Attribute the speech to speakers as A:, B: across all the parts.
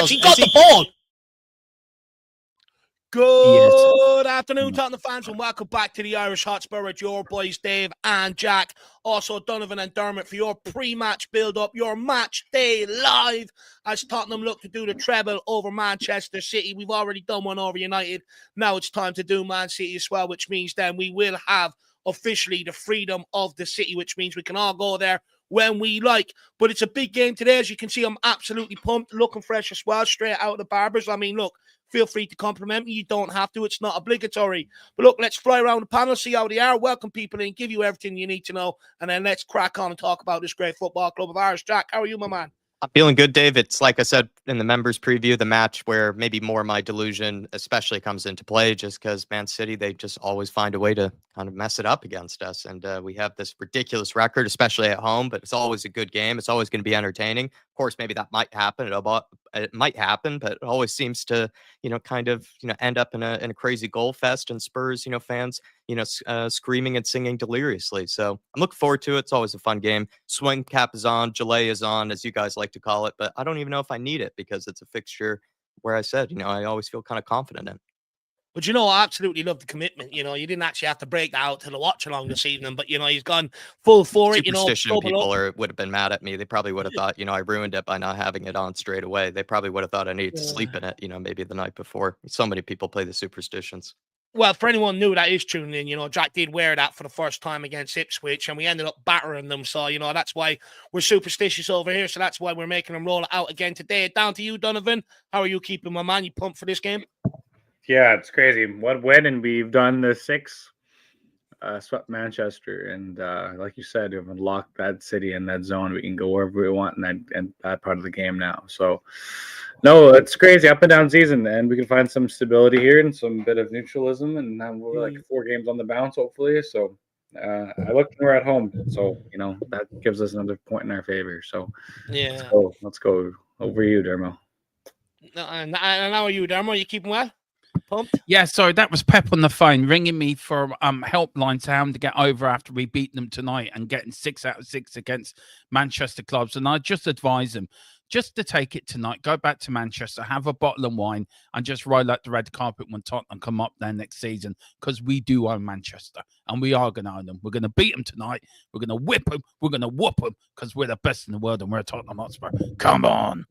A: actually got the ball. Good afternoon, Tottenham fans, and welcome back to the Irish Hotspur with your boys Dave and Jack. Also Donovan and Dermot for your pre-match build-up, your match day live as Tottenham look to do the treble over Manchester City. We've already done one over United. Now it's time to do Man City as well, which means then we will have officially the freedom of the city, which means we can all go there when we like. But it's a big game today. As you can see, I'm absolutely pumped, looking fresh as well, straight out of the barbers. I mean, look, feel free to compliment me. You don't have to. It's not obligatory. But look, let's fly around the panel, see how they are, welcome people in, give you everything you need to know, and then let's crack on and talk about this great football club of ours. Jack, how are you, my man?
B: I'm feeling good, Dave. It's like I said in the members preview, the match where maybe more of my delusion especially comes into play, just because Man City, they just always find a way to kind of mess it up against us. And we have this ridiculous record, especially at home, but it's always a good game. It's always going to be entertaining. Of course, maybe that might happen. It might happen, but it always seems to, kind of, end up in a crazy goal fest, and Spurs, fans, screaming and singing deliriously. So I'm looking forward to it. It's always a fun game. Swing cap is on, Gelé is on, as you guys like to call it, but I don't even know if I need it because it's a fixture where I said, I always feel kind of confident in.
A: But, I absolutely love the commitment. You didn't actually have to break that out to the watch along this evening, but, he's gone full for it.
B: Superstition people would have been mad at me. They probably would have thought, I ruined it by not having it on straight away. They probably would have thought I needed to sleep in it, maybe the night before. So many people play the superstitions.
A: Well, for anyone new that is tuning in, Jack did wear that for the first time against Ipswich, and we ended up battering them. So, that's why we're superstitious over here. So that's why we're making them roll it out again today. Down to you, Donovan. How are you keeping, my man? You pumped for this game?
C: Yeah, it's crazy. When we've done the 6, swept Manchester, and like you said, we've unlocked that city and that zone. We can go wherever we want in that part of the game now. So, no, it's crazy, up and down season, and we can find some stability here and some bit of neutralism, and now we're like 4 games on the bounce, hopefully. So, I look, we're at home, so that gives us another point in our favor. So,
A: yeah,
C: let's go over you, Dermo.
A: And how are you, Dermo? You keeping well? Pumped?
D: Yeah, sorry, that was Pep on the phone ringing me for helpline to how to get over after we beat them tonight and getting 6 out of 6 against Manchester clubs. And I just advise them just to take it tonight, go back to Manchester, have a bottle of wine, and just roll out the red carpet when Tottenham come up there next season, because we do own Manchester, and we are going to own them. We're going to beat them tonight. We're going to whip them. We're going to whoop them, because we're the best in the world, and we're a Tottenham Hotspur. Come on.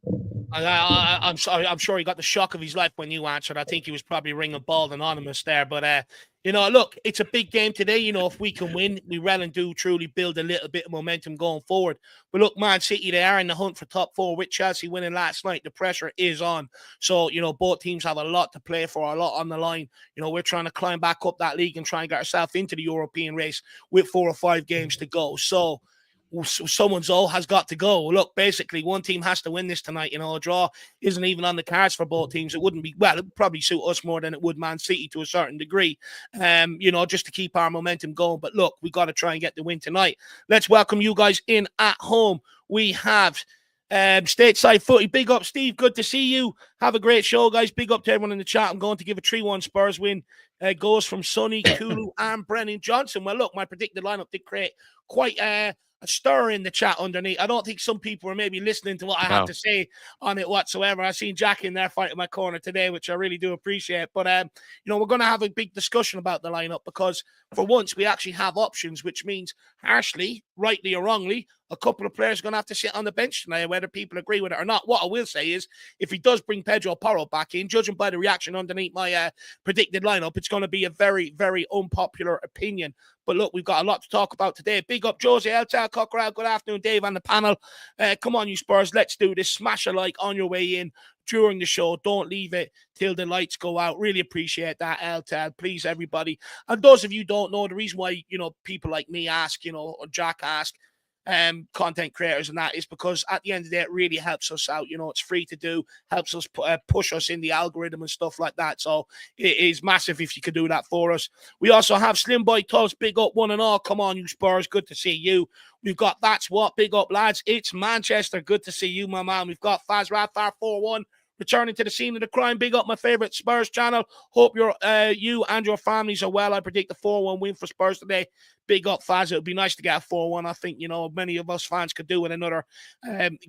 A: I'm sorry. I'm sure he got the shock of his life when you answered. I think he was probably ringing bald anonymous there. But, look, it's a big game today. If we can win, we well and do truly build a little bit of momentum going forward. But look, Man City, they are in the hunt for top 4 with Chelsea winning last night. The pressure is on. So, both teams have a lot to play for, a lot on the line. We're trying to climb back up that league and try and get ourselves into the European race with 4 or 5 games to go. So, someone's all has got to go. Look, basically, one team has to win this tonight. A draw isn't even on the cards for both teams. It wouldn't be, well, it would probably suit us more than it would Man City to a certain degree, just to keep our momentum going. But look, we got to try and get the win tonight. Let's welcome you guys in at home. We have Stateside Footy. Big up, Steve. Good to see you. Have a great show, guys. Big up to everyone in the chat. I'm going to give a 3-1 Spurs win. Goes from Sonny, Kulu, and Brennan Johnson. Well, look, my predicted lineup did create quite a stir in the chat underneath. I don't think some people were maybe listening to what I had to say on it whatsoever. I seen Jack in there fighting my corner today, which I really do appreciate. But, we're going to have a big discussion about the lineup, because for once we actually have options, which means harshly, rightly or wrongly, a couple of players are going to have to sit on the bench tonight, whether people agree with it or not. What I will say is, if he does bring Pedro Porro back in, judging by the reaction underneath my predicted lineup, it's going to be a very, very unpopular opinion. But look, we've got a lot to talk about today. Big up Josie Eltal Cockerell. Good afternoon, Dave, and the panel. Come on, you Spurs. Let's do this. Smash a like on your way in during the show. Don't leave it till the lights go out. Really appreciate that, Eltal. Please, everybody. And those of you who don't know, the reason why, people like me ask, or Jack ask, content creators and that is because at the end of the day, it really helps us out. It's free to do, helps us push us in the algorithm and stuff like that. So it is massive if you could do that for us. We also have Slim Boy Tubbs. Big up one and all. Come on, you Spurs. Good to see you. We've got That's What. Big up, lads. It's Manchester. Good to see you, my man. We've got Faz Radfar 4-1. Returning to the scene of the crime. Big up my favorite Spurs channel. Hope you and your families are well. I predict the 4-1 win for Spurs today. big up, Faz. It would be nice to get a 4-1. I think, many of us fans could do in another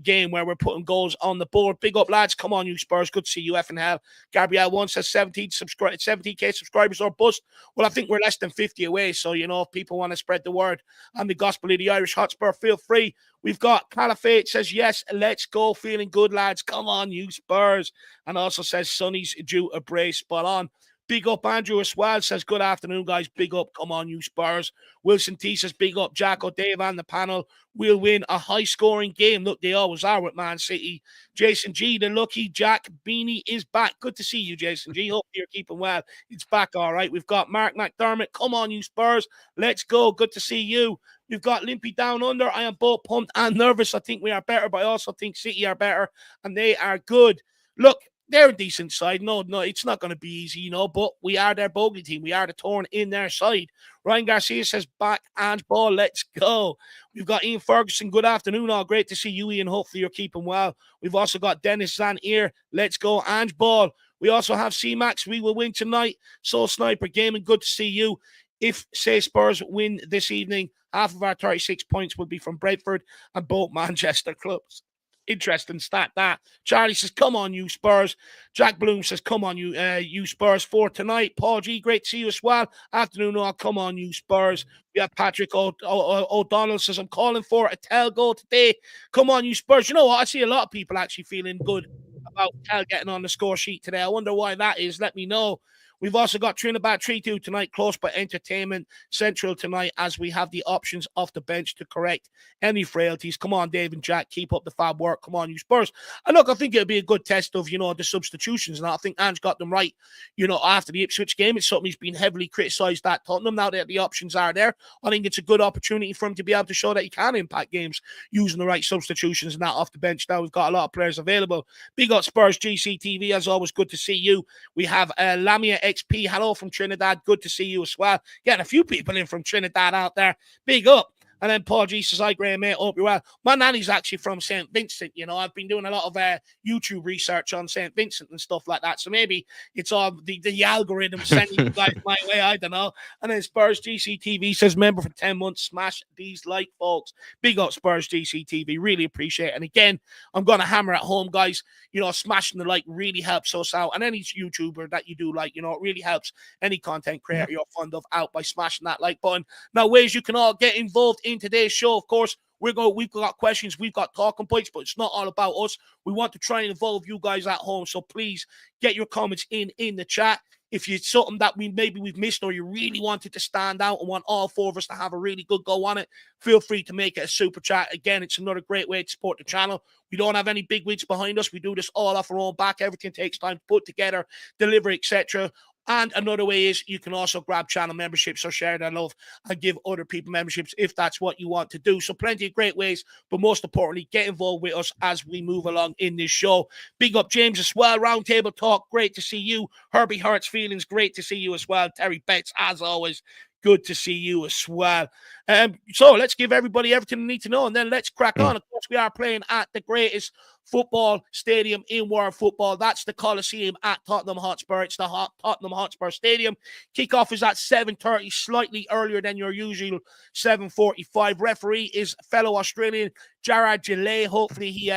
A: game where we're putting goals on the board. Big up, lads. Come on, you Spurs. Good to see you, effing hell. Gabrielle 1 says 17K subscribers or bust. Well, I think we're less than 50 away. So, if people want to spread the word and the gospel of the Irish Hotspur, feel free. We've got Caliphate says, yes, let's go. Feeling good, lads. Come on, you Spurs. And also says, Sonny's due a brace. Spot on. Big up Andrew as well. Says, good afternoon, guys. Big up. Come on, you Spurs. Wilson T says, big up. Jacko, Dave, and the panel. We'll win a high-scoring game. Look, they always are with Man City. Jason G, the lucky Jack Beanie is back. Good to see you, Jason G. Hope you're keeping well. It's back all right. We've got Mark McDermott. Come on, you Spurs. Let's go. Good to see you. We've got Limpy down under. I am both pumped and nervous. I think we are better, but I also think City are better, and they are good. Look, they're a decent side. No, it's not going to be easy, but we are their bogey team. We are the thorn in their side. Ryan Garcia says, back and ball. Let's go. We've got Ian Ferguson. Good afternoon. All great to see you, Ian. Hopefully you're keeping well. We've also got Dennis Zan here. Let's go. Ange Ball. We also have C-Max. We will win tonight. Soul Sniper Gaming. Good to see you. If, say, Spurs win this evening, half of our 36 points will be from Brentford and both Manchester clubs. Interesting stat that. Charlie says, come on, you Spurs. Jack Bloom says, come on, you Spurs for tonight. Paul G, great to see you as well. Afternoon all, come on, you Spurs. We have Patrick O'Donnell says, I'm calling for a Tell goal today. Come on, you Spurs. You know what? I see a lot of people actually feeling good about Tell getting on the score sheet today. I wonder why that is. Let me know. We've also got Trinidad 3-2 tonight, close but entertainment central tonight as we have the options off the bench to correct any frailties. Come on, Dave and Jack, keep up the fab work. Come on, you Spurs. And look, I think it'll be a good test of, the substitutions. And I think Ange got them right, after the Ipswich game. It's something he's been heavily criticised at Tottenham. Now that the options are there, I think it's a good opportunity for him to be able to show that he can impact games using the right substitutions and that off the bench. Now we've got a lot of players available. Big up Spurs GCTV, as always, good to see you. We have Lamia XP, hello from Trinidad. Good to see you as well. Getting a few people in from Trinidad out there. Big up. And then Paul G says, hi, Graham, mate. Hope you're well. My nanny's actually from St. Vincent. I've been doing a lot of YouTube research on St. Vincent and stuff like that. So maybe it's all the algorithm sending you guys my way. I don't know. And then Spurs GCTV says, member for 10 months. Smash these like, folks. Big up Spurs GCTV. Really appreciate it. And again, I'm going to hammer at home, guys. Smashing the like really helps us out. And any YouTuber that you do like, it really helps any content creator you're fond of out by smashing that like button. Now, ways you can all get involved in today's show, of course, we've got questions, we've got talking points, but it's not all about us. We want to try and involve you guys at home, so please get your comments in the chat. If it's something that we've missed or you really wanted to stand out and want all four of us to have a really good go on it, feel free to make it a super chat. Again, it's another great way to support the channel. We don't have any big wigs behind us. We do this all off our own back. Everything takes time to put together, deliver, etc. And another way is you can also grab channel memberships or share that love and give other people memberships if that's what you want to do. So plenty of great ways, but most importantly, get involved with us as we move along in this show. Big up James as well. Roundtable Talk, great to see you. Herbie Hurts Feelings, great to see you as well. Terry Betts, as always, good to see you as well. So let's give everybody everything they need to know, and then let's crack on. Of course, we are playing at the greatest football stadium in world football. That's the Coliseum at Tottenham Hotspur. It's the Tottenham Hotspur Stadium. Kickoff is at 7:30, slightly earlier than your usual 7:45. Referee is fellow Australian Jared Gillette. Hopefully he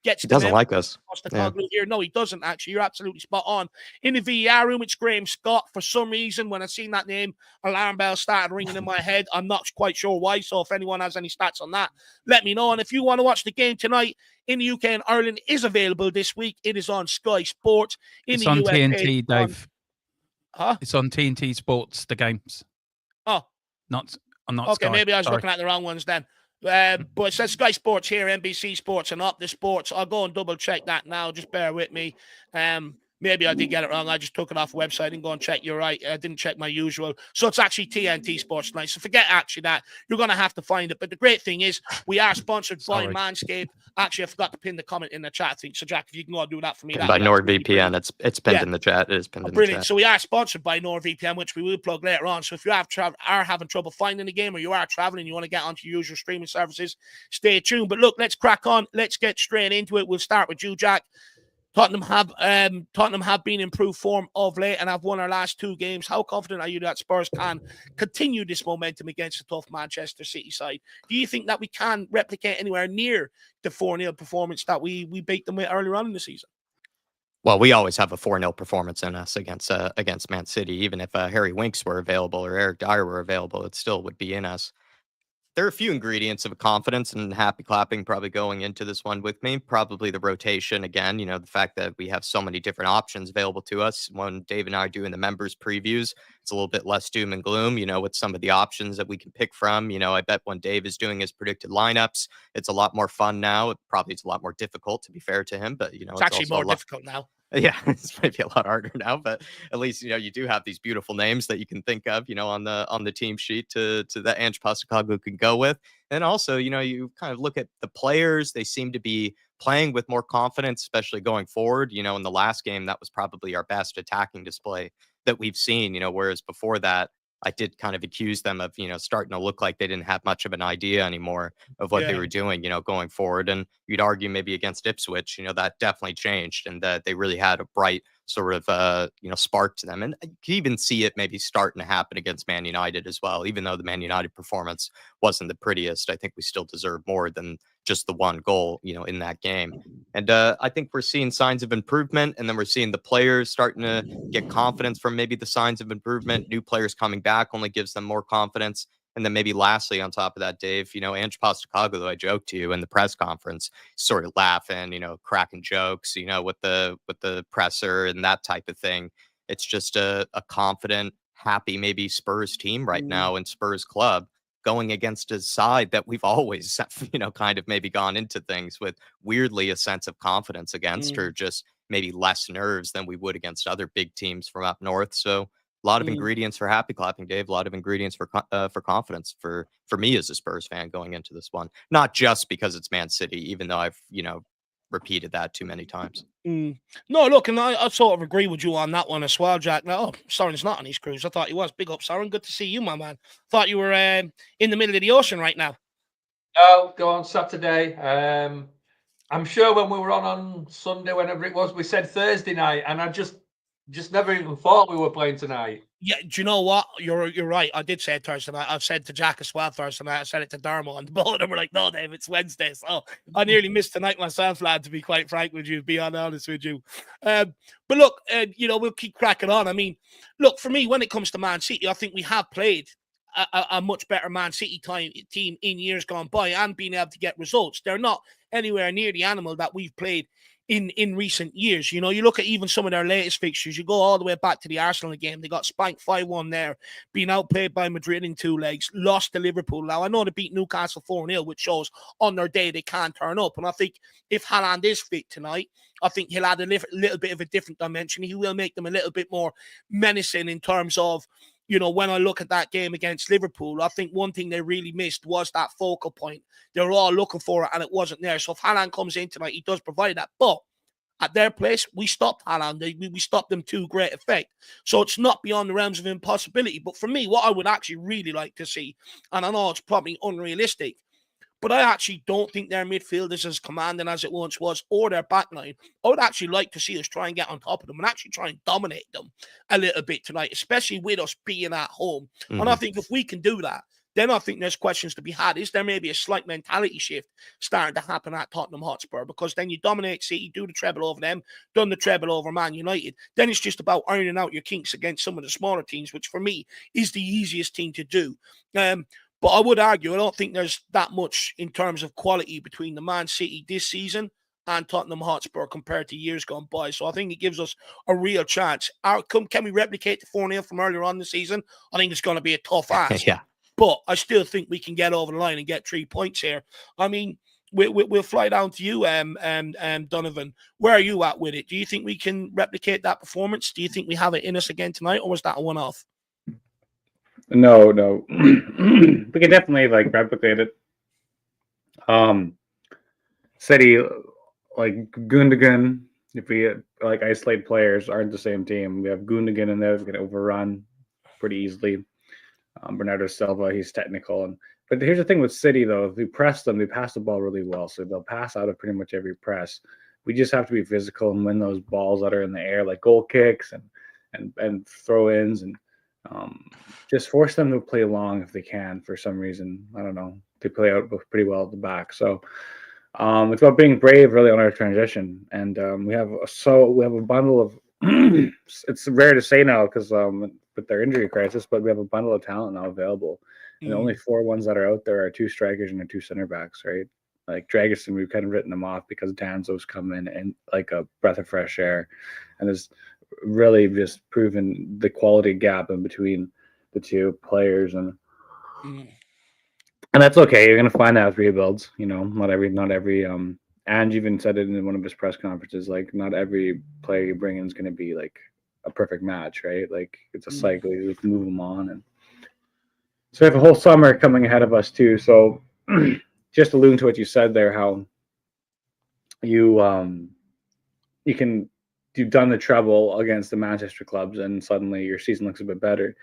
A: gets.
B: He doesn't like us.
A: Yeah. Here. No, he doesn't actually. You're absolutely spot on. In the VAR room, it's Graham Scott. For some reason, when I seen that name, alarm bell started ringing in my head. I'm not quite sure why. So if anyone has any stats on that, let me know. And if you want to watch the game tonight in the UK and Ireland, is available this week. It is on Sky Sports.
D: It's on TNT, Dave.
A: Huh?
D: It's on TNT Sports. The games.
A: Oh,
D: I'm not.
A: Okay,
D: Sky.
A: maybe I was
D: Sorry.
A: looking at the wrong ones then. But it says Sky Sports here, NBC Sports and Up the Sports. I'll go and double check that now. Just bear with me. Maybe I did get it wrong. I just took it off the website and go and check. You're right. I didn't check my usual. So it's actually TNT Sports tonight. So forget actually that. You're going to have to find it. But the great thing is we are sponsored by Manscaped. Actually, I forgot to pin the comment in the chat thing. So Jack, if you can go and do that for me.
B: By NordVPN. It's pinned in the chat. It is pinned in the chat.
A: So we are sponsored by NordVPN, which we will plug later on. So if you are having trouble finding the game or you are traveling, you want to get onto your usual streaming services, stay tuned. But look, let's crack on. Let's get straight into it. We'll start with you, Jack. Tottenham have been in improved form of late and have won our last 2 games. How confident are you that Spurs can continue this momentum against the tough Manchester City side? Do you think that we can replicate anywhere near the 4-0 performance that we beat them with earlier on in the season?
B: Well, we always have a 4-0 performance in us against Man City. Even if Harry Winks were available or Eric Dyer were available, it still would be in us. There are a few ingredients of confidence and happy clapping probably going into this one with me. Probably the rotation again, the fact that we have so many different options available to us. When Dave and I are doing the members previews, it's a little bit less doom and gloom, with some of the options that we can pick from. I bet when Dave is doing his predicted lineups, it's a lot more fun now. It probably is a lot more difficult, to be fair to him, but
A: it's actually
B: also
A: more difficult now.
B: Yeah, it's maybe a lot harder now, but at least you do have these beautiful names that you can think of, on the team sheet to that Ange Postecoglou can go with. And also, you kind of look at the players; they seem to be playing with more confidence, especially going forward. In the last game, that was probably our best attacking display that we've seen. Whereas before that, I did kind of accuse them of, starting to look like they didn't have much of an idea anymore of what they were doing, going forward. And you'd argue maybe against Ipswich, that definitely changed and that they really had a bright sort of, spark to them. And you can even see it maybe starting to happen against Man United as well. Even though the Man United performance wasn't the prettiest, I think we still deserve more than just the one goal, in that game. And I think we're seeing signs of improvement, and then we're seeing the players starting to get confidence from maybe the signs of improvement. New players coming back only gives them more confidence. And then maybe lastly, on top of that, Dave, Ange Postecoglou, I joked to you in the press conference, sort of laughing, cracking jokes, with the presser and that type of thing. It's just a confident, happy, maybe Spurs team right now and Spurs club going against a side that we've always, kind of maybe gone into things with weirdly a sense of confidence against, or just maybe less nerves than we would against other big teams from up north. So a lot of ingredients for happy clapping, Dave. A lot of ingredients for confidence for me as a Spurs fan going into this one. Not just because it's Man City, even though I've repeated that too many times.
A: No, look, and I sort of agree with you on that one as well, Jack. Now, Soren's not on his cruise. I thought he was. Big up, Soren. Good to see you, my man. Thought you were in the middle of the ocean right now.
E: No, go on Saturday. I'm sure when we were on Sunday, whenever it was, we said Thursday night, and I just never even thought we were playing tonight.
A: Yeah, do you know what? You're right. I did say it Thursday night. I've said to Jack as well Thursday night. I said it to Dermo, and both of them were like, "No, Dave, it's Wednesday." So I nearly missed tonight myself, lad. To be quite frank with you, be honest with you. But look, we'll keep cracking on. I mean, look, for me, when it comes to Man City, I think we have played a much better Man City team in years gone by and being able to get results. They're not anywhere near the animal that we've played in recent years. You look at even some of their latest fixtures. You go all the way back to the Arsenal game. They got spanked 5-1 there, being outplayed by Madrid in 2 legs, lost to Liverpool. Now, I know they beat Newcastle 4-0, which shows on their day they can turn up. And I think if Haaland is fit tonight, I think he'll add a little bit of a different dimension. He will make them a little bit more menacing in terms of, when I look at that game against Liverpool, I think one thing they really missed was that focal point. They were all looking for it, and it wasn't there. So if Haaland comes in tonight, he does provide that. But at their place, we stopped Haaland. We stopped them to great effect. So it's not beyond the realms of impossibility. But for me, what I would actually really like to see, and I know it's probably unrealistic, but I actually don't think their midfield is as commanding as it once was, or their backline. I would actually like to see us try and get on top of them and actually try and dominate them a little bit tonight, especially with us being at home. And I think if we can do that, then I think there's questions to be had. Is there maybe a slight mentality shift starting to happen at Tottenham Hotspur? Because then you dominate City, do the treble over them, done the treble over Man United. Then it's just about ironing out your kinks against some of the smaller teams, which for me is the easiest thing to do. But I would argue, I don't think there's that much in terms of quality between the Man City this season and Tottenham Hotspur compared to years gone by. So I think it gives us a real chance. Can we replicate the 4-0 from earlier on the season? I think it's going to be a tough ask.
B: Yeah.
A: But I still think we can get over the line and get 3 points here. I mean, we'll fly down to you, Donovan. Where are you at with it? Do you think we can replicate that performance? Do you think we have it in us again tonight, or was that a one-off?
C: No. We can definitely replicate it. City, like Gundogan, if we isolate players, aren't the same team. We have Gundogan in there who's going to overrun pretty easily. Bernardo Silva, he's technical. But here's the thing with City, though. If we press them, they pass the ball really well. So they'll pass out of pretty much every press. We just have to be physical and win those balls that are in the air, like goal kicks and throw-ins, and just force them to play long if they can. For some reason, I don't know, they play out pretty well at the back. So it's about being brave, really, on our transition. And we have a bundle of. It's rare to say now because with their injury crisis, but we have a bundle of talent now available. And the only 4 ones that are out there are 2 strikers and 2 center backs, right? Like Dragiston, we've kind of written them off because Danzo's come in and like a breath of fresh air, and has really just proven the quality gap in between the 2 players, and that's okay. You're gonna find that with rebuilds. You know, not every Ange even said it in one of his press conferences. Like, not every player you bring in is gonna be like a perfect match, right? Like, it's a cycle. You have to move them on, and so we have a whole summer coming ahead of us too. So, just alluding to what you said there, how you've done the treble against the Manchester clubs, and suddenly your season looks a bit better.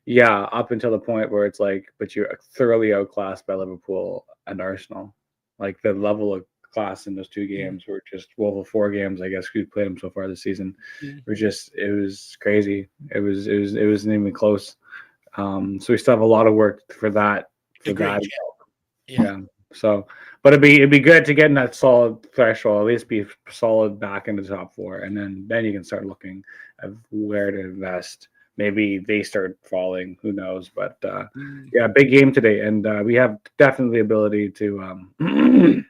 C: Yeah, up until the point where it's like, but you're thoroughly outclassed by Liverpool and Arsenal. Like, the level of class in those 2 games were just, well, the 4 games, I guess, we've played them so far this season. Were just, it was crazy. It wasn't even close. So we still have a lot of work for that. Yeah. So, but it'd be good to get in that solid threshold, at least be solid back into the top 4, and then you can start looking at where to invest. Maybe they start falling, who knows? But yeah, big game today, and we have definitely the ability to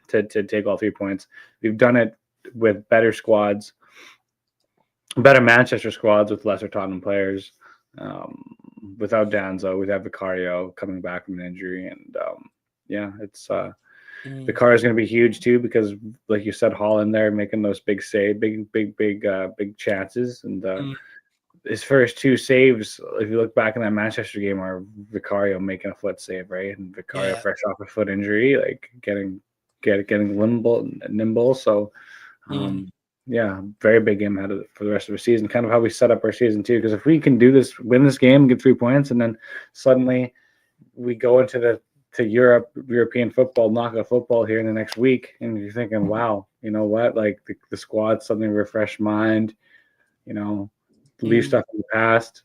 C: to take all 3 points. We've done it with better squads, better Manchester squads with lesser Tottenham players. Without Danzo, we have Vicario coming back from an injury, and yeah, it's Vicario is going to be huge too, because, like you said, Holland there making those big big chances, and his first 2 saves, if you look back in that Manchester game, are Vicario making a foot save, right? And Vicario fresh off a foot injury, like getting nimble. So yeah, very big game ahead for the rest of the season. Kind of how we set up our season too, because if we can do this, win this game, get 3 points, and then suddenly we go into European football, knockout football here in the next week, and you're thinking, wow, you know what? Like, the squad suddenly refresh mind, you know, leave stuff in the past,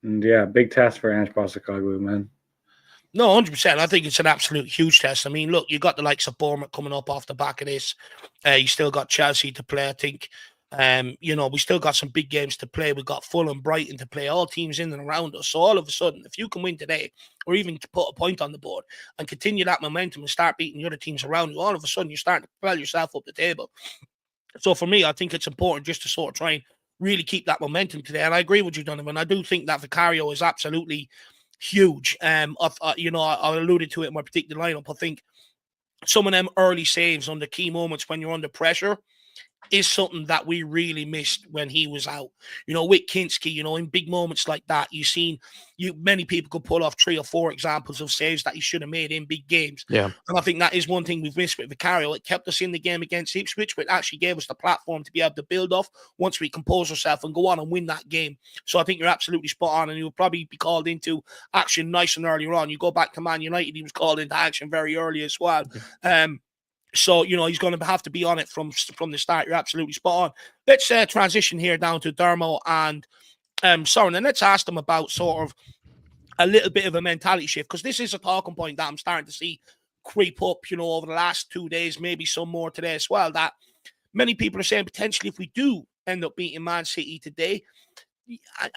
C: and yeah, big test for Ange Postecoglou, man.
A: No, 100%. I think it's an absolute huge test. I mean, look, you got the likes of Bournemouth coming up off the back of this. You still got Chelsea to play, I think. You know, we still got some big games to play. We've got Fulham, Brighton to play, all teams in and around us. So all of a sudden, if you can win today, or even to put a point on the board and continue that momentum and start beating the other teams around you, all of a sudden you start to propel yourself up the table. So for me, I think it's important just to sort of try and really keep that momentum today. And I agree with you, Donovan. I do think that Vicario is absolutely huge. You know, I alluded to it in my particular lineup. I think some of them early saves on the key moments when you're under pressure is something that we really missed when he was out. You know, with Kinski, you know, in big moments like that, many people could pull off 3 or 4 examples of saves that he should have made in big games.
B: Yeah.
A: And I think that is one thing we've missed with Vicario. It kept us in the game against Ipswich, but it actually gave us the platform to be able to build off once we compose ourselves and go on and win that game. So I think you're absolutely spot on, and you'll probably be called into action nice and earlier on. You go back to Man United, he was called into action very early as well. So, you know, he's going to have to be on it from the start. You're absolutely spot on. Let's transition here down to Dermo and Soren, and let's ask them about sort of a little bit of a mentality shift, because this is a talking point that I'm starting to see creep up, you know, over the last 2 days, maybe some more today as well, that many people are saying potentially if we do end up beating Man City today,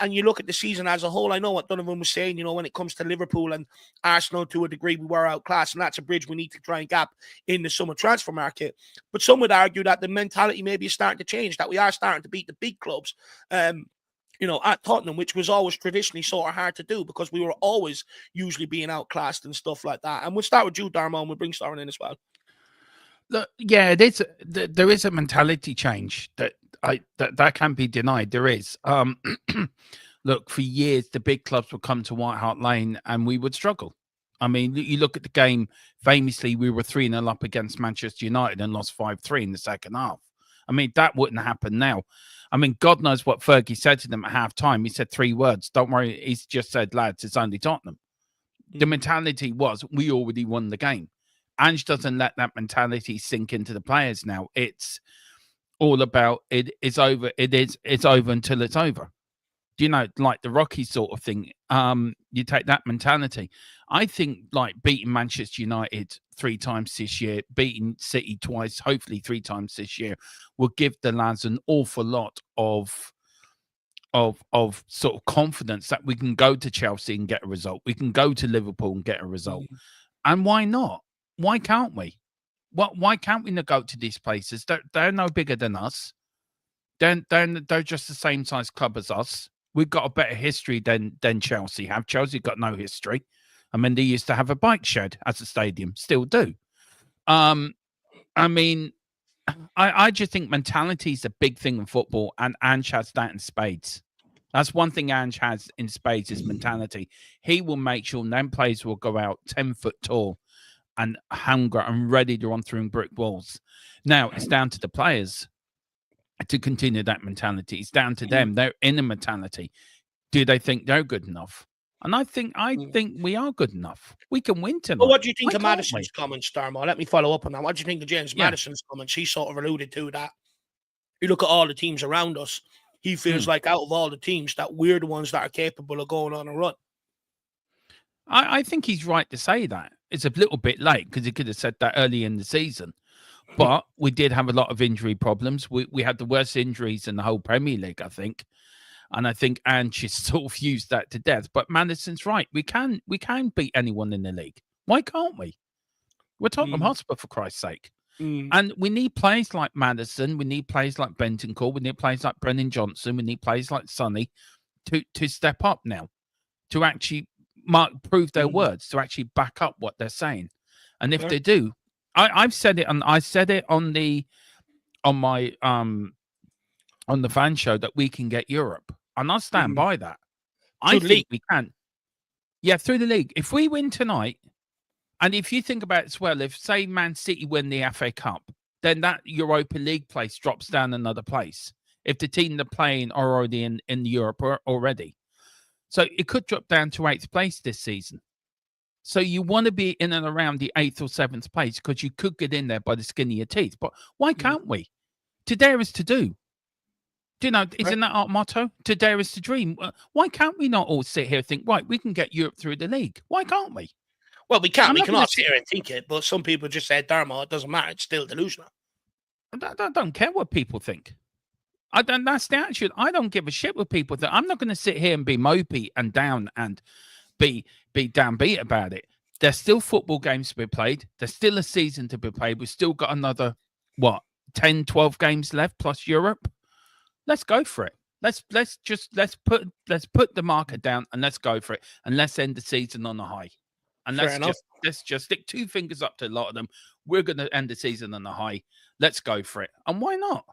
A: and you look at the season as a whole, I know what Donovan was saying, you know, when it comes to Liverpool and Arsenal, to a degree, we were outclassed, and that's a bridge we need to try and gap in the summer transfer market. But some would argue that the mentality maybe is starting to change, that we are starting to beat the big clubs, you know, at Tottenham, which was always traditionally sort of hard to do because we were always usually being outclassed and stuff like that. And we'll start with you, Darmo, and we'll bring Soren in as well.
D: Look, yeah, there is a mentality change that can't be denied. There is. Look, for years the big clubs would come to White Hart Lane and we would struggle. I mean, you look at the game. Famously, we were 3-0 up against Manchester United and lost 5-3 in the second half. I mean, that wouldn't happen now. I mean, God knows what Fergie said to them at half-time. He said 3 words. Don't worry. He's just said, lads, it's only Tottenham. The mentality was, we already won the game. Ange doesn't let that mentality sink into the players now. It's, all about it is over. It's over until it's over. Do you know, like the Rocky sort of thing? You take that mentality. I think like beating Manchester United 3 times this year, beating City twice, hopefully 3 times this year, will give the lads an awful lot of sort of confidence that we can go to Chelsea and get a result. We can go to Liverpool and get a result. And why not? Why can't we? Why can't we go to these places? They're no bigger than us. They're just the same size club as us. We've got a better history than Chelsea have. Chelsea got no history. I mean, they used to have a bike shed as a stadium, still do. I mean, I just think mentality is a big thing in football, and Ange has that in spades. That's one thing Ange has in spades is mentality. He will make sure them players will go out 10 foot tall and hunger and ready to run through brick walls. Now, it's down to the players to continue that mentality. It's down to them. They're in a mentality. Do they think they're good enough? And I think we are good enough. We can win tonight.
A: Well, what do you think of Maddison's comments, Darmo? Let me follow up on that. What do you think of James Maddison's comments? He sort of alluded to that. You look at all the teams around us. He feels like out of all the teams, that we're the ones that are capable of going on a run.
D: I think he's right to say that. It's a little bit late because he could have said that early in the season. But we did have a lot of injury problems. We had the worst injuries in the whole Premier League, I think. And I think Ange sort of used that to death. But Maddison's right. We can beat anyone in the league. Why can't we? We're Tottenham Hotspur, for Christ's sake. And we need players like Maddison. We need players like Bentancur. We need players like Brennan Johnson. We need players like Sonny to step up now, to actually prove their words, to actually back up what they're saying. And if they do, I've said it, and I said it on the fan show that we can get Europe, and I'll stand by that. I think we can. Yeah, through the league. If we win tonight, and if you think about it as well, if say Man City win the FA Cup, then that Europa League place drops down another place. If the team they're playing are already in Europe already, so it could drop down to 8th place this season. So you want to be in and around the 8th or 7th place because you could get in there by the skin of your teeth. But why can't we? To dare is to do. Do you know, isn't that our motto? To dare is to dream. Why can't we not all sit here and think, right, we can get Europe through the league? Why can't we?
A: Well, we can't. We can all sit here and think it, but some people just say, Darmo, it doesn't matter. It's still delusional.
D: I don't care what people think. That's the attitude. I don't give a shit what people think. I'm not going to sit here and be mopey and down and be downbeat about it. There's still football games to be played. There's still a season to be played. We've still got another 10, 12 games left plus Europe. Let's go for it. Let's put the marker down and let's go for it. And let's end the season on a high. And let's just stick 2 fingers up to a lot of them. We're going to end the season on a high. Let's go for it. And why not?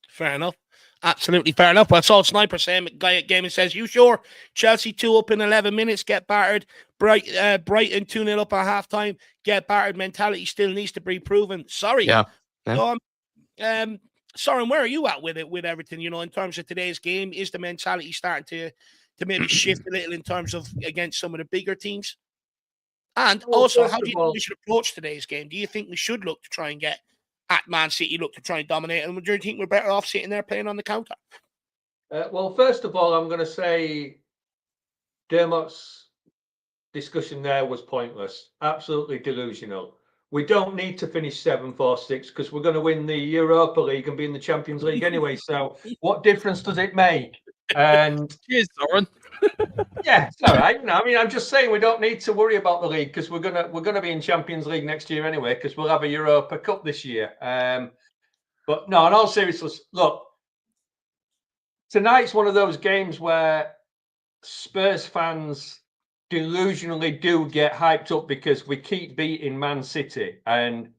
A: Fair enough. Absolutely fair enough. I saw Sniper saying, Gaming says, you sure? Chelsea 2 up in 11 minutes, get battered. Brighton 2-0 up at halftime, get battered. Mentality still needs to be proven. Sorry.
B: Yeah.
A: Soren, where are you at with it, with everything, in terms of today's game? Is the mentality starting to maybe shift a little in terms of against some of the bigger teams? And also, how do you think we should approach today's game? Do you think we should look to try and get at Man City, look to try and dominate? And do you think we're better off sitting there playing on the counter?
E: Well, first of all, I'm going to say Dermot's discussion there was pointless. Absolutely delusional. We don't need to finish 7th or 6th because we're going to win the Europa League and be in the Champions League anyway. So what difference does it make? And
D: cheers, Soren.
E: Yeah, it's all right. I mean, I'm just saying we don't need to worry about the league because we're gonna be in Champions League next year anyway because we'll have a Europa Cup this year. But no, in all seriousness, look, tonight's one of those games where Spurs fans delusionally do get hyped up because we keep beating Man City, and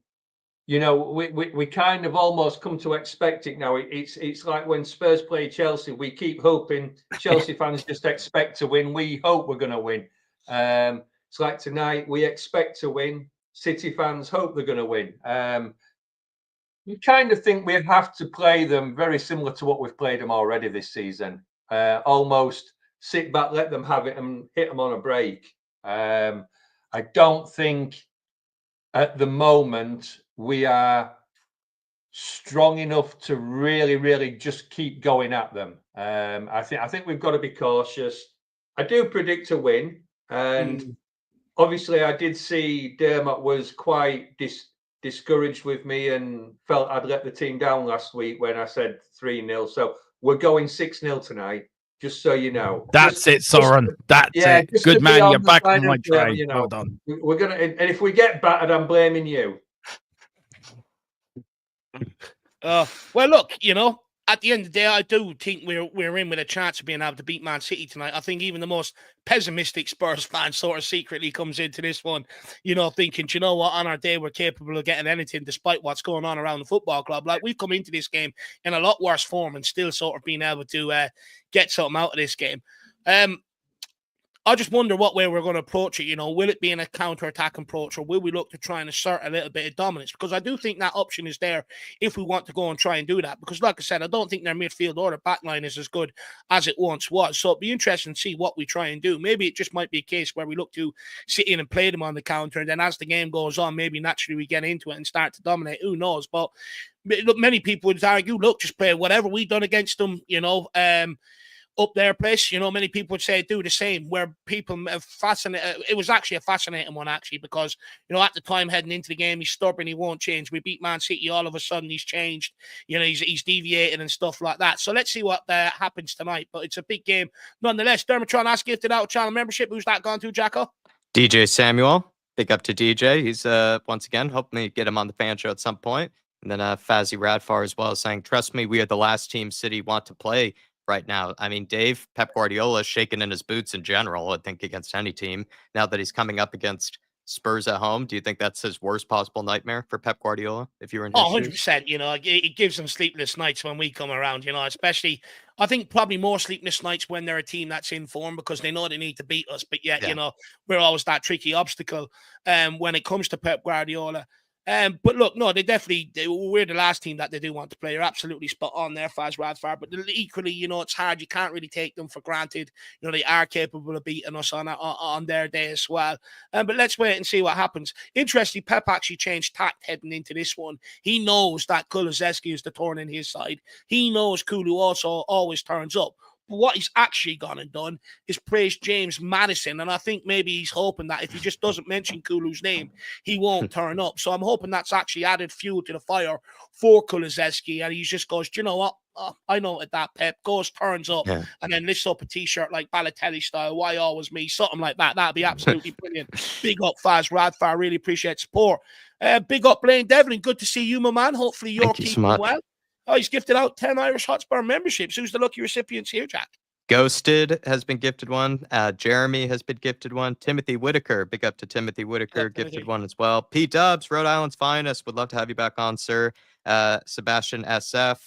E: we kind of almost come to expect it now. It's like when Spurs play Chelsea, we keep hoping. Chelsea fans just expect to win. We hope we're going to win. It's like tonight, we expect to win. City fans hope they're going to win. You kind of think we have to play them very similar to what we've played them already this season. Almost sit back, let them have it, and hit them on a break. I don't think at the moment we are strong enough to really just keep going at them. I think we've got to be cautious. I do predict a win, and obviously I did see Dermot was quite discouraged with me and felt I'd let the team down last week when I said 3-0. So we're going 6-0 tonight, just so you know.
D: That's it, Soren. That's it.
E: Just
D: Good
E: to be
D: man.
E: on
D: You're
E: the
D: back
E: side
D: on my
E: of them,
D: train.
E: you know.
D: Well done.
E: We're gonna, and if we get battered, I'm blaming you.
A: Well, look, at the end of the day, I do think we're in with a chance of being able to beat Man City tonight. I think even the most pessimistic Spurs fan sort of secretly comes into this one, thinking, you know what, on our day, we're capable of getting anything despite what's going on around the football club. Like, we've come into this game in a lot worse form and still sort of being able to get something out of this game. I just wonder what way we're going to approach it. Will it be in a counter-attack approach, or will we look to try and assert a little bit of dominance? Because I do think that option is there if we want to go and try and do that. Because like I said, I don't think their midfield or their backline is as good as it once was. So it'd be interesting to see what we try and do. Maybe it just might be a case where we look to sit in and play them on the counter, and then as the game goes on, maybe naturally we get into it and start to dominate. Who knows? But look, many people would argue, look, just play whatever we've done against them, up their place. Many people would say do the same, where people fascinated. It was actually a fascinating one, actually, because, at the time heading into the game, he's stubborn, he won't change. We beat Man City, all of a sudden he's changed, he's deviated and stuff like that. So let's see what happens tonight, but it's a big game. Nonetheless, Dermot trying to ask gifted out channel membership. Who's that gone to, Jacko?
B: DJ Samuel, big up to DJ. He's, once again, hoping to get him on the fan show at some point. And then Fazzy Radfar as well, saying, trust me, we are the last team City want to play right now. I mean, Dave, Pep Guardiola is shaking in his boots in general, I think, against any team. Now that he's coming up against Spurs at home, do you think that's his worst possible nightmare for Pep Guardiola if you were in his shoes?
A: 100%. It gives them sleepless nights when we come around, especially, I think probably more sleepless nights when they're a team that's in form, because they know they need to beat us. But yet, we're always that tricky obstacle when it comes to Pep Guardiola. But look, no, we're the last team that they do want to play. You're absolutely spot on there, Faz Radfar. But equally, it's hard. You can't really take them for granted. They are capable of beating us on their day as well. But let's wait and see what happens. Interestingly, Pep actually changed tact heading into this one. He knows that Kulusevski is the thorn in his side. He knows Kulu also always turns up. What he's actually gone and done is praise James Maddison, and I think maybe he's hoping that if he just doesn't mention Kulu's name, he won't turn up. So I'm hoping that's actually added fuel to the fire for Kulusevski, and he just goes, do you know what? I know that Pep turns up, and then lifts up a t-shirt like Balotelli style. Why always me? Something like that. That'd be absolutely brilliant. Big up Faz Radfar. Really appreciate support. Big up Blaine Devlin. Good to see you, my man. Hopefully you're keeping well. Oh, he's gifted out 10 Irish Hotspur memberships. Who's the lucky recipients here, Jack?
B: Ghosted has been gifted one. Jeremy has been gifted one. Timothy Whitaker, big up to Timothy Whitaker, gifted one as well. P Dubs, Rhode Island's finest. Would love to have you back on, sir. Sebastian SF,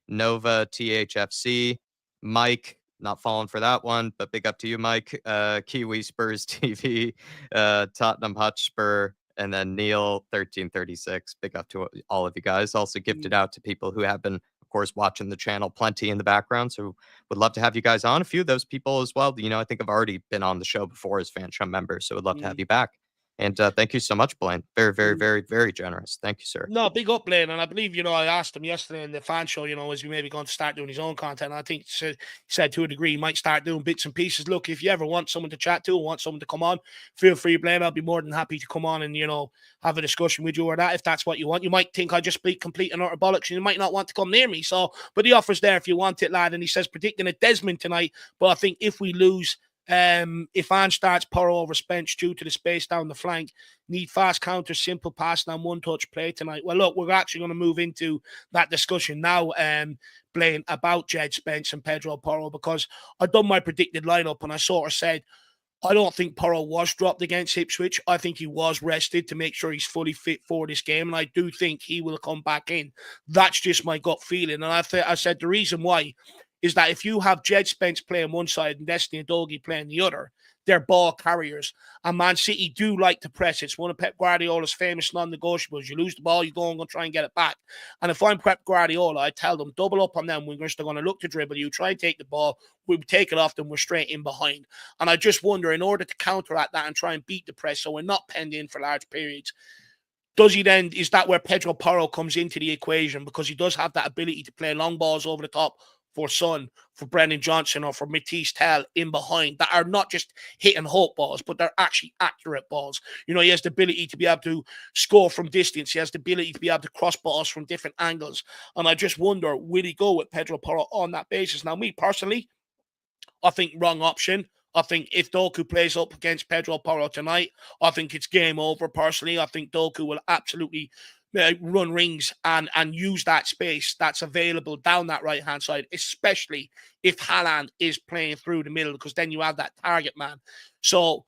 B: Nova THFC, Mike, not falling for that one, but big up to you, Mike. Kiwi Spurs TV, Tottenham Hotspur, and then Neil 1336. Big up to all of you guys. Also gifted out to people who have been, of course, watching the channel plenty in the background. So would love to have you guys on. A few of those people as well, I think have already been on the show before as fan show members. So would love to have you back. And thank you so much, Blaine. Very, very, very, very generous. Thank you, sir.
A: No, big up, Blaine. And I believe, I asked him yesterday in the fan show, is he maybe going to start doing his own content? And I think he said to a degree, he might start doing bits and pieces. Look, if you ever want someone to chat to or want someone to come on, feel free, Blaine. I'll be more than happy to come on and, have a discussion with you or that, if that's what you want. You might think I just speak complete and utter bollocks, and you might not want to come near me. So, but the offer's there if you want it, lad. And he says, predicting a Desmond tonight. But I think if we lose, if Ange starts Porro over Spence due to the space down the flank, need fast counter, simple passing and one-touch play tonight. Well, look, we're actually going to move into that discussion now, Blaine, about Jed Spence and Pedro Porro, because I've done my predicted lineup and I sort of said, I don't think Porro was dropped against Ipswich. I think he was rested to make sure he's fully fit for this game, and I do think he will come back in. That's just my gut feeling. And I said the reason why is that if you have Jed Spence playing one side and Destiny Udogie playing the other, they're ball carriers. And Man City do like to press. It's one of Pep Guardiola's famous non-negotiables. You lose the ball, you go and go try and get it back. And if I'm Pep Guardiola, I tell them, double up on them wingers. They're going to look to dribble you, try and take the ball. We take it off them, we're straight in behind. And I just wonder, in order to counteract that and try and beat the press so we're not penned in for large periods, Does he then, is that where Pedro Porro comes into the equation? Because he does have that ability to play long balls over the top for Son, for Brennan Johnson, or for Matisse Tell in behind that are not just hit and hope balls, but they're actually accurate balls. You know, he has the ability to be able to score from distance. He has the ability to be able to cross balls from different angles. And I just wonder, will he go with Pedro Porro on that basis? Now, me personally, I think wrong option. I think if Doku plays up against Pedro Porro tonight, I think it's game over personally. I think Doku will absolutely run rings and use that space that's available down that right-hand side, especially if Haaland is playing through the middle, because then you have that target man. So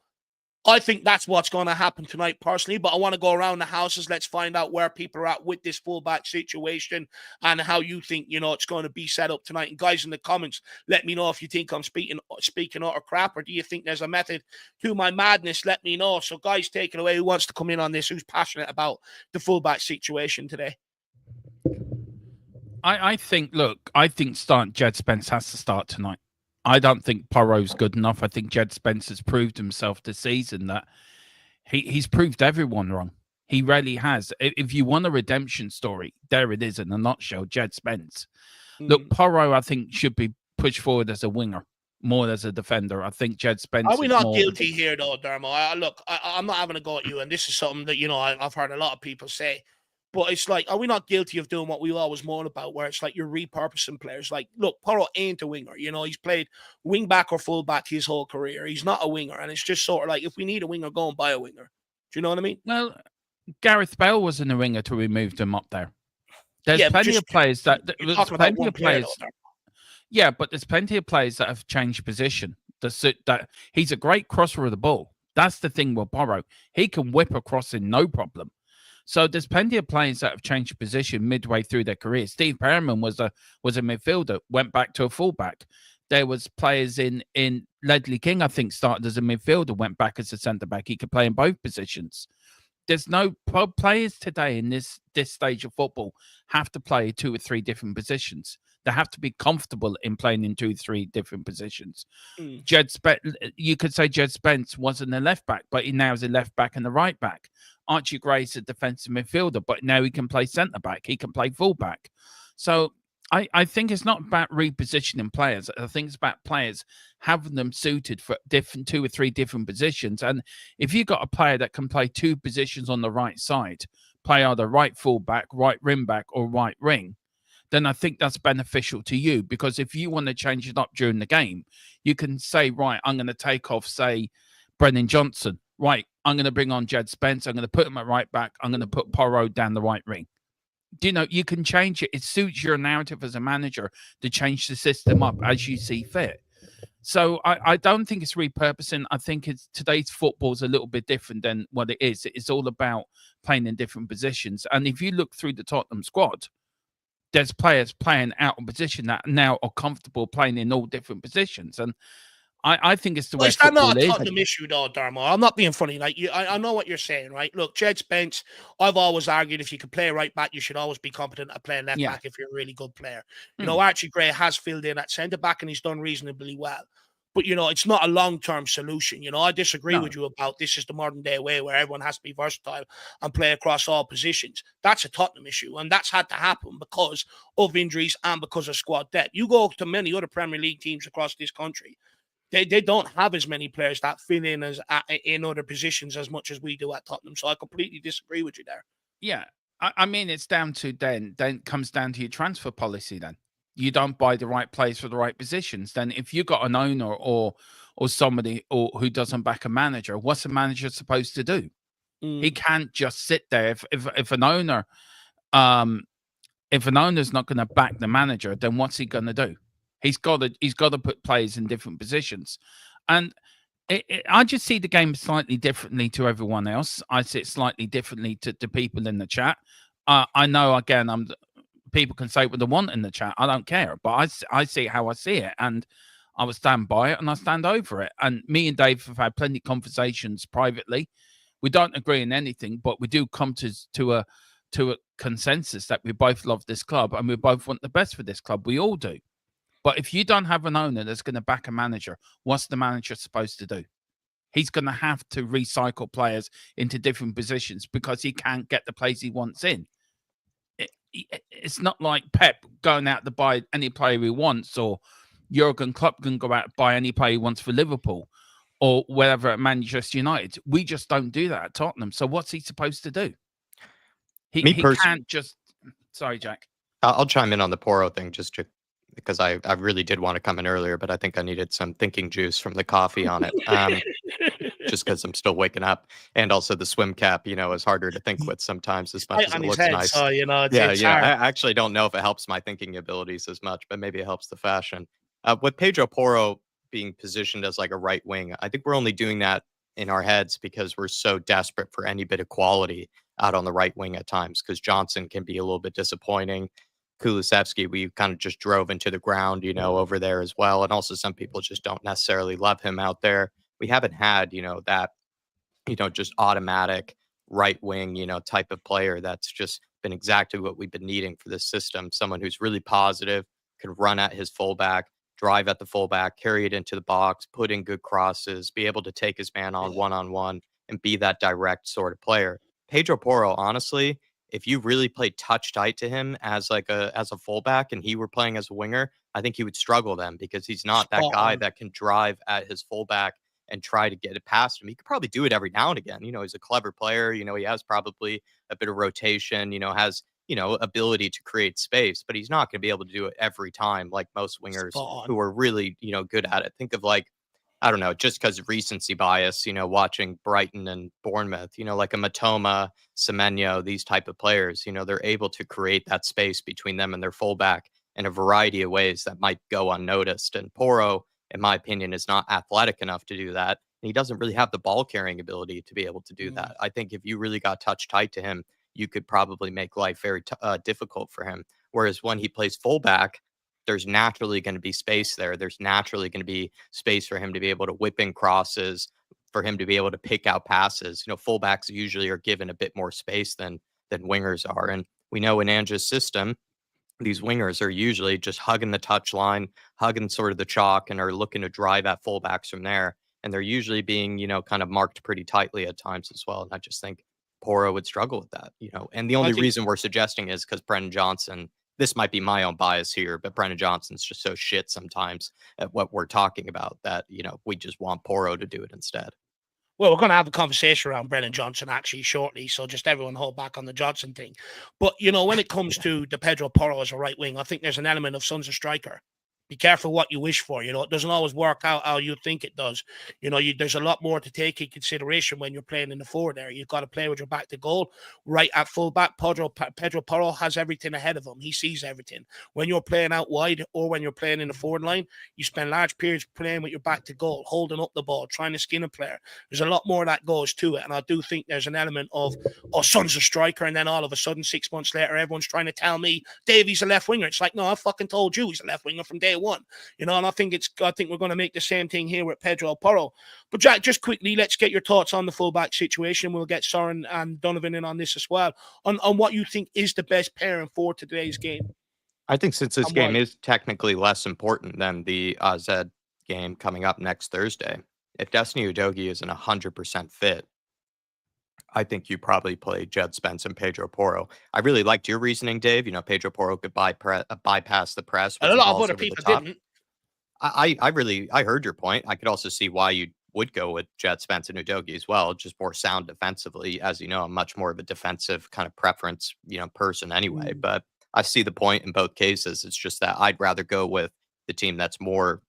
A: I think that's what's going to happen tonight personally, but I want to go around the houses. Let's find out where people are at with this fullback situation and how you think, you know, it's going to be set up tonight. And guys, in the comments, let me know if you think I'm speaking utter crap, or do you think there's a method to my madness? Let me know. So guys, take it away. Who wants to come in on this? Who's passionate about the fullback situation today?
D: I think starting Jed Spence has to start tonight. I don't think Porro's good enough. I think Jed Spence has proved himself this season that he's proved everyone wrong. He really has. If you want a redemption story, there it is in a nutshell, Jed Spence. Look, Porro, I think, should be pushed forward as a winger, more as a defender. I think Jed Spence
A: Are we not guilty here, though, Dermo? Look, I'm not having a go at you, and this is something that, you know, I've heard a lot of people say. But it's like, are we not guilty of doing what we always moan about, where it's like you're repurposing players? Like, look, Porro ain't a winger. You know, he's played wing back or full back his whole career. He's not a winger. And it's just sort of like, if we need a winger, go and buy a winger. Do you know what I mean?
D: Well, Gareth Bale wasn't a winger till we moved him up there. There's plenty of players that... Yeah, but there's plenty of players that have changed position. That he's a great crosser of the ball. That's the thing with Porro. He can whip across in no problem. So there's plenty of players that have changed position midway through their career. Steve Perryman was a midfielder, went back to a fullback. There was players in Ledley King, I think, started as a midfielder, went back as a centre back. He could play in both positions. There's no players today in this stage of football have to play 2 or 3 different positions. They have to be comfortable in playing in 2 or 3 different positions. You could say Jed Spence wasn't a left back, but he now is a left back and a right back. Archie Gray's a defensive midfielder, but now he can play centre back. He can play full back. So I think it's not about repositioning players. I think it's about players having them suited for different 2 or 3 different positions. And if you've got a player that can play 2 positions on the right side, play either right full back, right rim back, or right wing, then I think that's beneficial to you. Because if you want to change it up during the game, you can say, right, I'm going to take off, say, Brennan Johnson. Right, I'm going to bring on Jed Spence. I'm going to put him at right back. I'm going to put Porro down the right wing. You know, you can change it. It suits your narrative as a manager to change the system up as you see fit. So I don't think it's repurposing. I think today's football is a little bit different than what it is. It's all about playing in different positions. And if you look through the Tottenham squad, there's players playing out of position that now are comfortable playing in all different positions. And I think it's the way football is.
A: It's not a Tottenham issue, though, Dermo. I'm not being funny. Like I know what you're saying, right? Look, Jed Spence, I've always argued if you can play right back, you should always be competent at playing left back if you're a really good player. You know, Archie Gray has filled in at centre back and he's done reasonably well. But, you know, it's not a long-term solution. You know, I disagree with you about this is the modern-day way where everyone has to be versatile and play across all positions. That's a Tottenham issue, and that's had to happen because of injuries and because of squad depth. You go to many other Premier League teams across this country, they don't have as many players that fill in in other positions as much as we do at Tottenham. So I completely disagree with you there.
D: Yeah, I mean, it's down to then comes down to your transfer policy then. You don't buy the right players for the right positions. Then if you got an owner or somebody who doesn't back a manager, what's a manager supposed to do? He can't just sit there. If an owner if an owner's not going to back the manager, then what's he going to do? He's got to put players in different positions. And I just see the game slightly differently to everyone else. I see it slightly differently to people in the chat. I know, again, people can say what they want in the chat. I don't care. But I see how I see it. And I will stand by it and I stand over it. And me and Dave have had plenty of conversations privately. We don't agree on anything, but we do come to a consensus that we both love this club and we both want the best for this club. We all do. But if you don't have an owner that's going to back a manager, what's the manager supposed to do? he's going to have to recycle players into different positions because he can't get the players he wants in. It's not like Pep going out to buy any player he wants, or Jurgen Klopp can go out and buy any player he wants for Liverpool or wherever at Manchester United. We just don't do that at Tottenham. So what's he supposed to do? He can't just... Sorry, Jack.
B: I'll chime in on the Porro thing because I really did want to come in earlier, but I think I needed some thinking juice from the coffee on it. Just because I'm still waking up, and also the swim cap, is harder to think with sometimes as much as it looks nice.
A: So,
B: it's hard. I actually don't know if it helps my thinking abilities as much, but maybe it helps the fashion. With Pedro Porro being positioned as like a right wing, I think we're only doing that in our heads because we're so desperate for any bit of quality out on the right wing at times, because Johnson can be a little bit disappointing. Kulusevski, we kind of just drove into the ground, over there as well. And also some people just don't necessarily love him out there. We haven't had, that, just automatic right wing, type of player that's just been exactly what we've been needing for this system. Someone who's really positive, can run at his fullback, drive at the fullback, carry it into the box, put in good crosses, be able to take his man on one-on-one and be that direct sort of player. Pedro Porro, honestly, if you really played touch tight to him as a fullback and he were playing as a winger, I think he would struggle then, because he's not that guy that can drive at his fullback and try to get it past him. He could probably do it every now and again. He's a clever player. He has probably a bit of rotation, has, ability to create space, but he's not going to be able to do it every time like most wingers who are really, good at it. Think of I don't know, just because of recency bias, watching Brighton and Bournemouth, like a Matoma, Semenyo, these type of players, they're able to create that space between them and their fullback in a variety of ways that might go unnoticed. And Porro, in my opinion, is not athletic enough to do that. And he doesn't really have the ball carrying ability to be able to do that. I think if you really got touch tight to him, you could probably make life very difficult for him. Whereas when he plays fullback, there's naturally going to be space there. There's naturally going to be space for him to be able to whip in crosses, for him to be able to pick out passes. Fullbacks usually are given a bit more space than wingers are. And we know in Ange's system, these wingers are usually just hugging the touchline, hugging sort of the chalk, and are looking to drive at fullbacks from there. And they're usually being, kind of marked pretty tightly at times as well. And I just think Porro would struggle with that, And the only reason we're suggesting is because Brennan Johnson, this might be my own bias here, but Brennan Johnson's just so shit sometimes at what we're talking about that, we just want Porro to do it instead.
A: Well, we're going to have a conversation around Brennan Johnson actually shortly, so just everyone hold back on the Johnson thing. But, when it comes to the Pedro Porro as a right wing, I think there's an element of son's a striker. Be careful what you wish for. It doesn't always work out how you think it does. There's a lot more to take in consideration when you're playing in the forward area. You've got to play with your back to goal. Right at fullback, Pedro Porro has everything ahead of him. He sees everything. When you're playing out wide or when you're playing in the forward line, you spend large periods playing with your back to goal, holding up the ball, trying to skin a player. There's a lot more that goes to it. And I do think there's an element of, son's a striker. And then all of a sudden, 6 months later, everyone's trying to tell me Davey's a left winger. It's like, no, I fucking told you he's a left winger from day one. And I think we're going to make the same thing here with Pedro Porro. But Jack, just quickly, let's get your thoughts on the fullback situation. We'll get Soren and Donovan in on this as well, on what you think is the best pairing for today's game.
B: I think since this game is technically less important than the AZ game coming up next Thursday, if Destiny Udogie isn't 100% fit, I think you probably play Jed Spence and Pedro Porro. I really liked your reasoning, Dave. Pedro Porro could bypass the press.
A: A lot of other people didn't.
B: I heard your point. I could also see why you would go with Jed Spence and Udogie as well, just more sound defensively. As you know, I'm much more of a defensive kind of preference, person anyway. But I see the point in both cases. It's just that I'd rather go with the team that's more,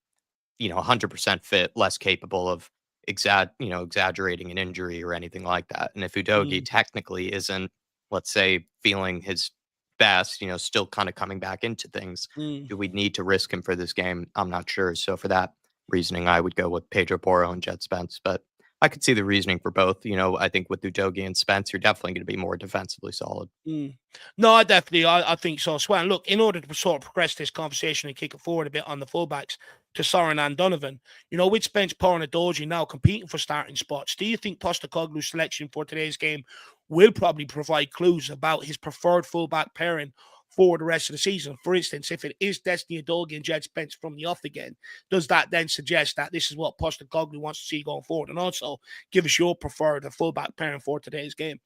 B: 100% fit, less capable of exaggerating an injury or anything like that. And if Udogie technically isn't, let's say, feeling his best, still kind of coming back into things, do we need to risk him for this game? I'm not sure. So for that reasoning, I would go with Pedro Porro and Jed Spence. But I could see the reasoning for both. I think with Udogie and Spence, you're definitely going to be more defensively solid.
A: No, I think so as well. And look, in order to sort of progress this conversation and kick it forward a bit on the fullbacks to Soren and Donovan, with Spence, Porro and Udogie now competing for starting spots, do you think Postecoglou's selection for today's game will probably provide clues about his preferred fullback pairing for the rest of the season. For instance, if it is Destiny Udogie and Jed Spence from the off again, does that then suggest that this is what Postecoglou wants to see going forward? And also, give us your preferred fullback pairing for today's game.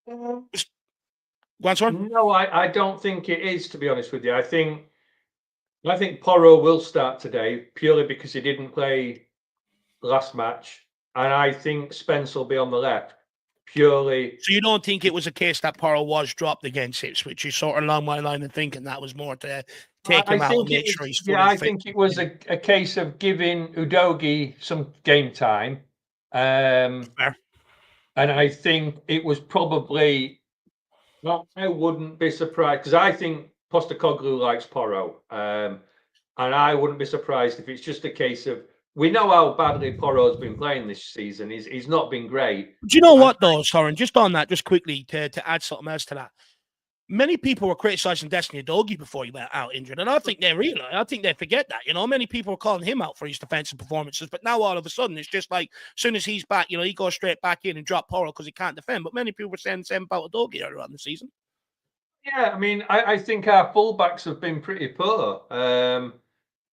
A: Go on, Soren.
E: No, I don't think it is, to be honest with you. I think Porro will start today purely because he didn't play last match, and I think Spence will be on the left purely.
A: So you don't think it was a case that Porro was dropped against Ipswich? You sort of along my line of thinking that was more to take him out and make sure he's fully fit.
E: I think it was a case of giving Udogie some game time.
A: Fair.
E: And I think it was probably, well, I wouldn't be surprised because I think Postecoglou likes Porro. And I wouldn't be surprised if it's just a case of, we know how badly Porro's been playing this season. He's not been great.
A: Do you know what, though, Soren? Just on that, just quickly to add something else to that. Many people were criticising Destiny Udogie before he went out injured, and I think they forget that. You know, many people were calling him out for his defensive performances, but now all of a sudden it's just like as soon as he's back, you know, he goes straight back in and drop Porro because he can't defend. But many people were saying the same about Udogie earlier on in the season.
E: Yeah, I mean, I think our fullbacks have been pretty poor.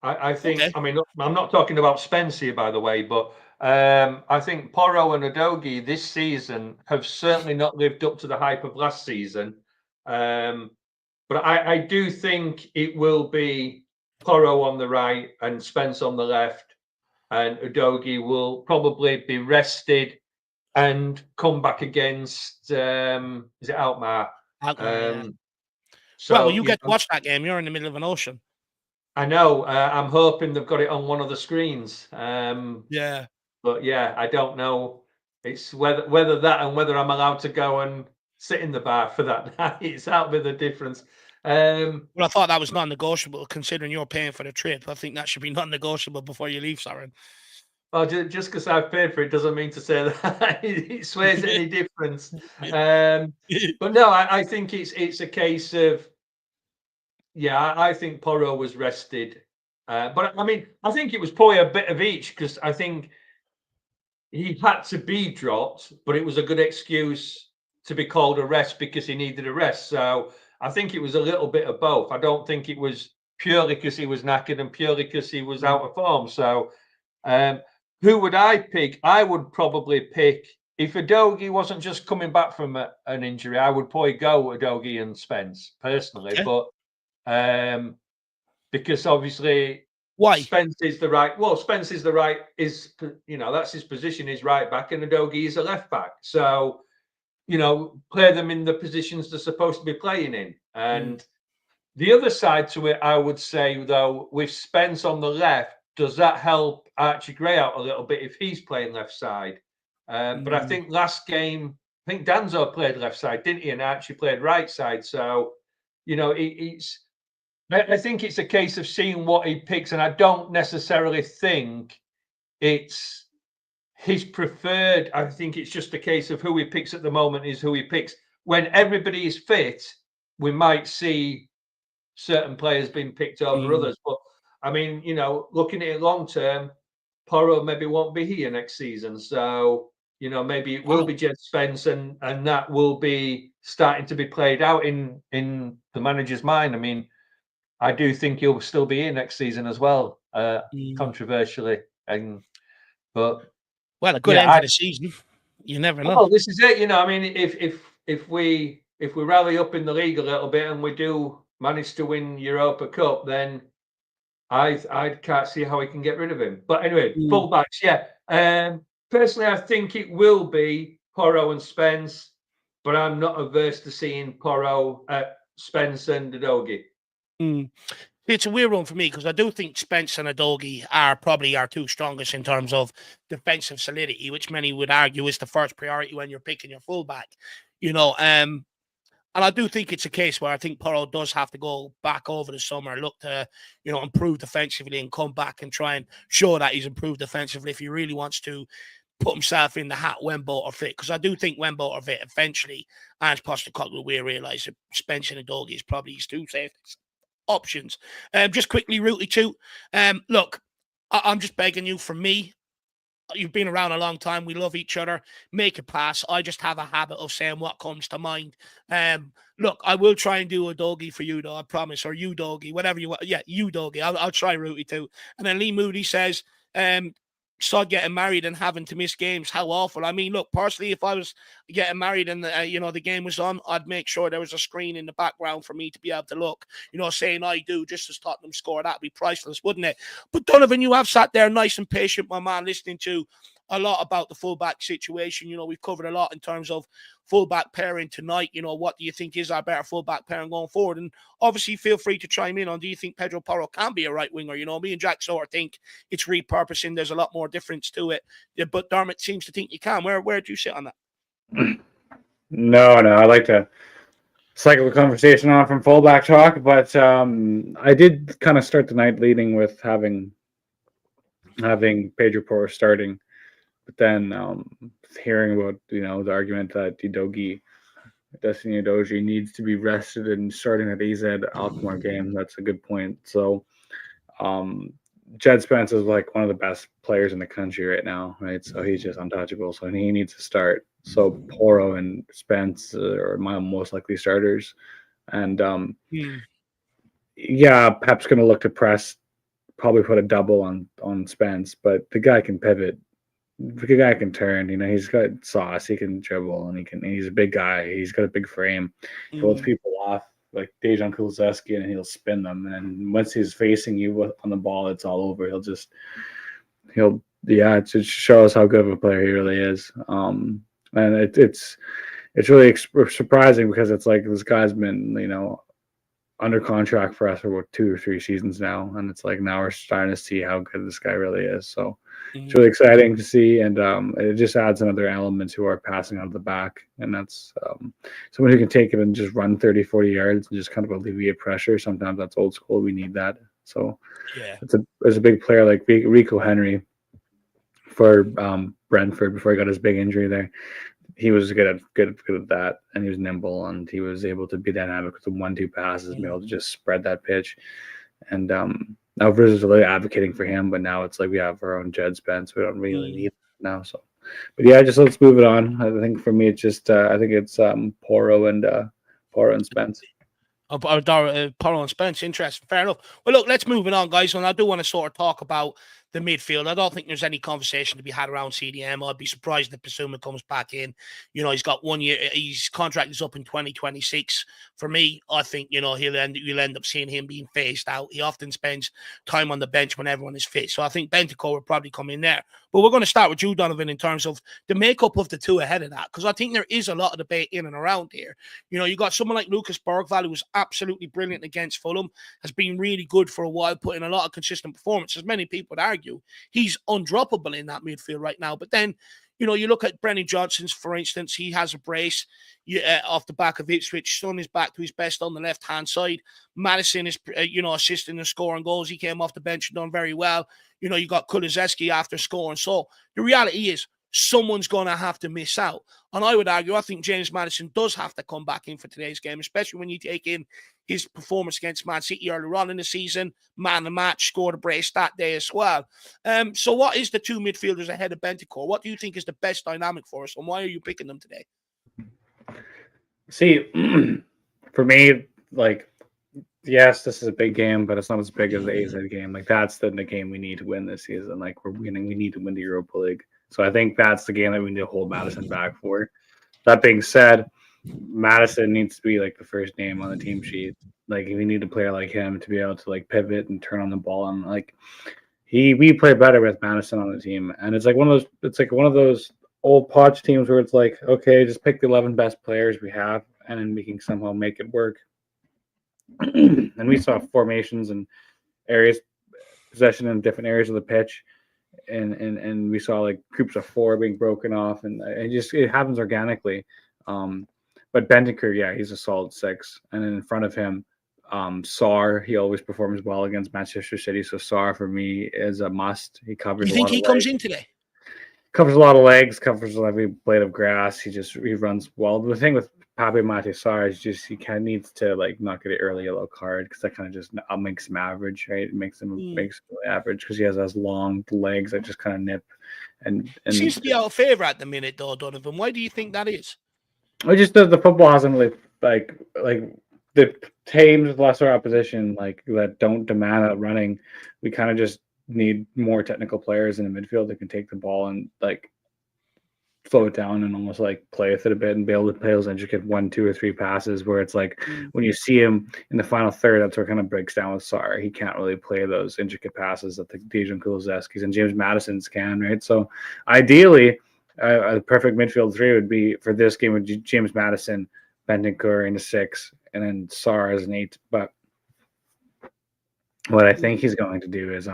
E: I think, okay. I mean, I'm not talking about Spence here, by the way, but I think Porro and Udogie this season have certainly not lived up to the hype of last season. But I do think it will be Porro on the right and Spence on the left, and Udogie will probably be rested and come back against, is it Alkmaar?
A: Yeah. So, well, you get to watch that game. You're in the middle of an ocean.
E: I know. I'm hoping they've got it on one of the screens.
A: Yeah.
E: But yeah, I don't know. It's whether that and whether I'm allowed to go and sit in the bar for that night. It's out with the difference.
A: Well, I thought that was non-negotiable, considering you're paying for the trip. I think that should be non-negotiable before you leave, Soren.
E: Well, just because I've paid for it doesn't mean to say that it sways any difference. But no, I think it's a case of, yeah, I think Porro was rested. But I mean, I think it was probably a bit of each because I think he had to be dropped, but it was a good excuse to be called a rest because he needed a rest. So I think it was a little bit of both. I don't think it was purely because he was knackered and purely because he was out of form. So who would I pick? I would probably pick, if Udogie wasn't just coming back from an injury, I would probably go Udogie and Spence personally. Okay. But because obviously,
A: why
E: Spence is the right? Well, Spence is the right. Is, you know, that's his position. Is right back, and Udogie is a left back. So, you know, play them in the positions they're supposed to be playing in. And the other side to it, I would say though, with Spence on the left, does that help Archie Gray out a little bit if he's playing left side? But I think last game, I think Danzo played left side, didn't he? And Archie played right side. So, you know, I think it's a case of seeing what he picks, and I don't necessarily think it's his preferred. I think it's just a case of who he picks at the moment is who he picks. When everybody is fit, we might see certain players being picked over others. But I mean, you know, looking at it long term, Porro maybe won't be here next season. So, you know, maybe it will be Jed Spence, and that will be starting to be played out in the manager's mind. I mean, I do think he'll still be here next season as well, controversially. But
A: a good end of the season. You never know.
E: Oh, this is it. You know, I mean, if we rally up in the league a little bit and we do manage to win Europa Cup, then I can't see how we can get rid of him. But anyway, fullbacks, yeah. Personally, I think it will be Porro and Spence, but I'm not averse to seeing Porro, Spence and Udogie.
A: It's a weird one for me because I do think Spence and Udogie are probably our two strongest in terms of defensive solidity, which many would argue is the first priority when you're picking your fullback. You know, and I do think it's a case where I think Porro does have to go back over the summer, look to, you know, improve defensively and come back and try and show that he's improved defensively if he really wants to put himself in the hat when both are fit. Because I do think when both are fit, eventually, and Postecoglou will realise that Spence and Udogie is probably his two safest options. Just quickly, Rooty too. Look, I'm just begging you, for me, you've been around a long time. We love each other. Make a pass. I just have a habit of saying what comes to mind. Look, I will try and do a doggy for you, though, I promise, or you doggy, whatever you want. Yeah, you doggy. I'll try Rooty too. And then Lee Moody says, Sod getting married and having to miss games. How awful. I mean, look, personally, if I was getting married and the game was on, I'd make sure there was a screen in the background for me to be able to look, saying I do just as Tottenham score. That'd be priceless, wouldn't it? But Donovan, you have sat there nice and patient, my man, listening to a lot about the fullback situation. We've covered a lot in terms of fullback pairing tonight. What do you think is our better fullback pairing going forward? And obviously, feel free to chime in on, do you think Pedro Porro can be a right winger? Me and Jack sort of think it's repurposing. There's a lot more difference to it. Yeah, but Dermot seems to think you can. Where do you sit on that?
C: No, I like to cycle the conversation on from fullback talk, but I did kind of start the night leading with having Pedro Porro starting. But then hearing about, the argument that Destiny Udogie needs to be rested and starting that AZ Alkmaar game, that's a good point. So Jed Spence is like one of the best players in the country right now, right? So he's just untouchable. So he needs to start. So Porro and Spence are my most likely starters. And yeah, Pep's going to look to press, probably put a double on Spence, but the guy can pivot. The guy can turn, he's got sauce, he can dribble, and he's a big guy. He's got a big frame. He holds people off like Dejan Kulusevski, and he'll spin them. And once he's facing you on the ball, it's all over. It just shows how good of a player he really is. And it's really surprising because it's like this guy's been, under contract for us for about 2 or 3 seasons now, and it's like now we're starting to see how good this guy really is. So it's really exciting to see, and it just adds another element to our passing out of the back, and that's someone who can take it and just run 30-40 yards and just kind of alleviate pressure. Sometimes that's old school. We need that. So
A: yeah,
C: it's a big player like Rico Henry for Brentford before he got his big injury there. He was good at that, and he was nimble, and he was able to be dynamic with the 1-2 passes, and be able to just spread that pitch. And now Viz is really advocating for him, but now it's like we have our own Jed Spence. We don't really need it now. So, but yeah, just let's move it on. I think for me, it's just I think it's Porro and Spence.
A: Porro and Spence, interesting. Fair enough. Well, look, let's move it on, guys. And I do want to sort of talk about the midfield. I don't think there's any conversation to be had around CDM. I'd be surprised if Basuma comes back in. He's got 1 year. His contract is up in 2026. For me, I think, you'll end up seeing him being phased out. He often spends time on the bench when everyone is fit. So I think Bentancur will probably come in there. But we're going to start with you, Donovan, in terms of the makeup of the two ahead of that, because I think there is a lot of debate in and around here. You got someone like Lucas Bergvall, who was absolutely brilliant against Fulham, has been really good for a while, putting a lot of consistent performances. Many people would argue he's undroppable in that midfield right now. But then, you look at Brennan Johnson's, for instance, he has a brace off the back of Ipswich. Son is back to his best on the left-hand side. Madison is, assisting and scoring goals. He came off the bench and done very well. You got Kulusevski after scoring. So the reality is someone's going to have to miss out. And I would argue, I think James Maddison does have to come back in for today's game, especially when you take in his performance against Man City earlier on in the season. Man of the match, scored a brace that day as well. So what is the two midfielders ahead of Bentancur? What do you think is the best dynamic for us, and why are you picking them today?
C: See, for me, like, yes, this is a big game, but it's not as big as the AZ game. Like, that's the game we need to win this season. Like, we need to win the Europa League. So I think that's the game that we need to hold Madison back for. That being said, Madison needs to be like the first name on the team sheet. Like, we need a player like him to be able to like pivot and turn on the ball. And like we play better with Madison on the team. And it's like one of those old Poch teams where it's like, okay, just pick the 11 best players we have, and then we can somehow make it work. And we saw formations and areas, possession in different areas of the pitch. And we saw like groups of 4 being broken off, and it happens organically. But Bentancur, yeah, he's a solid 6. And then in front of him, Sarr, he always performs well against Manchester City. So Sarr for me is a must. He covers.
A: You think he comes in today?
C: covers a lot of legs, covers every blade of grass. He runs well. The thing with Pape Matar is just he kind of needs to like not get an early yellow card because that kind of just makes him average, right? It makes him really average because he has those long legs that just kind of nip. And
A: He seems to be out of favour at the minute, though, Donovan. Why do you think that is?
C: It just the football hasn't really like the teams with lesser opposition like that don't demand that running. We kind of just need more technical players in the midfield that can take the ball and like slow it down and almost like play with it a bit and be able to play those intricate 1, 2, or 3 passes where it's like when you see him in the final third, that's where it kind of breaks down with Sarr. He can't really play those intricate passes that the Dejan Kulizeskis and James Madison's can, right? So ideally, a perfect midfield 3 would be for this game would be James Madison, Bentancur in the 6, and then Sarr as an 8. But what I think he's going to do is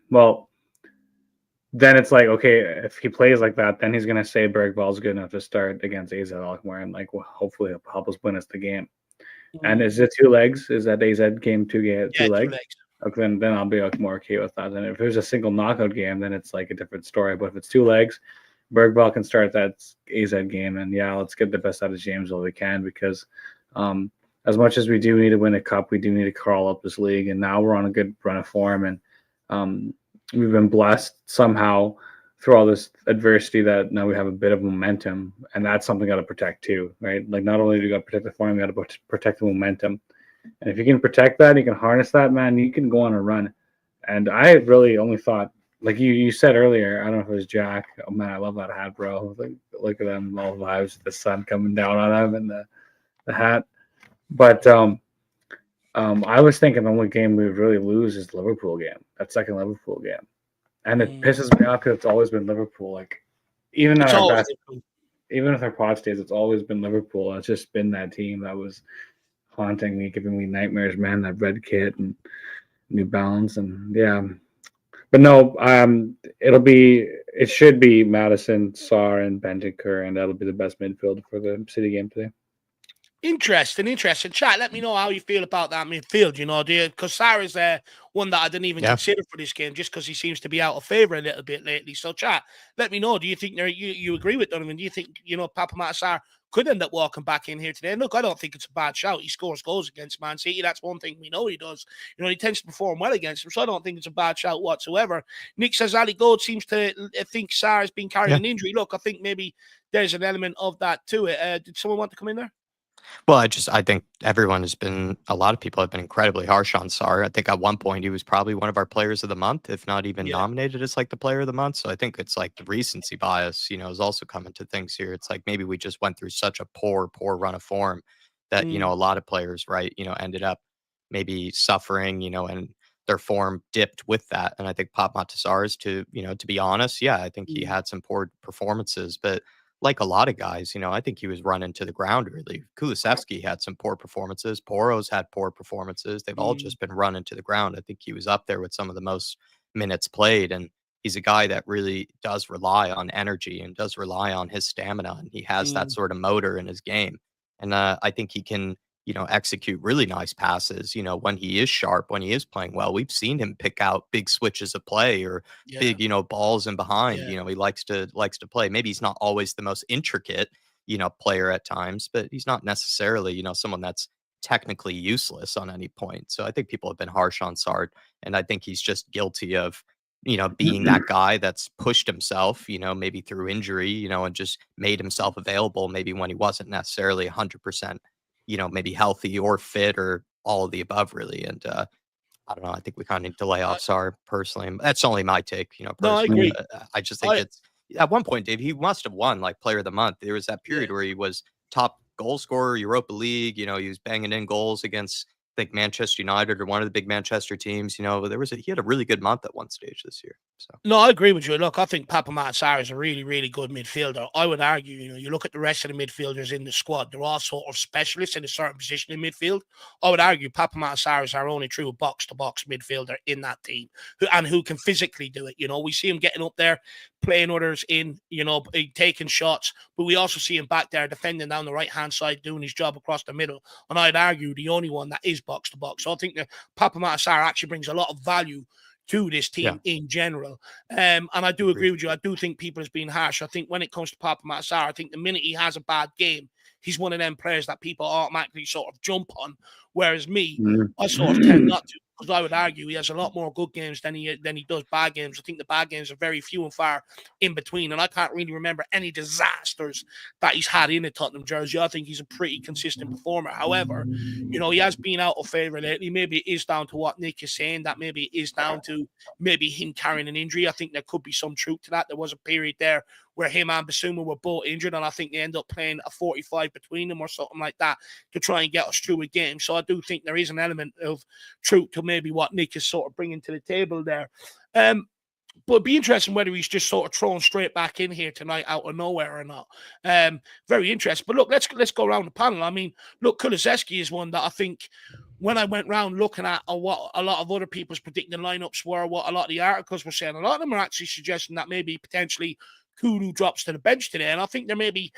C: well, then it's like, okay, if he plays like that, then he's going to say Bergvall's good enough to start against AZ Alkmaar and like hopefully he'll help us win us the game. And is it 2 legs? Is that AZ game 2 legs?
A: 2 legs.
C: Okay, then I'll be like more okay with that. And if there's a single knockout game, then it's like a different story. But if it's 2 legs, Bergvall can start that AZ game, and yeah, let's get the best out of James while we can because as much as we do need to win a cup, we do need to crawl up this league. And now we're on a good run of form, and we've been blessed somehow through all this adversity that now we have a bit of momentum, and that's something we got to protect too, right? Like not only do we got to protect the form, we got to protect the momentum. And if you can protect that, you can harness that, man, you can go on a run. And I really only thought, like you said earlier, I don't know if it was Jack. Oh man, I love that hat, bro. Like, look at them, all vibes, the sun coming down on them and the hat. But I was thinking the only game we would really lose is the Liverpool game, that second Liverpool game. And it pisses me off because it's always been Liverpool. Like even at our best, even with our pod days, it's always been Liverpool. It's just been that team that was haunting me, giving me nightmares, man. That red kit and New Balance, and yeah. But no, it should be Madison, Sarr, and Bentancur, and that'll be the best midfield for the City game today.
A: Interesting. Chat, let me know how you feel about that midfield, you know, because Sarr is one that I didn't even consider for this game just because he seems to be out of favour a little bit lately. So, chat, let me know. Do you think you agree with Donovan? Do you think, you know, Pape Matar could end up walking back in here today? And look, I don't think it's a bad shout. He scores goals against Man City. That's one thing we know he does. You know, he tends to perform well against them, so I don't think it's a bad shout whatsoever. Nick says Ali Gold seems to think Sarr has been carrying an injury. Look, I think maybe there's an element of that to it. Did someone want to come in there?
B: Well, I think a lot of people have been incredibly harsh on Sarr. I think at one point he was probably one of our players of the month, if not even nominated as like the player of the month. So I think it's like the recency bias, you know, is also coming to things here. It's like maybe we just went through such a poor run of form that, you know, a lot of players, right, you know, ended up maybe suffering, you know, and their form dipped with that. And I think Pape Matar's, to be honest, yeah, I think he had some poor performances, but like a lot of guys, you know, I think he was run into the ground really. Kulusevski had some poor performances. Poro's had poor performances. They've all just been run into the ground. I think he was up there with some of the most minutes played. And he's a guy that really does rely on energy and does rely on his stamina. And he has that sort of motor in his game. And I think he can, you know, execute really nice passes, you know, when he is sharp, when he is playing well. We've seen him pick out big switches of play or big, you know, balls in behind. You know, he likes to play. Maybe he's not always the most intricate, you know, player at times, but he's not necessarily, you know, someone that's technically useless on any point. So I think people have been harsh on Sarr, and I think he's just guilty of, you know, being that guy that's pushed himself, you know, maybe through injury, you know, and just made himself available maybe when he wasn't necessarily 100%, you know, maybe healthy or fit or all of the above, really. And I don't know. I think we kind of need to lay off Sarr personally. That's only my take, you know.
A: No, I
B: Personally.
A: agree.
B: I just think it's at one point, Dave, he must have won like Player of the Month. There was that period where he was top goal scorer, Europa League. You know, he was banging in goals against, I think, Manchester United or one of the big Manchester teams. You know, he had a really good month at one stage this year. So
A: no, I agree with you. Look, I think Pape Matar is a really, really good midfielder. I would argue, you know, you look at the rest of the midfielders in the squad, they're all sort of specialists in a certain position in midfield. I would argue Pape Matar is our only true box-to-box midfielder in that team who can physically do it. You know, we see him getting up there, playing others in, you know, taking shots, but we also see him back there defending down the right-hand side, doing his job across the middle. And I'd argue the only one that is box-to-box. So I think that Pape Matar actually brings a lot of value to this team in general. And I do agree with you. I do think people has been harsh. I think when it comes to Papa Sarr, I think the minute he has a bad game, he's one of them players that people automatically sort of jump on. Whereas me, I sort of tend not to, because I would argue he has a lot more good games than he does bad games. I think the bad games are very few and far in between, and I can't really remember any disasters that he's had in a Tottenham jersey. I think he's a pretty consistent performer. However, you know, he has been out of favour lately. Maybe it is down to what Nick is saying, that maybe it is down to maybe him carrying an injury. I think there could be some truth to that. There was a period there where him and Bissouma were both injured, and I think they end up playing a 45 between them or something like that to try and get us through a game. So I do think there is an element of truth to maybe what Nick is sort of bringing to the table there. But it'd be interesting whether he's just sort of thrown straight back in here tonight out of nowhere or not. Very interesting. But look, let's go around the panel. I mean, look, Kulusevski is one that I think when I went round looking at what a lot of other people's predicting lineups were, what a lot of the articles were saying, a lot of them are actually suggesting that maybe potentially Kulu drops to the bench today. And I think there may be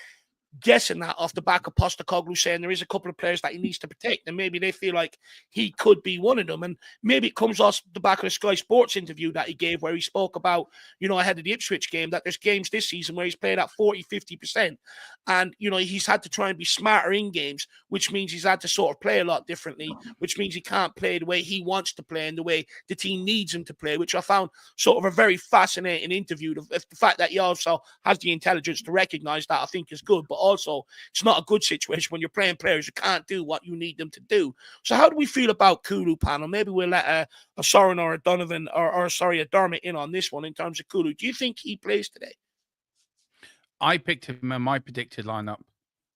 A: guessing that off the back of Postecoglou saying there is a couple of players that he needs to protect, and maybe they feel like he could be one of them. And maybe it comes off the back of the Sky Sports interview that he gave where he spoke about, you know, ahead of the Ipswich game, that there's games this season where he's played at 40-50%. And, you know, he's had to try and be smarter in games, which means he's had to sort of play a lot differently, which means he can't play the way he wants to play and the way the team needs him to play, which I found sort of a very fascinating interview. The fact that he also has the intelligence to recognize that, I think, is good. But also, it's not a good situation when you're playing players who can't do what you need them to do. So how do we feel about Kulu, panel? Maybe we'll let a Soren or a Donovan or a Dermot in on this one in terms of Kulu. Do you think he plays today?
D: I picked him in my predicted lineup.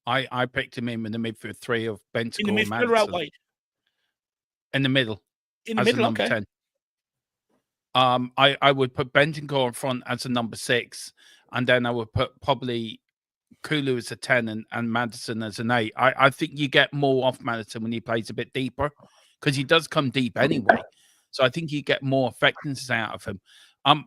D: I picked him in the midfield three of Bentancur.
A: In the midfield or out wide?
D: In the middle.
A: In the middle, okay.
D: 10. I would put Bentancur in front as a number 6, and then I would put probably Kulu as a 10 and Maddison as an 8. I think you get more off Maddison when he plays a bit deeper, because he does come deep anyway. So I think you get more effectiveness out of him.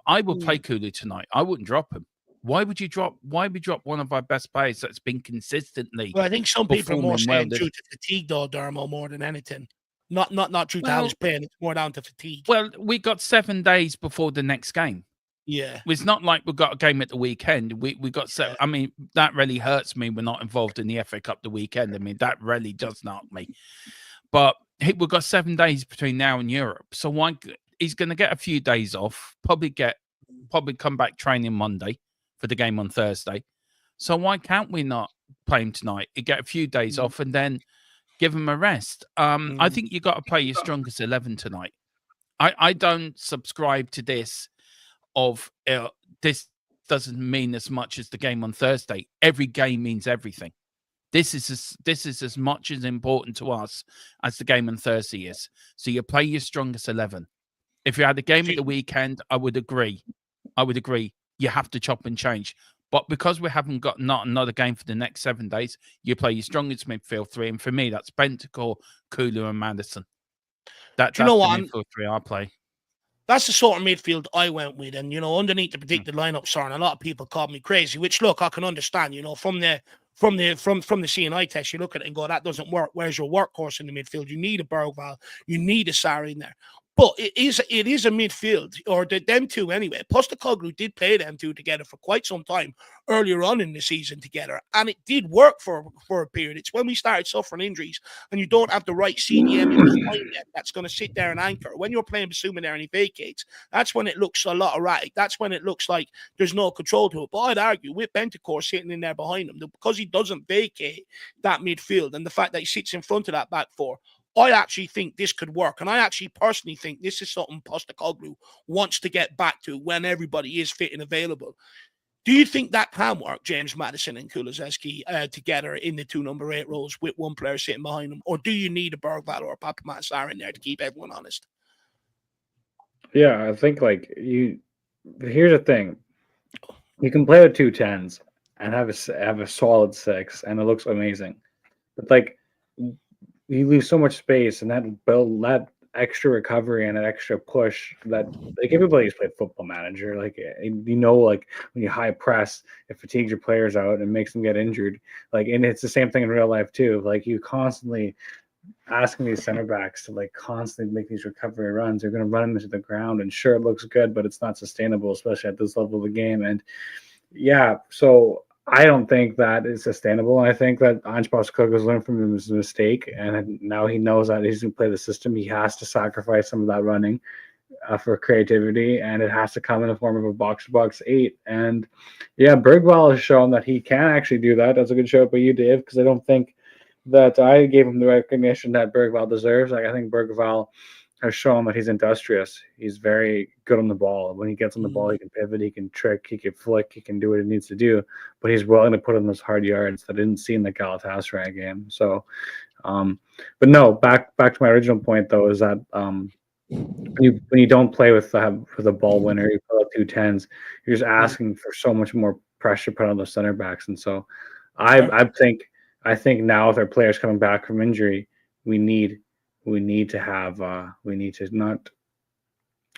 D: I would play Kulu tonight. I wouldn't drop him. Why would you drop one of our best players that's been consistently?
A: Well, I think some people are more saying due to fatigue, though, Dermo, more than anything. Not due to how he's playing. It's more down to fatigue.
D: Well, we got 7 days before the next game.
A: Yeah,
D: it's not like we've got a game at the weekend. We got set. I mean, that really hurts me. We're not involved in the FA Cup the weekend. I mean, that really does knock me. But we've got 7 days between now and Europe, so he's going to get a few days off. Probably come back training Monday for the game on Thursday. So why can't we not play him tonight? You get a few days off and then give him a rest. I think you got to play your strongest 11 tonight. I don't subscribe to this. This doesn't mean as much as the game on Thursday. Every game means everything. This is as much as important to us as the game on Thursday is. So you play your strongest 11. If you had a game at the weekend, I would agree. You have to chop and change. But because we haven't got not another game for the next 7 days, you play your strongest midfield 3. And for me, that's Bentancur, Kulu, and Maddison. That's the midfield 3 I play.
A: That's the sort of midfield I went with. And, you know, underneath the predicted lineup, Soren, a lot of people called me crazy, which, look, I can understand. You know, from the CNI test, you look at it and go, that doesn't work. Where's your workhorse in the midfield? You need a Bergvall. You need a Sarri in there. But it is a midfield, or them two anyway. Postecoglou did play them two together for quite some time earlier on in the season together, and it did work for a period. It's when we started suffering injuries and you don't have the right CDM behind them that's going to sit there and anchor. When you're playing Bissouma there and he vacates, that's when it looks a lot erratic. That's when it looks like there's no control to it. But I'd argue with Bentancur sitting in there behind him, because he doesn't vacate that midfield and the fact that he sits in front of that back four, I actually think this could work. And I actually personally think this is something Postecoglou wants to get back to when everybody is fit and available. Do you think that can work, James Maddison and Kulusevski together in the 2 number 8 roles with one player sitting behind them? Or do you need a Bergvall or a Papa Sarr in there to keep everyone honest?
C: Yeah, I think here's the thing. You can play with 2 10s and have a solid 6 and it looks amazing. But you lose so much space, and that extra recovery and an extra push that everybody's played Football Manager. When you high press, it fatigues your players out and makes them get injured. And it's the same thing in real life too. You constantly asking these center backs to like constantly make these recovery runs. They're going to run them into the ground, and sure, it looks good, but it's not sustainable, especially at this level of the game. And yeah, so I don't think that is sustainable. And I think that Ange Postecoglou has learned from his mistake, and now he knows that he's going to play the system. He has to sacrifice some of that running for creativity, and it has to come in the form of a box-to-box 8. And yeah, Bergwall has shown that he can actually do that. That's a good show by you, Dave, because I don't think that I gave him the recognition that Bergwall deserves. Like, I think Bergwall has shown that he's industrious. He's very good on the ball. When he gets on the ball, he can pivot, he can trick, he can flick, he can do what he needs to do. But he's willing to put in those hard yards that I didn't see in the Galatasaray game. So, but no, back to my original point though, is that when you don't play with a ball winner, you pull out 2 10s, you're just asking for so much more pressure put on the center backs. And so, I think now with our players coming back from injury, we need to not,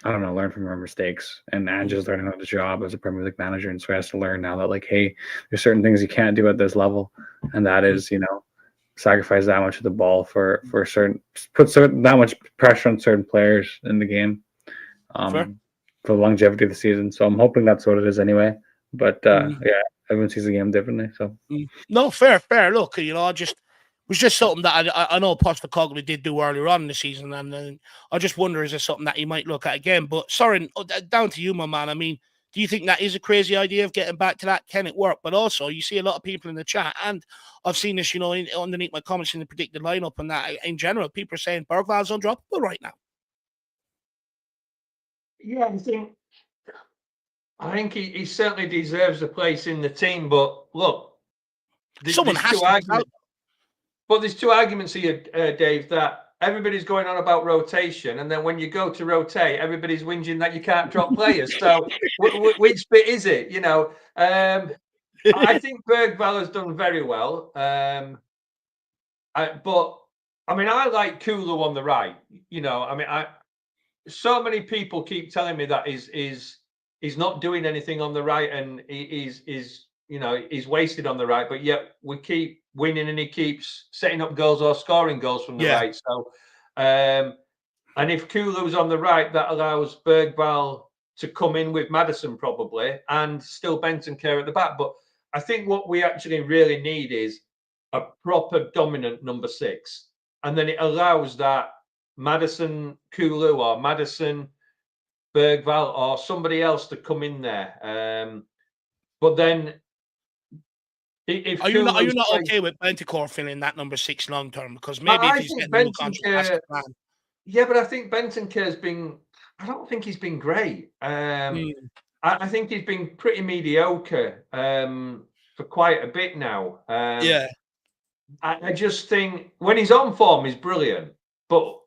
C: I don't know, learn from our mistakes. And Ange is learning on the job as a Premier League manager, and so he has to learn now that, like, hey, there's certain things you can't do at this level, and that is, sacrifice that much of the ball for that much pressure on certain players in the game for the longevity of the season. So I'm hoping that's what it is anyway. But yeah, everyone sees the game differently. So
A: no, fair. Look, just was just something that I know Postecoglou did do earlier on in the season, and then I just wonder, is it something that he might look at again? But Soren, down to you, my man. I mean, do you think that is a crazy idea of getting back to that? Can it work? But also, you see a lot of people in the chat, and I've seen this, underneath my comments in the predicted lineup, and that in general, people are saying Bergwall's undroppable right now.
E: Yeah, I think he certainly deserves a place in the team. But look,
A: someone has to.
E: But there's two arguments here, Dave, that everybody's going on about rotation, and then when you go to rotate, everybody's whinging that you can't drop players. So which bit is it? I think Bergwall has done very well. But I mean, I like Kulu on the right. So many people keep telling me that he's not doing anything on the right, and he's wasted on the right, but yet we keep winning, and he keeps setting up goals or scoring goals from the right. So, and if Kulu's on the right, that allows Bergwall to come in with Maddison probably, and still Bentancur at the back. But I think what we actually really need is a proper dominant number 6, and then it allows that Maddison Kulu or Maddison Bergwall or somebody else to come in there. But then,
A: are you not okay with Bentancur filling that number 6 long term? Because maybe if he's getting a new contract,
E: yeah, but I think Bentancur's been. I don't think he's been great. I think he's been pretty mediocre for quite a bit now. I just think when he's on form, he's brilliant. But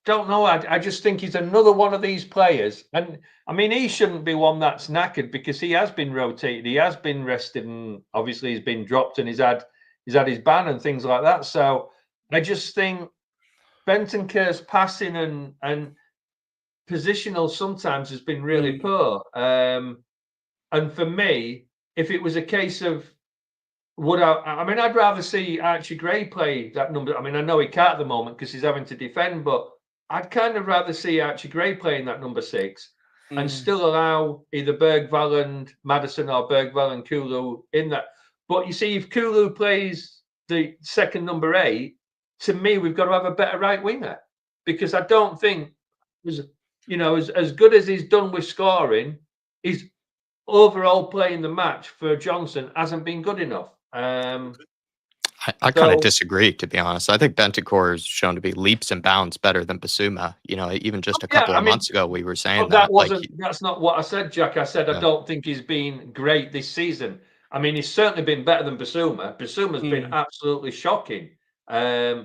E: don't know. I just think he's another one of these players. And I mean, he shouldn't be one that's knackered, because he has been rotated, he has been rested, and obviously he's been dropped, and he's had his ban and things like that. So I just think Bentancur's passing and positional sometimes has been really poor. And for me, if it was a case of I'd rather see Archie Gray play that number. I mean, I know he can't at the moment because he's having to defend, but I'd kind of rather see Archie Gray playing that number 6 and still allow either Bergwall and Maddison or Bergwall and Kulu in that. But you see, if Kulu plays the second number 8, to me, we've got to have a better right winger, because I don't think, as good as he's done with scoring, his overall playing the match for Johnson hasn't been good enough.
B: I kind of disagree, to be honest. I think Bentancur has shown to be leaps and bounds better than Basuma. Even just a couple of months ago, we were saying that.
E: That's not what I said, Jack. I said I don't think he's been great this season. I mean, he's certainly been better than Basuma. Basuma's been absolutely shocking. I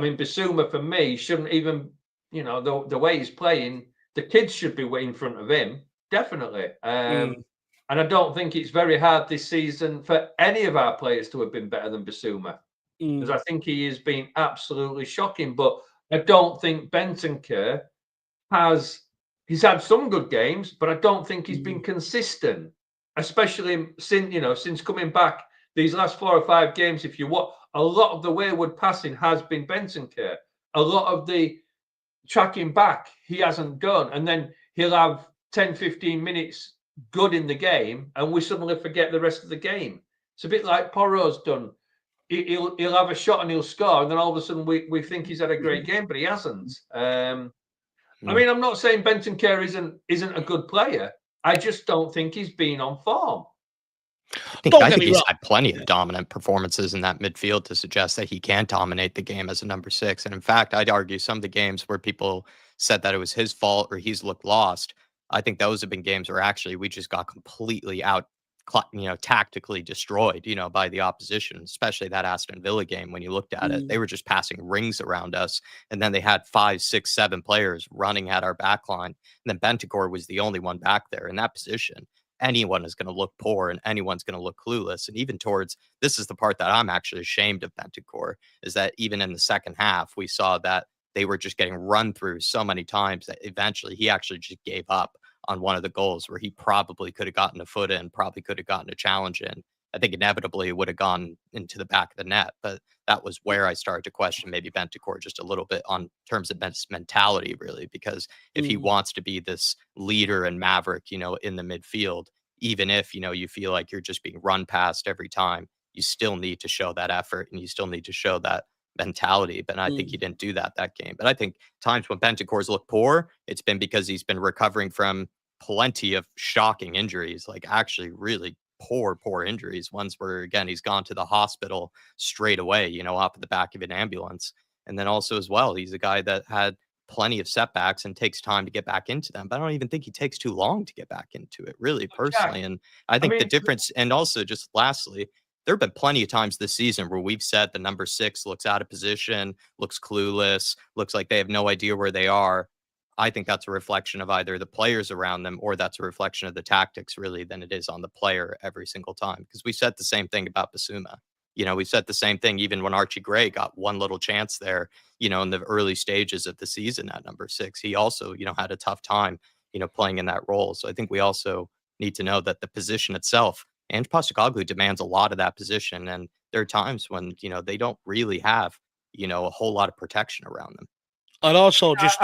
E: mean, Basuma, for me, shouldn't even, the way he's playing, the kids should be in front of him, definitely. And I don't think it's very hard this season for any of our players to have been better than Basuma, because I think he has been absolutely shocking. But I don't think Bentancur he's had some good games, but I don't think he's been consistent, especially since coming back these last 4 or 5 games. If you watch, a lot of the wayward passing has been Bentancur. a lot of the tracking back he hasn't done. And then he'll have 10, 15 minutes good in the game, and we suddenly forget the rest of the game. It's a bit like Porro's done. He'll have a shot and he'll score, and then all of a sudden we think he's had a great game, but he hasn't. I mean, I'm not saying Bentancur isn't a good player. I just don't think he's been on form.
B: I think he's had plenty of dominant performances in that midfield to suggest that he can dominate the game as a number 6. And in fact, I'd argue some of the games where people said that it was his fault or he's looked lost, I think those have been games where actually we just got completely tactically destroyed, by the opposition, especially that Aston Villa game. When you looked at it, they were just passing rings around us. And then they had 5, 6, 7 players running at our back line. And then Bentancur was the only one back there in that position. Anyone is going to look poor and anyone's going to look clueless. And even this is the part that I'm actually ashamed of Bentancur, is that even in the second half, we saw that they were just getting run through so many times that eventually he actually just gave up on one of the goals where he probably could have gotten a foot in, probably could have gotten a challenge in. I think inevitably it would have gone into the back of the net, but that was where I started to question maybe Bentancur just a little bit on terms of mentality, really, because if he wants to be this leader and maverick, in the midfield, even if, you feel like you're just being run past every time, you still need to show that effort and you still need to show that mentality. But I think he didn't do that game. But I think times when Bentancur's looked poor, it's been because he's been recovering from plenty of shocking injuries, like actually really poor injuries. Ones where, again, he's gone to the hospital straight away, off of the back of an ambulance. And then also as well, he's a guy that had plenty of setbacks and takes time to get back into them. But I don't even think he takes too long to get back into it, really, personally. And I think the difference, and also just lastly, there have been plenty of times this season where we've said the number 6 looks out of position, looks clueless, looks like they have no idea where they are. I think that's a reflection of either the players around them or that's a reflection of the tactics, really, than it is on the player every single time. Because we said the same thing about Basuma. We said the same thing even when Archie Gray got one little chance there, in the early stages of the season at number 6. He also, had a tough time, playing in that role. So I think we also need to know that the position itself, and Postecoglou demands a lot of that position. And there are times when, they don't really have, a whole lot of protection around them.
A: And also, just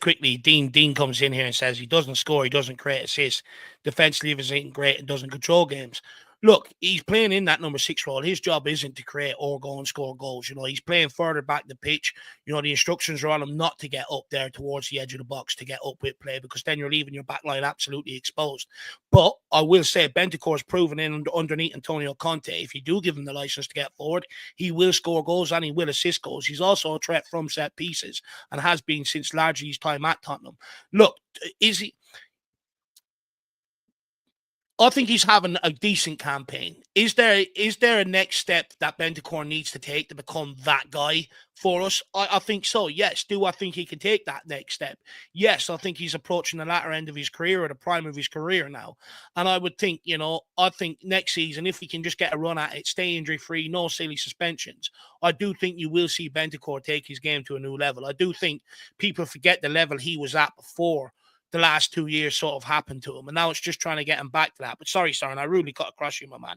A: quickly, Dean comes in here and says he doesn't score, he doesn't create assists, defensively isn't great, and doesn't control games. Look, he's playing in that number 6 role. His job isn't to create or go and score goals. He's playing further back the pitch. The instructions are on him not to get up there towards the edge of the box to get up with play, because then you're leaving your back line absolutely exposed. But I will say Bentancur has proven underneath Antonio Conte, if you do give him the license to get forward, he will score goals and he will assist goals. He's also a threat from set pieces and has been since largely his time at Tottenham. Look, is he... I think he's having a decent campaign. Is there a next step that Bentancur needs to take to become that guy for us? I think so, yes. Do I think he can take that next step? Yes, I think he's approaching the latter end of his career or the prime of his career now. And I would think, I think next season, if he can just get a run at it, stay injury-free, no silly suspensions, I do think you will see Bentancur take his game to a new level. I do think people forget the level he was at before the last 2 years sort of happened to him, and now it's just trying to get him back to that. But sorry, Søren, I really cut across you, my man.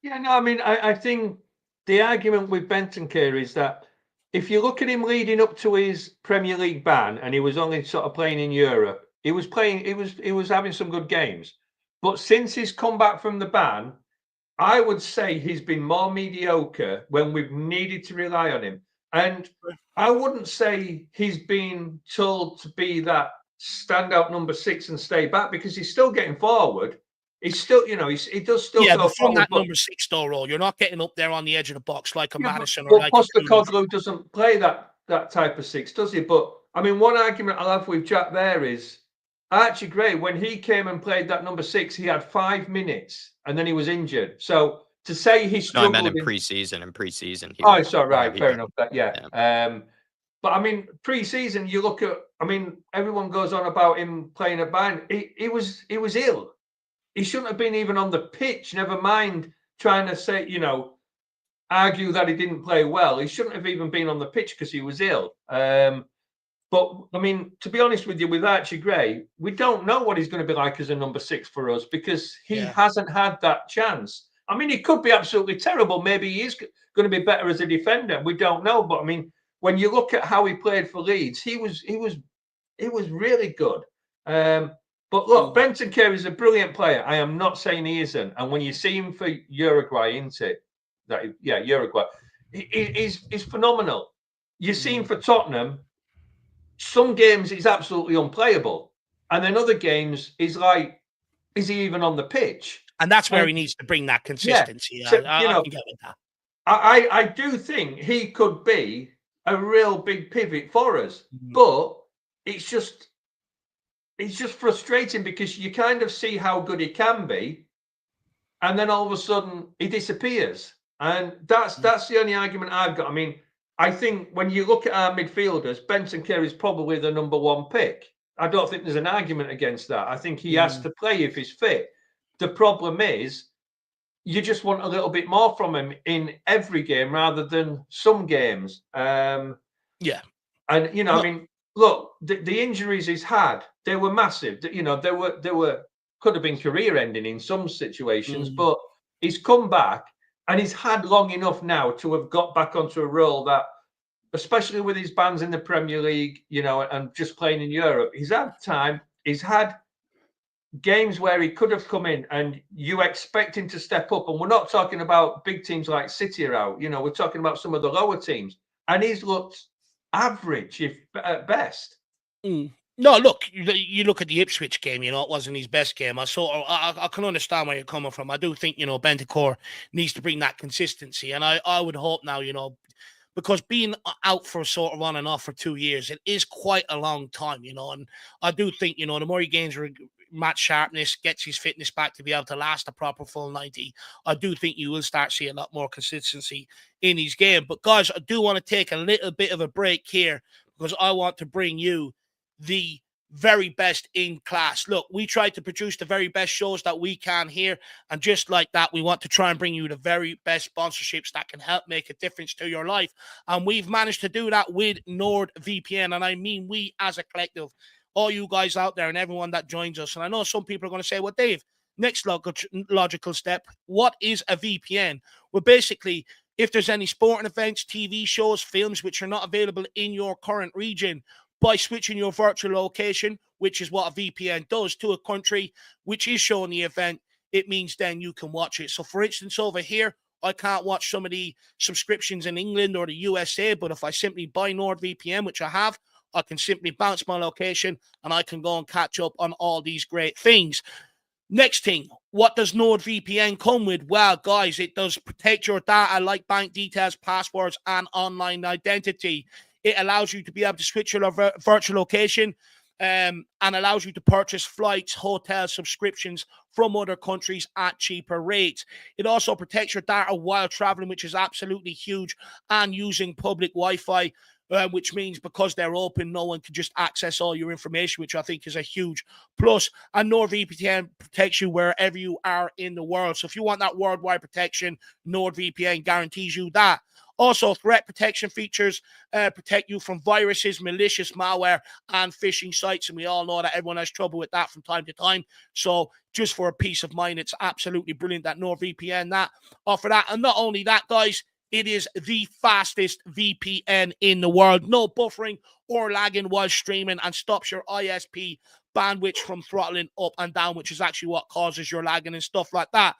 E: Yeah, no, I mean, I think the argument with Bentancur is that if you look at him leading up to his Premier League ban, and he was only sort of playing in Europe, he was having some good games. But since he's come back from the ban, I would say he's been more mediocre when we've needed to rely on him. And I wouldn't say he's been told to be that standout number 6 and stay back, because he's still getting forward. He's still, he does still go
A: but from
E: forward,
A: that number 6 star role, you're not getting up there on the edge of the box like a Madison
E: or
A: like
E: Postecoglou doesn't play that type of 6, does he? But I mean, one argument I'll have with Jack there is Archie Gray, when he came and played that number 6, he had 5 minutes and then he was injured. So to say he struggled,
B: I meant in preseason.
E: Oh, sorry, right, fair enough. But I mean, pre-season, you look at, everyone goes on about him playing at Bayern. He was ill. He shouldn't have been even on the pitch, never mind trying to say, argue that he didn't play well. He shouldn't have even been on the pitch because he was ill. But I mean, to be honest with you, with Archie Gray, we don't know what he's going to be like as a number 6 for us, because he hasn't had that chance. I mean, he could be absolutely terrible. Maybe he is going to be better as a defender. We don't know. But I mean, when you look at how he played for Leeds, he was really good. But look, Bentancur is a brilliant player. I am not saying he isn't. And when you see him for Uruguay, isn't it? Uruguay. He's phenomenal. You see him for Tottenham. Some games he's absolutely unplayable, and then other games he's like, is he even on the pitch?
A: And that's where he needs to bring that consistency.
E: Yeah. So,
A: I can get with that.
E: I do think he could be a real big pivot for us, but it's just frustrating because you kind of see how good he can be, and then all of a sudden he disappears. And that's the only argument I've got. I mean, I think when you look at our midfielders, Bentancur is probably the number one pick. I don't think there's an argument against that. I think he has to play if he's fit. The problem is you just want a little bit more from him in every game rather than some games. And, you know, I mean, look, the injuries he's had, they were massive. You know, they were could have been career ending in some situations, but he's come back and he's had long enough now to have got back onto a role that, especially with his bands in the Premier League, you know, and just playing in Europe, he's had time. He's had games where he could have come in and you expect him to step up. And we're not talking about big teams like City are out. You know, we're talking about some of the lower teams. And he's looked average, if at best.
A: No, look, you look at the Ipswich game, you know, it wasn't his best game. I can understand where you're coming from. I do think, you know, Bentancur needs to bring that consistency. And I would hope now, you know, because being out for sort of on and off for 2 years, it is quite a long time, you know. And I do think, you know, the more he gains match sharpness, gets his fitness back to be able to last a proper full 90, I do think you will start seeing a lot more consistency in his game. But guys, I do want to take a little bit of a break here because I want to bring you the very best in class. Look, we try to produce the very best shows that we can here, and just like that, we want to try and bring you the very best sponsorships that can help make a difference to your life. And we've managed to do that with NordVPN, and I mean we as a collective, all you guys out there and everyone that joins us. And I know some people are going to say, well, Dave, next logical step, what is a VPN? Well, basically, if there's any sporting events, TV shows, films which are not available in your current region, by switching your virtual location, which is what a VPN does, to a country which is showing the event, it means then you can watch it. So, for instance, over here, I can't watch some of the subscriptions in England or the USA, but if I simply buy NordVPN, which I have, I can simply bounce my location and I can go and catch up on all these great things. Next thing, what does NordVPN come with? Well, guys, it does protect your data like bank details, passwords, and online identity. It allows you to be able to switch your virtual location and allows you to purchase flights, hotel subscriptions from other countries at cheaper rates. It also protects your data while traveling, which is absolutely huge, and using public Wi-Fi, which means because they're open, no one can just access all your information, which I think is a huge plus. And NordVPN protects you wherever you are in the world. So if you want that worldwide protection, NordVPN guarantees you that. Also, threat protection features protect you from viruses, malicious malware, and phishing sites. And we all know that everyone has trouble with that from time to time. So just for a peace of mind, it's absolutely brilliant that NordVPN that offer that. And not only that, guys, it is the fastest VPN in the world. No buffering or lagging while streaming, and stops your ISP bandwidth from throttling up and down, which is actually what causes your lagging and stuff like that.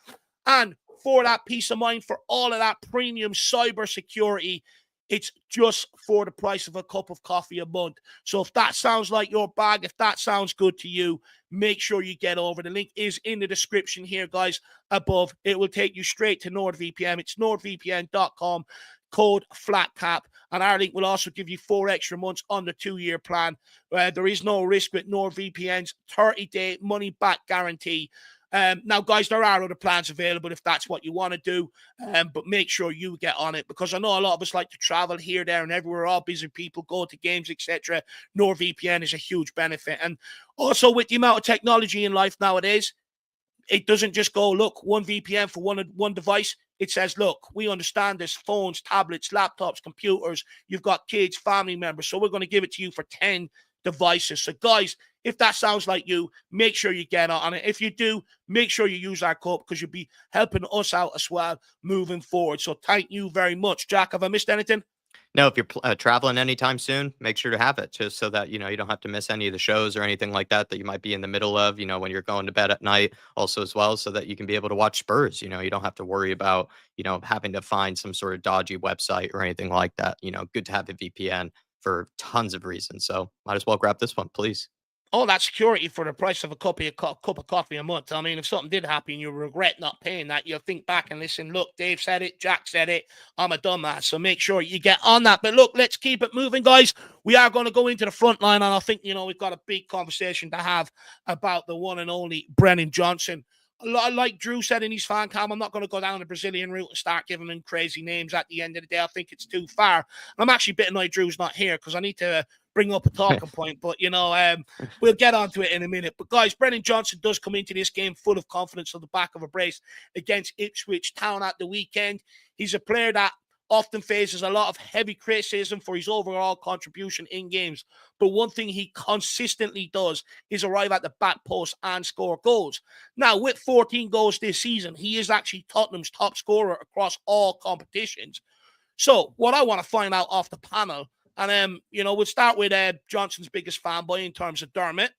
A: And for that peace of mind, for all of that premium cyber security, it's just for the price of a cup of coffee a month. So if that sounds like your bag, if that sounds good to you, make sure you get over. The link is in the description here, guys, above. It will take you straight to NordVPN. It's nordvpn.com, code FLATCAP. And our link will also give you 4 extra months on the 2-year plan. There is no risk with NordVPN's 30-day money-back guarantee. Now, guys, there are other plans available if that's what you want to do, but make sure you get on it, because I know a lot of us like to travel here, there, and everywhere. All busy people go to games, etc. NordVPN is a huge benefit. And also, with the amount of technology in life nowadays, it doesn't just go, look, one VPN for one device. It says, look, we understand there's phones, tablets, laptops, computers. You've got kids, family members, so we're going to give it to you for 10 devices. So, guys, if that sounds like you, make sure you get on it. If you do, make sure you use our code, because you'll be helping us out as well moving forward. So thank you very much. Jack, have I missed anything?
B: No, if you're traveling anytime soon, make sure to have it just so that, you don't have to miss any of the shows or anything like that you might be in the middle of, when you're going to bed at night also as well, so that you can be able to watch Spurs. You don't have to worry about, having to find some sort of dodgy website or anything like that. Good to have a VPN for tons of reasons. So might as well grab this one, please.
A: All that security for the price of a cup of coffee a month. I mean, if something did happen, you regret not paying that, you'll think back and listen, look, Dave said it, Jack said it, I'm a dumbass. So make sure you get on that. But look, let's keep it moving, guys. We are going to go into the front line, and I think, we've got a big conversation to have about the one and only Brennan Johnson. Like Drew said in his fan cam, I'm not going to go down the Brazilian route and start giving them crazy names at the end of the day. I think it's too far. And I'm actually a bit annoyed Drew's not here because I need to bring up a talking point, but we'll get onto it in a minute. But guys, Brennan Johnson does come into this game full of confidence on the back of a brace against Ipswich Town at the weekend. He's a player that often faces a lot of heavy criticism for his overall contribution in games, but one thing he consistently does is arrive at the back post and score goals. Now, with 14 goals this season, he is actually Tottenham's top scorer across all competitions. So what I want to find out off the panel, and we'll start with Johnson's biggest fanboy in terms of Dermot.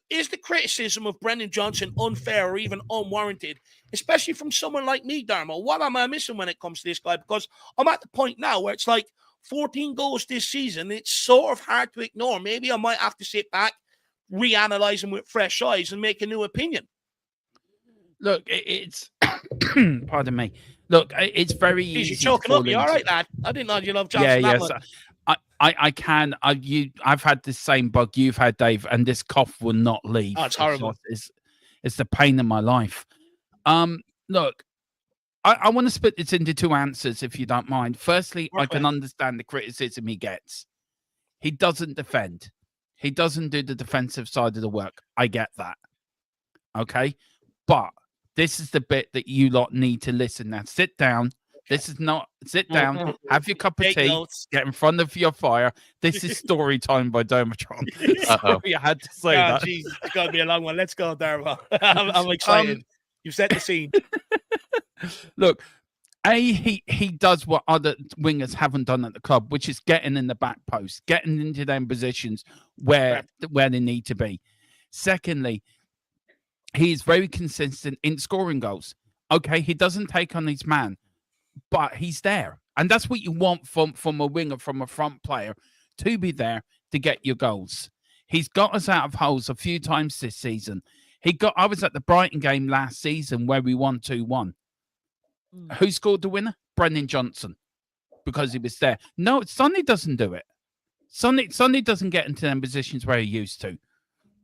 A: Is the criticism of Brennan Johnson unfair or even unwarranted, especially from someone like me, Dermot? What am I missing when it comes to this guy? Because I'm at the point now where it's like 14 goals this season. It's sort of hard to ignore. Maybe I might have to sit back, reanalyze him with fresh eyes and make a new opinion.
D: Look, it's pardon me. Look, it's very easy.
A: You're choking up. You all right, lad? I didn't know you love Johnson that much.
D: I can. I've had the same bug you've had, Dave, and this cough will not leave.
A: Oh, it's horrible.
D: It's the pain in my life. Look, I want to split this into two answers, if you don't mind. Firstly, I can understand the criticism he gets. He doesn't defend. He doesn't do the defensive side of the work. I get that. Okay, but this is the bit that you lot need to listen. Now, sit down. This is not sit down, have your cup of tea, get in front of your fire. This is story time by Domatron. Sorry, I had to say that.
A: Geez, it's going to be a long one. Let's go, Darwin. I'm excited. You've set the scene.
D: Look, he does what other wingers haven't done at the club, which is getting in the back post, getting into them positions where they need to be. Secondly, he is very consistent in scoring goals. Okay, he doesn't take on his man, but he's there. And that's what you want from a winger, from a front player, to be there to get your goals. He's got us out of holes a few times this season. I was at the Brighton game last season where we won 2-1. Who scored the winner? Brennan Johnson, because he was there. No, Sonny doesn't do it. Sonny doesn't get into them positions where he used to.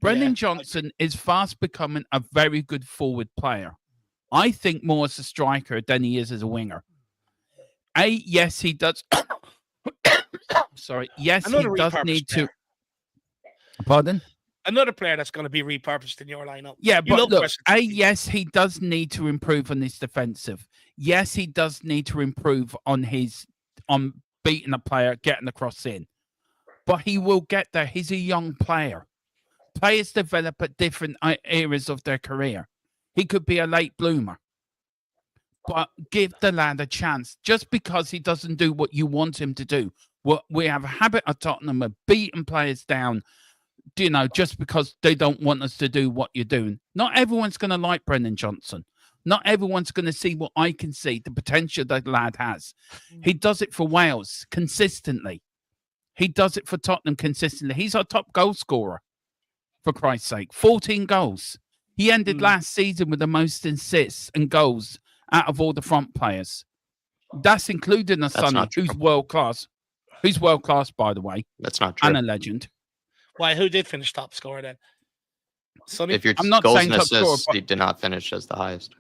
D: Brennan Johnson is fast becoming a very good forward player. I think more as a striker than he is as a winger. Yes, he does. Sorry. Yes, he does need to. Pardon?
A: Another player that's going to be repurposed in your lineup.
D: Yeah, but look, yes, he does need to improve on his defensive. Yes, he does need to improve on beating a player, getting the cross in. But he will get there. He's a young player. Players develop at different eras of their career. He could be a late bloomer. But give the lad a chance. Just because he doesn't do what you want him to do. We have a habit at Tottenham of beating players down, just because they don't want us to do what you're doing. Not everyone's going to like Brennan Johnson. Not everyone's going to see what I can see, the potential that the lad has. He does it for Wales consistently. He does it for Tottenham consistently. He's our top goal scorer, for Christ's sake. 14 goals. He ended last season with the most assists and goals out of all the front players. That's including a son who's world class. Who's world class, by the way.
B: That's not true.
D: And a legend.
A: Why? Who did finish top scorer then? Sonny?
B: If you're
D: I'm not
B: goals
D: saying
B: and
D: top scorer,
B: assists, he did not finish as the highest.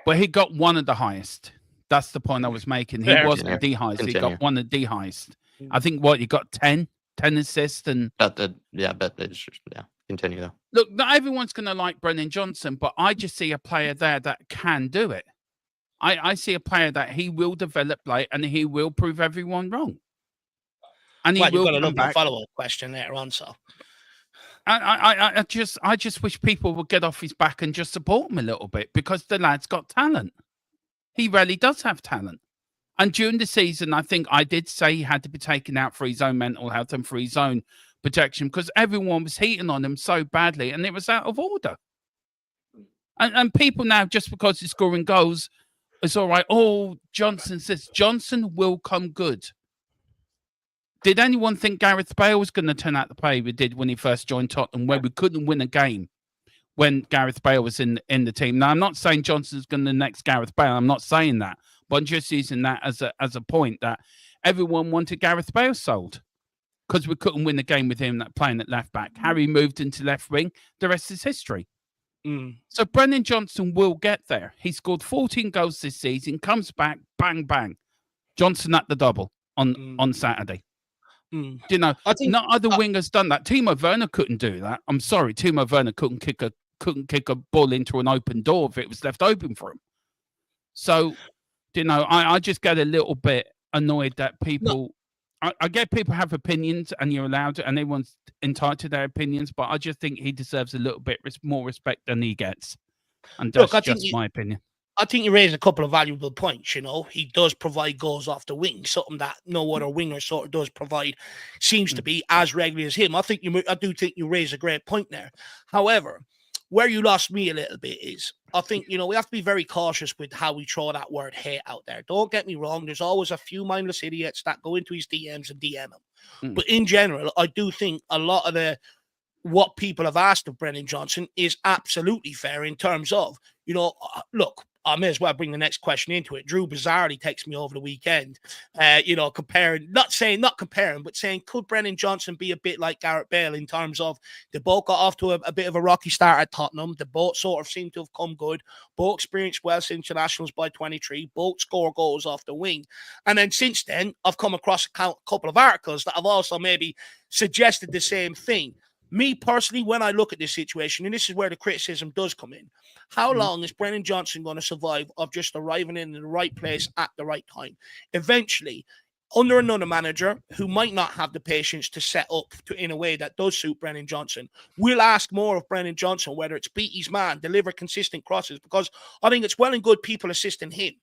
D: But he got one of the highest. That's the point I was making. He wasn't the highest. He got one of the highest. I think he got 10 assists and.
B: Continue though.
D: Look, not everyone's going to like Brennan Johnson, but I just see a player there that can do it. I see a player that he will develop late and he will prove everyone wrong. And he will come back.
A: Follow-up question later on, so.
D: I just wish people would get off his back and just support him a little bit because the lad's got talent. He really does have talent. And during the season, I think I did say he had to be taken out for his own mental health and for his own protection, because everyone was heating on him so badly and it was out of order. And people now, just because he's scoring goals, it's all right. Oh, Johnson says Johnson will come good. Did anyone think Gareth Bale was going to turn out the play we did when he first joined Tottenham, where we couldn't win a game when Gareth Bale was in the team? Now, I'm not saying Johnson's going to the next Gareth Bale. I'm not saying that. But I'm just using that as a point that everyone wanted Gareth Bale sold because we couldn't win the game with him playing at left back. Harry moved into left wing. The rest is history. So Brennan Johnson will get there. He scored 14 goals this season, comes back, bang, bang. Johnson at the double on Saturday. You know,
A: I think
D: not other wingers done that. Timo Werner couldn't do that. I'm sorry, Timo Werner couldn't kick a ball into an open door if it was left open for him. So, you know, I just get a little bit annoyed that people. I get people have opinions and you're allowed to, and everyone's entitled to their opinions, but I just think he deserves a little bit more respect than he gets. And that's just my opinion.
A: I think you raised a couple of valuable points. You know, he does provide goals off the wing, something that no other winger sort of does provide, seems to be as regularly as him. I do think you raised a great point there. However, where you lost me a little bit is, I think, you know, we have to be very cautious with how we throw that word hate out there. Don't get me wrong. There's always a few mindless idiots that go into his DMs and DM him. But in general, I do think a lot of what people have asked of Brennan Johnson is absolutely fair in terms of, you know, look, I may as well bring the next question into it. Drew bizarrely texted me over the weekend, you know, not comparing, but saying, could Brennan Johnson be a bit like Gareth Bale in terms of they both got off to a bit of a rocky start at Tottenham. They both sort of seem to have come good. Both experienced Welsh internationals by 23. Both score goals off the wing. And then since then, I've come across a couple of articles that have also maybe suggested the same thing. Me personally, when I look at this situation, and this is where the criticism does come in, how long is Brennan Johnson going to survive of just arriving in the right place at the right time? Eventually, under another manager who might not have the patience to set up in a way that does suit Brennan Johnson, we'll ask more of Brennan Johnson, whether it's beat his man, deliver consistent crosses, because I think it's well and good people assisting him.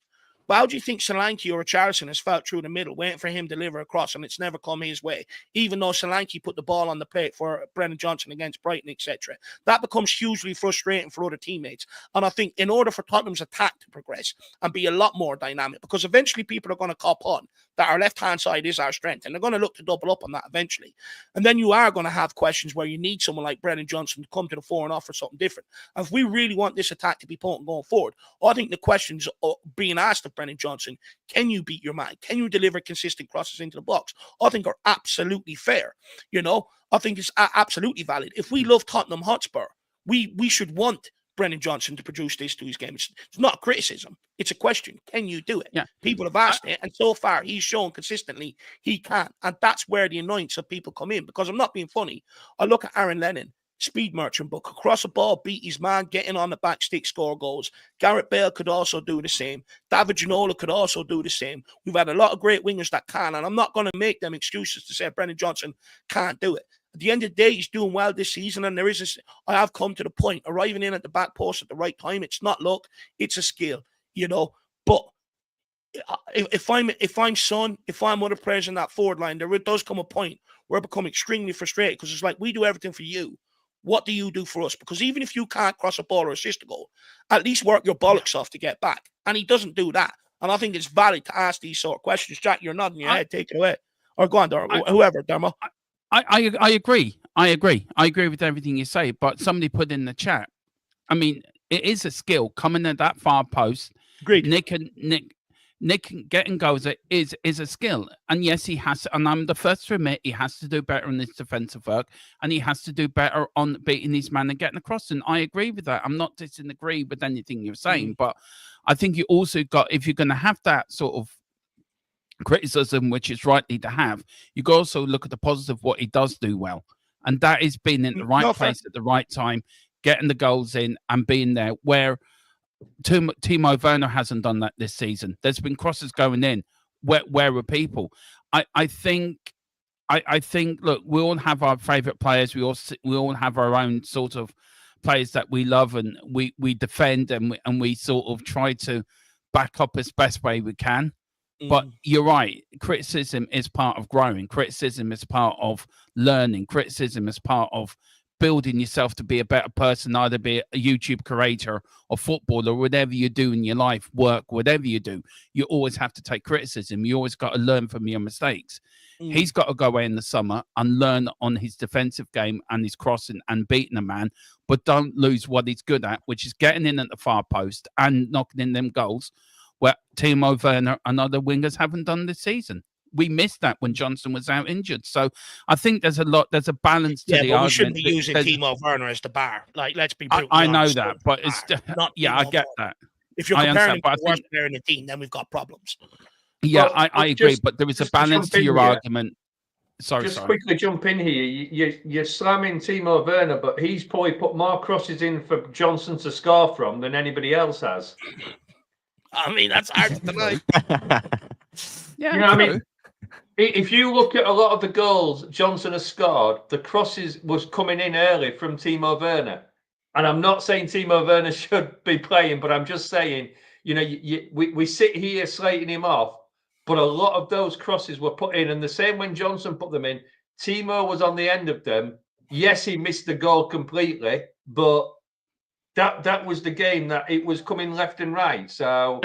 A: But how do you think Solanke or Richarlison has felt through the middle, waiting for him to deliver a cross, and it's never come his way, even though Solanke put the ball on the plate for Brennan Johnson against Brighton, etc.? That becomes hugely frustrating for other teammates. And I think in order for Tottenham's attack to progress and be a lot more dynamic, because eventually people are going to cop on that our left-hand side is our strength, and they're going to look to double up on that eventually. And then you are going to have questions where you need someone like Brennan Johnson to come to the fore and offer something different. And if we really want this attack to be potent going forward, I think the questions being asked of Brennan Johnson, can you beat your man? Can you deliver consistent crosses into the box? I think are absolutely fair. You know, I think it's absolutely valid. If we love Tottenham Hotspur, we should want Brennan Johnson to produce this to his game. It's not a criticism. It's a question. Can you do it?
D: Yeah.
A: People have asked it, and so far he's shown consistently he can. And that's where the annoyance of people come in, because I'm not being funny. I look at Aaron Lennon, speed merchant, but across the ball, beat his man, getting on the back stick, score goals. Gareth Bale could also do the same. David Ginola could also do the same. We've had a lot of great wingers that can, and I'm not going to make them excuses to say Brennan Johnson can't do it. At the end of the day, he's doing well this season, and I have come to the point, arriving in at the back post at the right time. It's not luck, it's a skill, you know. But if I'm Son, if I'm other players in that forward line, there does come a point where I become extremely frustrated, because it's like, we do everything for you. What do you do for us? Because even if you can't cross a ball or assist a goal, at least work your bollocks off to get back. And he doesn't do that. And I think it's valid to ask these sort of questions. Jack, you're nodding your head. Take it away. Or go on, whoever, Dermo.
D: I agree. I agree with everything you say. But somebody put in the chat, I mean, it is a skill coming at that far post.
A: Agreed.
D: Nick getting goals is a skill. And yes, he has to, and I'm the first to admit he has to do better on his defensive work, and he has to do better on beating his man and getting across. And I agree with that. I'm not disagreeing with anything you're saying, but I think you also got, if you're going to have that sort of criticism, which is rightly to have, you can also look at the positive, what he does do well. And that is being in the right place at the right time, getting the goals in and being there, where Timo Werner hasn't done that this season. There's been crosses going in. Where were people? I think. Look, we all have our favourite players. We all have our own sort of players that we love, and we defend, and we sort of try to back up as best way we can. But you're right. Criticism is part of growing. Criticism is part of learning. Criticism is part of building yourself to be a better person, either be a YouTube creator or footballer, whatever you do in your life, work, whatever you do. You always have to take criticism. You always got to learn from your mistakes. He's got to go away in the summer and learn on his defensive game and his crossing and beating a man, but don't lose what he's good at, which is getting in at the far post and knocking in them goals where Timo Werner and other wingers haven't done this season. We missed that when Johnson was out injured. So I think there's a balance to the argument.
A: Yeah, but we shouldn't be using Timo Werner as the bar. Like, let's be brutally
D: I know
A: honest,
D: that, but it's
A: not
D: yeah, I get that.
A: If you're comparing him to the worst player in the team, then we've got problems.
D: Yeah, I agree, but there is a balance to your argument. Sorry,
E: quickly jump in here. You're slamming Timo Werner, but he's probably put more crosses in for Johnson to score from than anybody else has.
A: I mean, that's hard to deny.
D: Yeah,
E: you know what I mean? If you look at a lot of the goals Johnson has scored, the crosses was coming in early from Timo Werner. And I'm not saying Timo Werner should be playing, but I'm just saying, you know, we sit here slating him off, but a lot of those crosses were put in. And the same when Johnson put them in, Timo was on the end of them. Yes, he missed the goal completely, but that was the game that it was coming left and right. So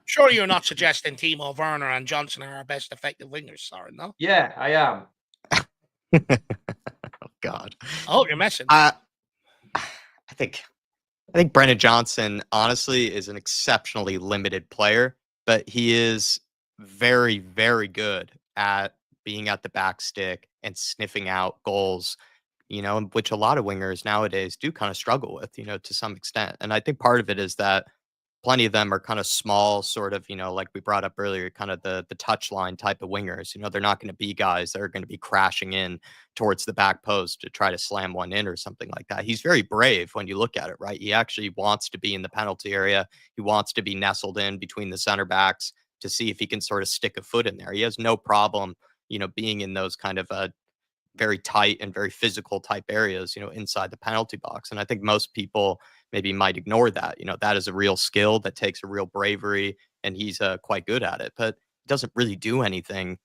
A: sure, you're not suggesting Timo Werner and Johnson are our best effective wingers, sorry, no?
E: Yeah, I am.
B: Oh God.
A: Oh, you're messing.
B: I think Brennan Johnson honestly is an exceptionally limited player, but he is very, very good at being at the back stick and sniffing out goals, you know, which a lot of wingers nowadays do kind of struggle with, you know, to some extent. And I think part of it is that plenty of them are kind of small, sort of, you know, like we brought up earlier, kind of the touchline type of wingers. You know, they're not going to be guys that are going to be crashing in towards the back post to try to slam one in or something like that. He's very brave when you look at it, right? He actually wants to be in the penalty area. He wants to be nestled in between the center backs to see if he can sort of stick a foot in there. He has no problem, you know, being in those kind of very tight and very physical type areas, you know, inside the penalty box. And I think most people maybe might ignore that. You know, that is a real skill that takes a real bravery, and he's quite good at it, but he doesn't really do anything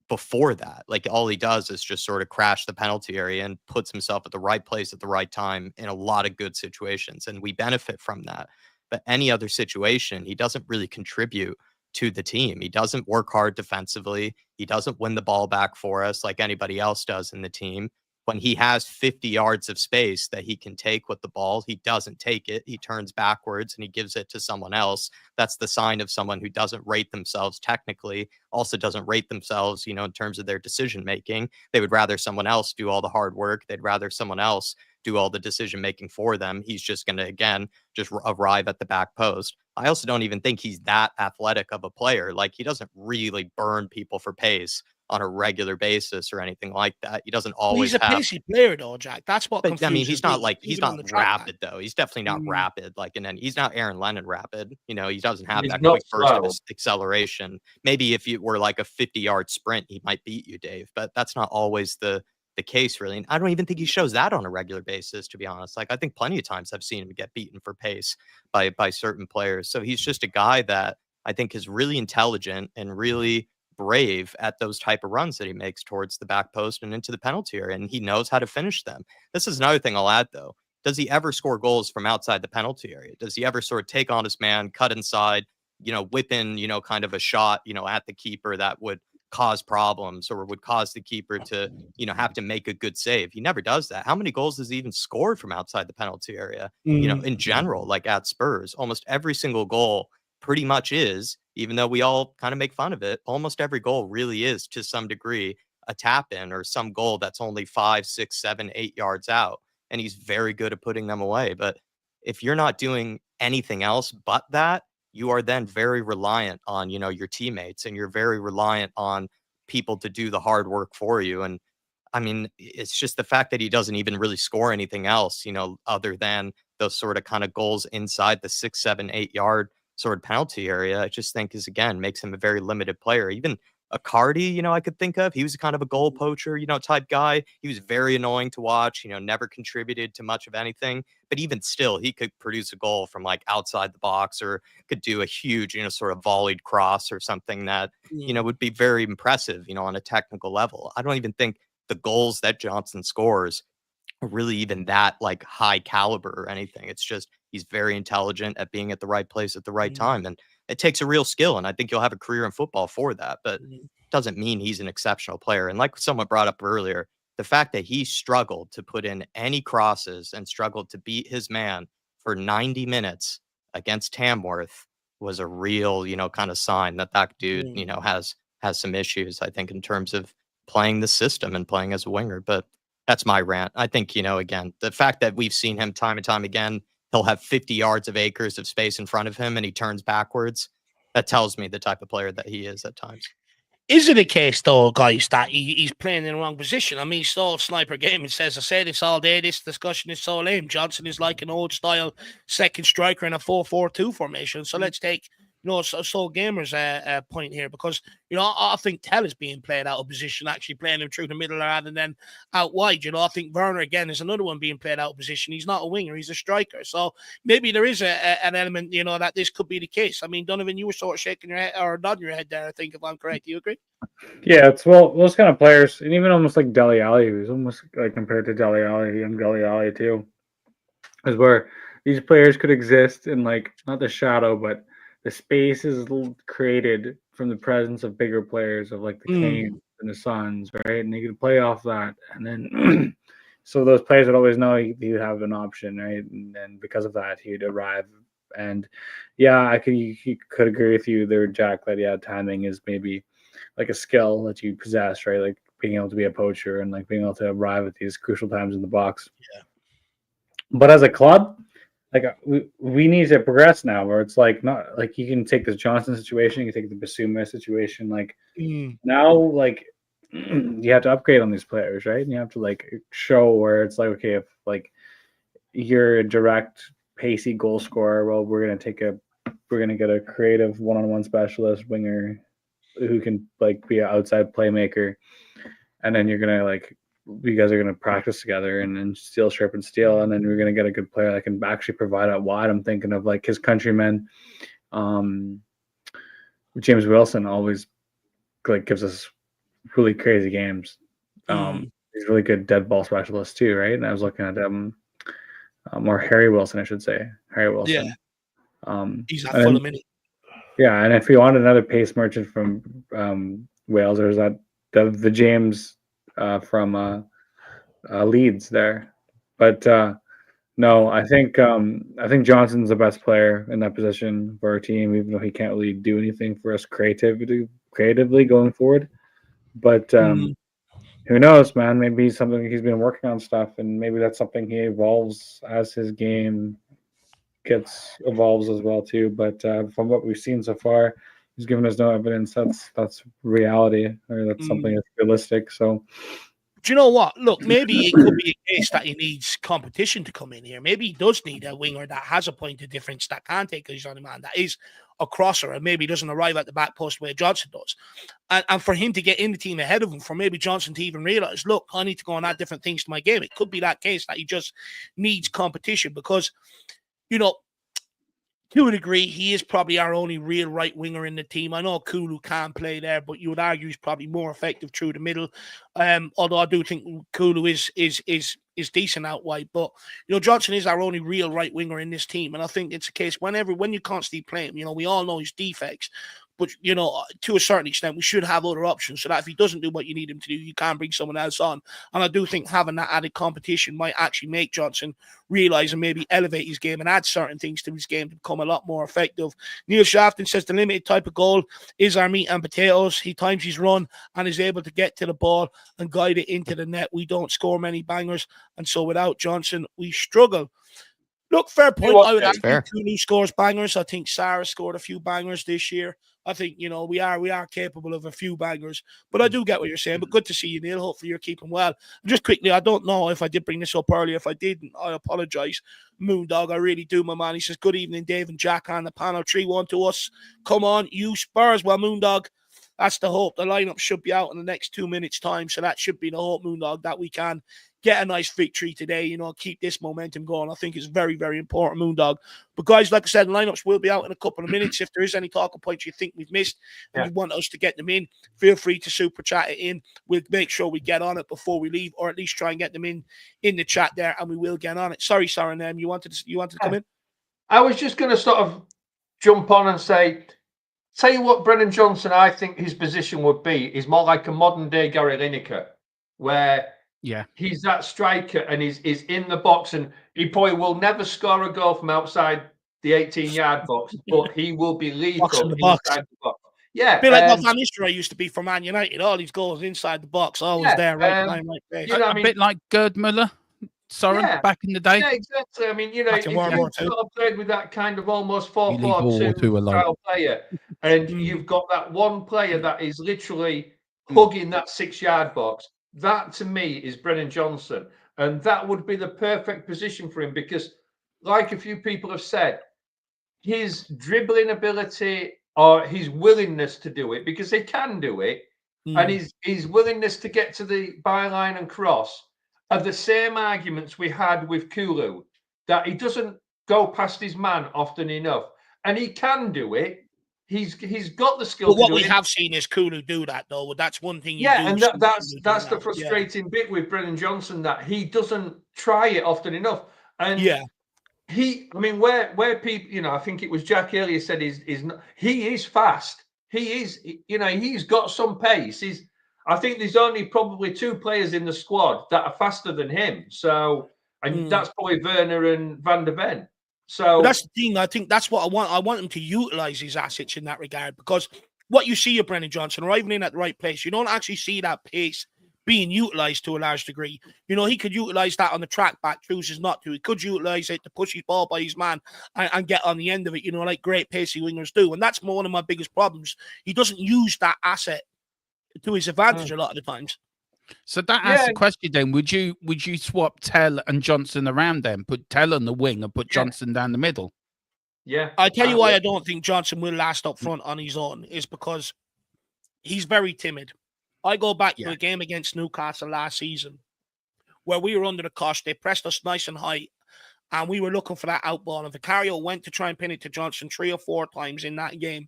B: before that. Like, all he does is just sort of crash the penalty area and puts himself at the right place at the right time in a lot of good situations. And we benefit from that. But any other situation, he doesn't really contribute to the team. He doesn't work hard defensively. He doesn't win the ball back for us like anybody else does in the team. When he has 50 yards of space that he can take with the ball, he doesn't take it. He turns backwards and he gives it to someone else. That's the sign of someone who doesn't rate themselves technically, also doesn't rate themselves, you know, in terms of their decision making. They would rather someone else do all the hard work. They'd rather someone else do all the decision making for them. He's just going to, again, just arrive at the back post. I also don't even think he's that athletic of a player. Like, he doesn't really burn people for pace on a regular basis or anything like that. He doesn't always.
A: He's a pacey player, though, Jack. That's what.
B: But I mean, he's not like he's not rapid
A: line.
B: though. He's definitely not rapid. Like, and then he's not Aaron Lennon rapid. You know, he doesn't have
E: He's
B: that
E: not
B: quick burst
E: slow.
B: of acceleration. Maybe if you were like a 50-yard sprint, he might beat you, Dave. But that's not always the case, really. And I don't even think he shows that on a regular basis, to be honest. Like, I think plenty of times I've seen him get beaten for pace by certain players. So he's just a guy that I think is really intelligent and really brave at those type of runs that he makes towards the back post and into the penalty area, and he knows how to finish them. This is another thing I'll add, though. Does he ever score goals from outside the penalty area? Does he ever sort of take on his man, cut inside, you know, whip in, you know, kind of a shot, you know, at the keeper that would cause problems or would cause the keeper to, you know, have to make a good save? He never does that. How many goals has he even scored from outside the penalty area? You know, in general, like at Spurs, almost every single goal pretty much is, even though we all kind of make fun of it, almost every goal really is to some degree a tap in or some goal that's only 5, 6, 7, 8 yards out. And he's very good at putting them away. But if you're not doing anything else but that, you are then very reliant on, you know, your teammates, and you're very reliant on people to do the hard work for you. And I mean, it's just the fact that he doesn't even really score anything else, you know, other than those sort of kind of goals inside the 6, 7, 8 yard sort of penalty area. I just think is, again, makes him a very limited player. Even a Cardi, I could think of. He was kind of a goal poacher, type guy. He was very annoying to watch, never contributed to much of anything. But even still, he could produce a goal from like outside the box, or could do a huge, sort of volleyed cross or something that, would be very impressive, on a technical level. I don't even think the goals that Johnson scores are really even that like high caliber or anything. It's just he's very intelligent at being at the right place at the right time. And it takes a real skill. And I think you'll have a career in football for that. But doesn't mean he's an exceptional player. And like someone brought up earlier, the fact that he struggled to put in any crosses and struggled to beat his man for 90 minutes against Tamworth was a real, kind of sign that that dude, has some issues, I think, in terms of playing the system and playing as a winger. But that's my rant. I think, again, the fact that we've seen him time and time again, he'll have 50 yards of acres of space in front of him and he turns backwards. That tells me the type of player that he is at times.
A: Is it a case, though, guys, that he's playing in the wrong position? I mean, Saul Sniper Gaming says, I say this all day, this discussion is so lame. Johnson is like an old-style second striker in a 4-4-2 formation. So let's take, Soul Gamer's point here, because, I think Tell is being played out of position, actually playing him through the middle rather than out wide. I think Werner, again, is another one being played out of position. He's not a winger, he's a striker. So maybe there is an element, that this could be the case. I mean, Donovan, you were sort of shaking your head or nodding your head there, I think, if I'm correct. Do you agree?
C: Yeah, it's those kind of players, and even almost like Dele Alli, who's almost like compared to Dele Alli and Dele Alli too, is where these players could exist in like not the shadow, but the space is created from the presence of bigger players of like the Canes and the Suns, right? And they could play off that, and then so those players would always know he would have an option, right? And then because of that, he'd arrive. And yeah, he could agree with you there, Jack, that timing is maybe like a skill that you possess, right? Like being able to be a poacher and like being able to arrive at these crucial times in the box.
A: Yeah.
C: But as a club, like we need to progress now, where it's like not like you can take this Johnson situation, you can take the Basuma situation, like now like you have to upgrade on these players, right? And you have to like show where it's like, okay, if like you're a direct pacey goal scorer, well, we're gonna get a creative one-on-one specialist winger who can like be an outside playmaker, and then you're gonna like you guys are gonna practice together and steal, sharp, and steal, and then you're gonna get a good player that can actually provide out wide. I'm thinking of like his countryman, James Wilson, always like gives us really crazy games. He's really good dead ball specialist too, right? And I was looking at or Harry Wilson, I should say, Harry Wilson.
A: Yeah, he's at full a minute.
C: Yeah, and if you want another pace merchant from Wales, there's that the James from Leeds there. But no, I think Johnson's the best player in that position for our team, even though he can't really do anything for us creatively going forward. But who knows, man? Maybe something he's been working on stuff, and maybe that's something he evolves as his game evolves as well too. But from what we've seen so far, he's given us no evidence that's reality or that's something that's realistic. So
A: do you know what? Look, maybe it could be a case that he needs competition to come in here. Maybe he does need a winger that has a point of difference, that can take his on a man, that is a crosser, and maybe doesn't arrive at the back post where Johnson does. And for him to get in the team ahead of him, for maybe Johnson to even realize, look, I need to go and add different things to my game. It could be that case that he just needs competition because, to a degree, he is probably our only real right winger in the team. I know Kulu can play there, but you would argue he's probably more effective through the middle. Although I do think Kulu is decent out wide. But Johnson is our only real right winger in this team, and I think it's a case when you constantly play him, we all know his defects. But, to a certain extent, we should have other options so that if he doesn't do what you need him to do, you can bring someone else on. And I do think having that added competition might actually make Johnson realize and maybe elevate his game and add certain things to his game to become a lot more effective. Neil Shafton says the limited type of goal is our meat and potatoes. He times his run and is able to get to the ball and guide it into the net. We don't score many bangers, and so without Johnson, we struggle. Look, fair point. I would argue Kulu scores bangers. I think Sarah scored a few bangers this year. I think, we are capable of a few bangers. But I do get what you're saying. But good to see you, Neil. Hopefully you're keeping well. Just quickly, I don't know if I did bring this up earlier. If I didn't, I apologise. Moondog, I really do, my man. He says, good evening, Dave and Jack on the panel. 3-1 to us. Come on, you Spurs. Well, Moondog, That's the hope. The lineup should be out in the next 2 minutes' time, so that should be the hope, Moondog, that we can get a nice victory today, you know, keep this momentum going. I think it's very, very important, Moondog. But guys, like I said, lineups will be out in a couple of minutes. If there is any talking points you think we've missed and you want us to get them in, feel free to super chat it in. We'll make sure we get on it before we leave, or at least try and get them in the chat there, and we will get on it. Sorry, Soren, you wanted to come in?
E: I was just going to sort of jump on and say, tell you what, Brennan Johnson, I think his position would be is more like a modern day Gary Lineker, where he's that striker and he's in the box, and he probably will never score a goal from outside the 18-yard box, but he will be lethal inside the box. Yeah,
A: a bit like what Van Nistelrooy used to be for Man United. All these goals inside the box, always there, right time, right place.
D: You know, a bit like Gerd Müller, Soren, back in the day.
E: Yeah, exactly. I mean, you know, if you sort of played with that kind of almost 4-4-2 style player, and you've got that one player that is literally hugging that 6-yard box, that to me is Brennan Johnson. And that would be the perfect position for him because, like a few people have said, his dribbling ability or his willingness to do it, because he can do it, and his willingness to get to the byline and cross are the same arguments we had with Kulu, that he doesn't go past his man often enough. And he can do it. He's got the skill.
A: But what we have seen is Kulu do that, though. That's one thing.
E: And that's the frustrating bit with Brennan Johnson, that he doesn't try it often enough. And where people, you know, I think it was Jack earlier said he is fast. He is, you know, he's got some pace. I think there's only probably 2 players in the squad that are faster than him. So, and that's probably Werner and Van der Ven. So
A: but that's the thing. I think that's what I want. I want him to utilize his assets in that regard, because what you see of Brennan Johnson arriving in at the right place, you don't actually see that pace being utilized to a large degree. You know, he could utilize that on the track back, chooses not to. He could utilize it to push his ball by his man and get on the end of it, you know, like great pacey wingers do. And that's one of my biggest problems. He doesn't use that asset to his advantage a lot of the times.
D: So that asks the question then, would you swap Tell and Johnson around then? Put Tell on the wing and put Johnson down the middle?
E: Yeah.
A: I tell you why I don't think Johnson will last up front on his own is because he's very timid. I go back to a game against Newcastle last season where we were under the cosh. They pressed us nice and high, and we were looking for that out ball. And Vicario went to try and pin it to Johnson 3 or 4 times in that game.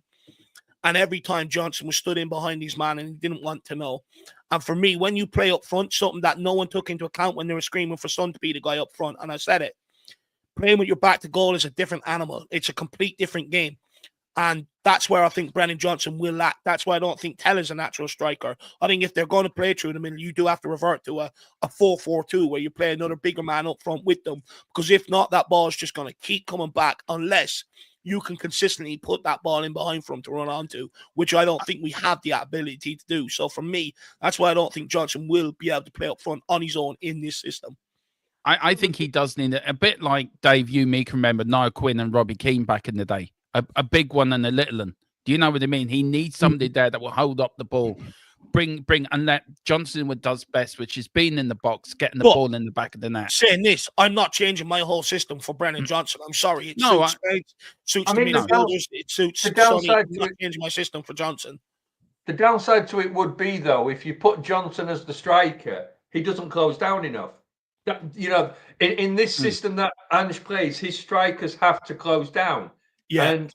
A: And every time Johnson was stood in behind his man and he didn't want to know. And for me, when you play up front, something that no one took into account when they were screaming for Son to be the guy up front, and I said it, playing with your back to goal is a different animal. It's a complete different game. And that's where I think Brennan Johnson will lack. That's why I don't think Tell is a natural striker. I think if they're going to play through the middle, you do have to revert to a 4-4-2 where you play another bigger man up front with them. Because if not, that ball is just going to keep coming back unless you can consistently put that ball in behind for him to run onto, which I don't think we have the ability to do. So for me, that's why I don't think Johnson will be able to play up front on his own in this system.
D: I think he does need a bit like Dave, me can remember Niall Quinn and Robbie Keane back in the day. A big one and a little one. Do you know what I mean? He needs somebody there that will hold up the ball, bring, and let Johnson what does best, which is being in the box, getting the ball in the back of the net.
A: Saying this, I'm not changing my whole system for Brennan Johnson. I'm sorry. It suits the midfielders. It suits the downside. I'm not changing my system for Johnson.
E: The downside to it would be, though, if you put Johnson as the striker, he doesn't close down enough. That, you know, in this system that Ange plays, his strikers have to close down. Yeah, and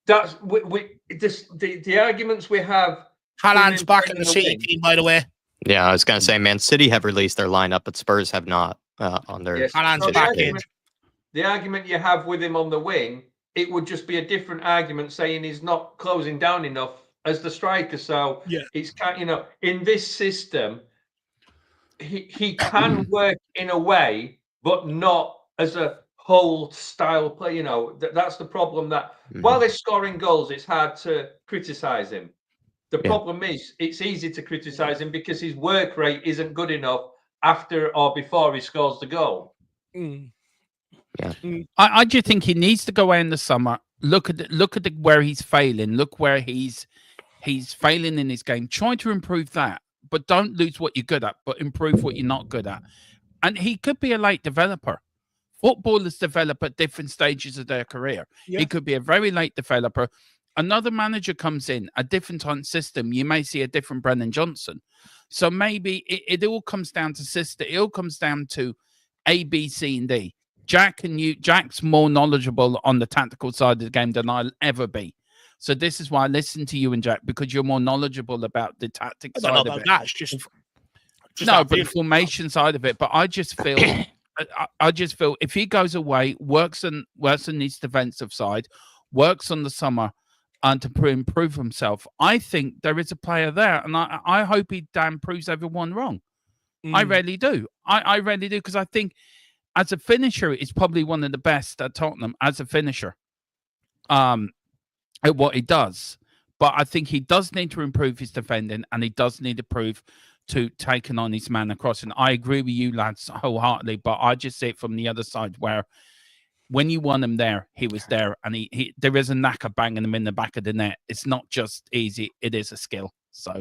E: that's the arguments we have.
A: Haaland's back in the City team, by the way.
B: Yeah, I was going to say, Man City have released their lineup, but Spurs have not on their.
E: Yes.
A: Haaland's back in.
E: The argument you have with him on the wing, it would just be a different argument saying he's not closing down enough as the striker. So it's kind, you know, in this system, he can work in a way, but not as a whole style play. You know, that's the problem. That while they're scoring goals, it's hard to criticize him. The problem is it's easy to criticize him because his work rate isn't good enough after or before he scores the goal.
D: I just think he needs to go out in the summer. Look at where he's failing. Look where he's failing in his game. Try to improve that, but don't lose what you're good at, but improve what you're not good at. And he could be a late developer. Footballers develop at different stages of their career. He could be a very late developer. another manager comes in, a different type of system, you may see a different Brennan Johnson. So maybe it all comes down to system. It all comes down to A, B, C, and D. Jack's more knowledgeable on the tactical side of the game than I'll ever be. So this is why I listen to you and Jack, because you're more knowledgeable about the tactics side of it.
A: That. It's just
D: no, but the formation side of it. But I just feel, I just feel if he goes away, works on his defensive side, works on the summer, and to improve himself, I think there is a player there, and I hope he damn proves everyone wrong. I really do. I really do, because I think as a finisher, he's probably one of the best at Tottenham as a finisher. At what he does, but I think he does need to improve his defending, and he does need to prove to taking on his man across. And I agree with you lads wholeheartedly, but I just see it from the other side, where when you want him there, he was there, and he there is a knack of banging him in the back of the net. It's not just easy; it is a skill. So,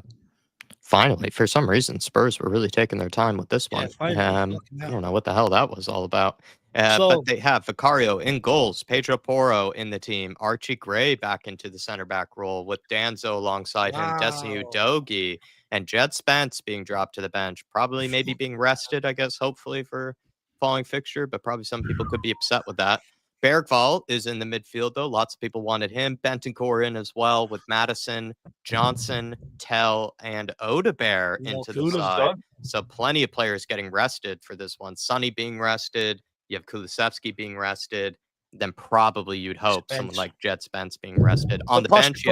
B: finally, for some reason, Spurs were really taking their time with this one. I don't know what the hell that was all about. But they have Vicario in goals, Pedro Porro in the team, Archie Gray back into the center back role with Danzo alongside him, Destiny Udogie, and Jed Spence being dropped to the bench, probably maybe being rested, I guess, hopefully for falling fixture, but probably some people could be upset with that. Bergvall is in the midfield, though. Lots of people wanted him. Bentancur in as well with Madison, Johnson, Tell, and Odebear into the side. So plenty of players getting rested for this one. Sonny being rested. You have Kulusevski being rested. Then probably you'd hope someone like Jet Spence being rested. On the bench,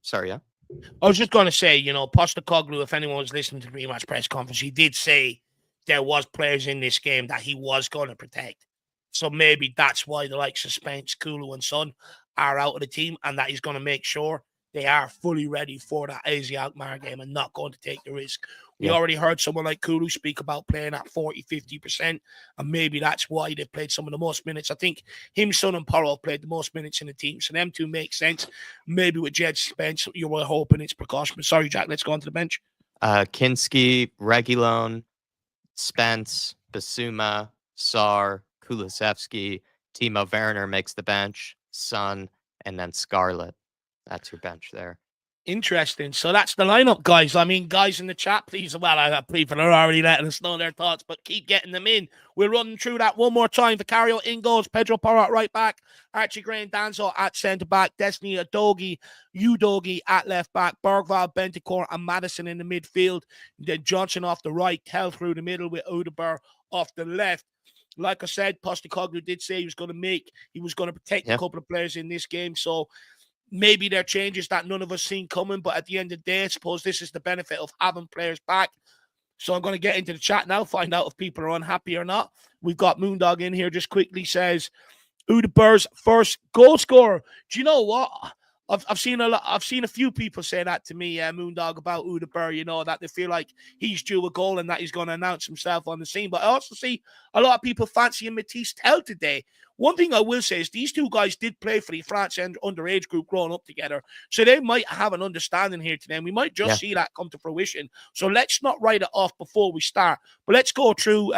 B: sorry, yeah?
A: I was just going to say, Postecoglou, if anyone was listening to the rematch press conference, he did say there was players in this game that he was going to protect. So maybe that's why the likes of Spence, Kulu, and Son are out of the team, and that he's going to make sure they are fully ready for that AZ Alkmaar game and not going to take the risk. We already heard someone like Kulu speak about playing at 40, 50%, and maybe that's why they played some of the most minutes. I think him, Son, and Porro played the most minutes in the team, so them two make sense. Maybe with Jed Spence, you were hoping it's precaution. But sorry, Jack, let's go on to the bench.
B: Kinski, Reguilon, Spence, Basuma, Sarr, Kulusevski, Timo Werner makes the bench, Son, and then Scarlett. That's your bench there.
A: Interesting. So that's the lineup, guys. I mean, guys in the chat, please. Well, people are already letting us know their thoughts, but keep getting them in. We're running through that one more time. Vicario in goals, Pedro Porro at right back, Archie Gray and Danzo at centre back, Destiny Udogie at left back, Bergvall, Bentancur, and Madison in the midfield. Then Johnson off the right, Tell through the middle with Odebear off the left. Like I said, Postecoglou did say he was going to protect a couple of players in this game. So maybe there are changes that none of us seen coming, but at the end of the day, I suppose this is the benefit of having players back. So I'm going to get into the chat now, find out if people are unhappy or not. We've got Moondog in here, just quickly says, Odebear's first goal scorer. Do you know what? I've seen a few people say that to me, Moondog, about Odebear, that they feel like he's due a goal and that he's going to announce himself on the scene. But I also see a lot of people fancying Matisse Tell today. One thing I will say is these two guys did play for the France underage group growing up together. So they might have an understanding here today. And we might just see that come to fruition. So let's not write it off before we start. But let's go through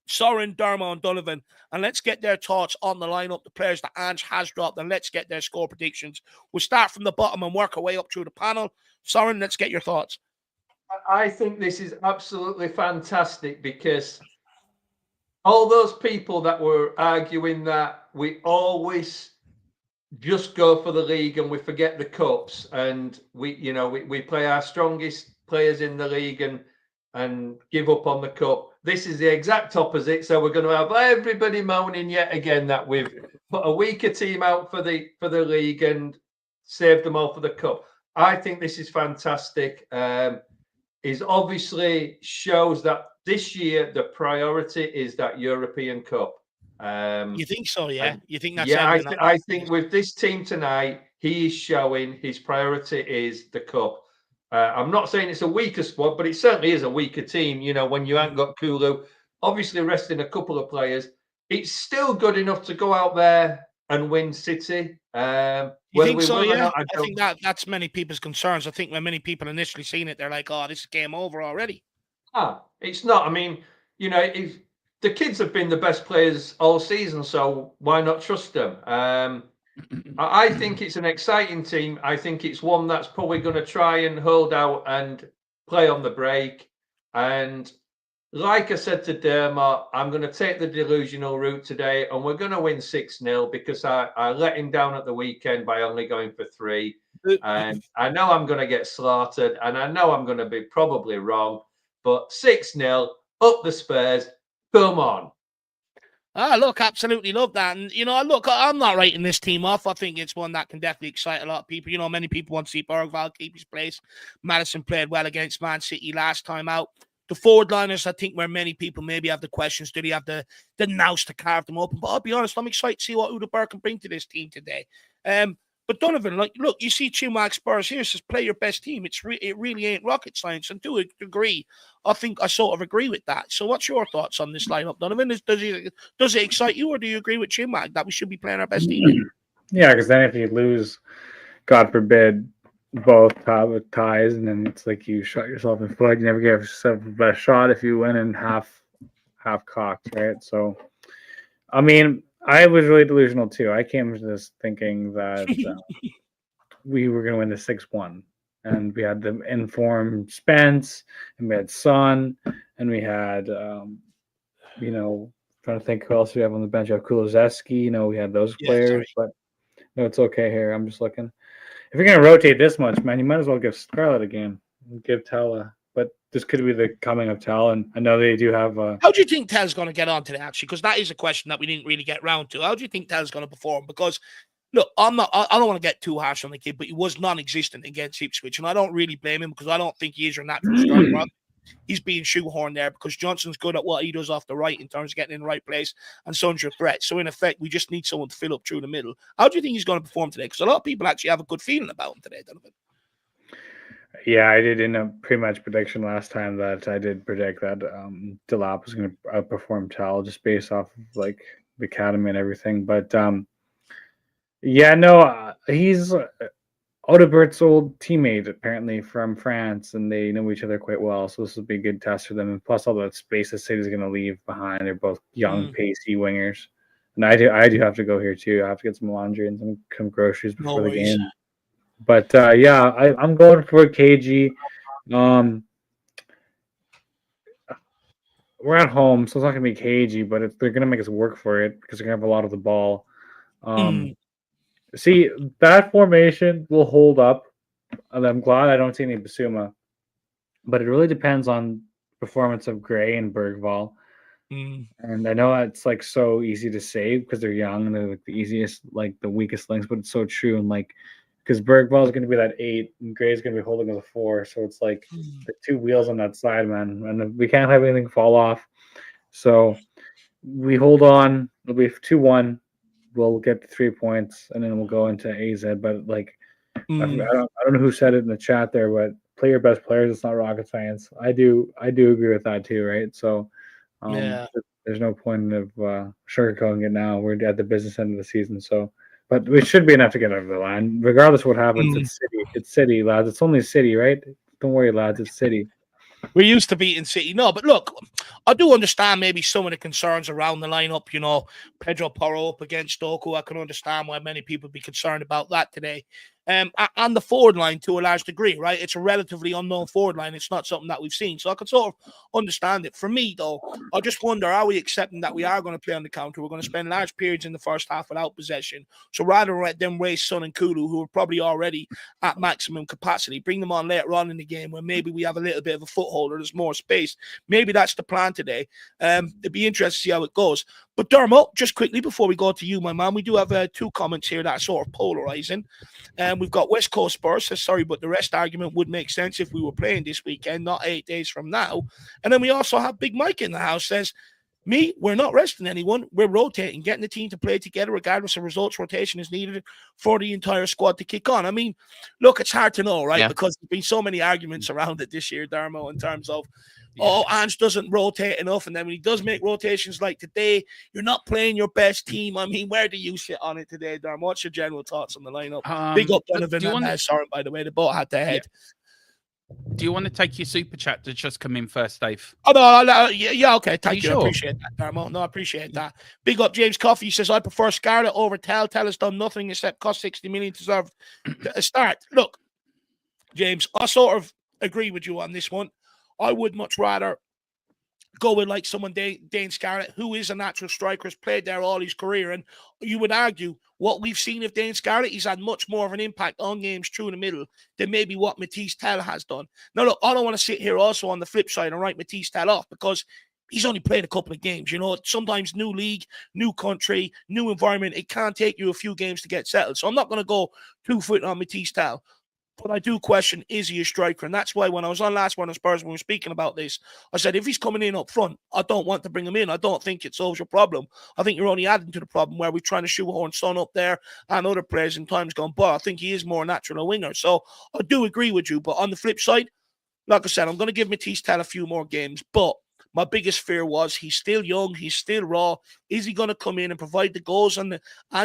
A: Soren, Dermo, and Donovan, and let's get their thoughts on the lineup, the players that Ange has dropped, and let's get their score predictions. We'll start from the bottom and work our way up through the panel. Soren, let's get your thoughts.
E: I think this is absolutely fantastic because all those people that were arguing that we always just go for the league and we forget the cups, and we play our strongest players in the league and give up on the cup. This is the exact opposite. So we're going to have everybody moaning yet again that we've put a weaker team out for the league and saved them all for the cup. I think this is fantastic. It obviously shows that this year the priority is that European Cup.
A: You think so? Yeah. You think that's?
E: Yeah, I think with this team tonight, he is showing his priority is the cup. I'm not saying it's a weaker squad, but it certainly is a weaker team. When you haven't got Kulu, obviously resting a couple of players, it's still good enough to go out there and win City.
A: You think so? Yeah, I think that's many people's concerns. I think when many people initially seen it, they're like, "Oh, this is game over already."
E: It's not. I mean, if the kids have been the best players all season, so why not trust them? I think it's an exciting team. I think it's one that's probably going to try and hold out and play on the break. And like I said to Dermot, I'm going to take the delusional route today, and we're going to win 6-0 because I let him down at the weekend by only going for 3. And I know I'm going to get slaughtered, and I know I'm going to be probably wrong, but 6-0, up the Spurs. Come on.
A: Look, absolutely love that. And, look, I'm not writing this team off. I think it's one that can definitely excite a lot of people. Many people want to see Bergvall keep his place. Madison played well against Man City last time out. The forward liners, I think, where many people maybe have the questions, do they have the nous to carve them open? But I'll be honest, I'm excited to see what Udeberg can bring to this team today. But Donovan, look, you see Chumak Spurs here, says play your best team. It really ain't rocket science. And to a degree, I think I sort of agree with that. So what's your thoughts on this lineup, Donovan? Does it excite you, or do you agree with Chumak that we should be playing our best team?
C: Yeah, because then if you lose, God forbid, both ties, and then it's like you shot yourself in the foot. You never give yourself a best shot if you win in half cocked, right? So, I mean, I was really delusional too. I came to this thinking that we were going to win the 6-1, and we had the informed Spence, and we had Son, and we had, trying to think who else we have on the bench. We have Kulizeski. We had those players, but no, it's okay here. I'm just looking. If you're going to rotate this much, man, you might as well give Scarlett a game. Give Tella. But this could be the coming of Tell, and I know they do have.
A: How do you think Tell's going to get on today, actually? Because that is a question that we didn't really get round to. How do you think Tell's going to perform? Because, look, I don't want to get too harsh on the kid, but he was non-existent against Ipswich, and I don't really blame him because I don't think he is your natural striker. He's being shoehorned there because Johnson's good at what he does off the right in terms of getting in the right place, and Son's your threat. So, in effect, we just need someone to fill up through the middle. How do you think he's going to perform today? Because a lot of people actually have a good feeling about him today, Donovan.
C: Yeah, I did in a pre-match prediction last time that I did predict that Delap was going to outperform Tell just based off of like the academy and everything. But he's Odebert's old teammate apparently from France, and they know each other quite well. So this will be a good test for them. And plus, all that space the City's going to leave behind. They're both young, pacey wingers. And I do have to go here too. I have to get some laundry and some groceries before the game. But I'm going for KG. We're at home, so it's not going to be cagey, but they're going to make us work for it because they're going to have a lot of the ball. See, that formation will hold up, and I'm glad I don't see any Basuma. But it really depends on performance of Gray and Bergvall. And I know it's like so easy to say because they're young and they're like the easiest, like the weakest links, but it's so true. And like, because Bergvall is going to be that 8 and Gray is going to be holding as a 4. So it's like the 2 wheels on that side, man. And we can't have anything fall off. So we hold on. It'll be 2-1. We'll get the 3 points, and then we'll go into AZ. But like, I don't know who said it in the chat there, but play your best players. It's not rocket science. I do agree with that too, right? So there's no point of sugarcoating it now. We're at the business end of the season, so. But it should be enough to get over the line. Regardless of what happens, it's City. It's City, lads. It's only City, right? Don't worry, lads. It's City.
A: We're used to beating City. No, but look, I do understand maybe some of the concerns around the lineup. Pedro Porro up against Doku. I can understand why many people would be concerned about that today. And the forward line to a large degree, right? It's a relatively unknown forward line. It's not something that we've seen. So I can sort of understand it. For me, though, I just wonder, are we accepting that we are going to play on the counter? We're going to spend large periods in the first half without possession. So rather than raise Son and Kulu, who are probably already at maximum capacity, bring them on later on in the game where maybe we have a little bit of a foothold or there's more space. Maybe that's the plan today. It'd be interesting to see how it goes. But Dermot, just quickly before we go to you, my man, we do have 2 comments here that are sort of polarizing. We've got West Coast Spurs says, sorry, but the rest argument would make sense if we were playing this weekend, not 8 days from now. And then we also have Big Mike in the house says, we're not resting anyone. We're rotating, getting the team to play together regardless of results. Rotation is needed for the entire squad to kick on. I mean, look, it's hard to know, right? Yeah. Because there's been so many arguments around it this year, Dermo, in terms of, Ange doesn't rotate enough. And then when he does make rotations like today, you're not playing your best team. I mean, where do you sit on it today, Dermo? What's your general thoughts on the lineup? Big up Donovan and Soren, by the way. They both had their head.
D: Do you want to take your super chat to just come in first, Dave?
A: Oh, no, yeah, okay, thank you.
D: Sure?
A: I appreciate that, Darmo. No, I appreciate that. Big up James Coffey. He says, I prefer Scarlett over Tell. Tell has done nothing except cost 60 million to deserve a start. Look, James, I sort of agree with you on this one. I would much rather go with like someone Dane Scarlett, who is a natural striker, has played there all his career. And you would argue what we've seen of Dane Scarlett, he's had much more of an impact on games through the middle than maybe what Matisse Tell has done. Now, look, I don't want to sit here also on the flip side and write Matisse Tell off because he's only played a couple of games. You know, sometimes new league, new country, new environment, it can take you a few games to get settled. So I'm not going to go 2 foot on Matisse Tell. But I do question, is he a striker? And that's why when I was on last one on Spurs, when we were speaking about this, I said, if he's coming in up front, I don't want to bring him in. I don't think it solves your problem. I think you're only adding to the problem where we're trying to shoehorn Son up there and other players in times gone by. I think he is more natural a winger. So I do agree with you. But on the flip side, like I said, I'm going to give Matisse Tell a few more games. But my biggest fear was he's still young, he's still raw. Is he going to come in and provide the goals and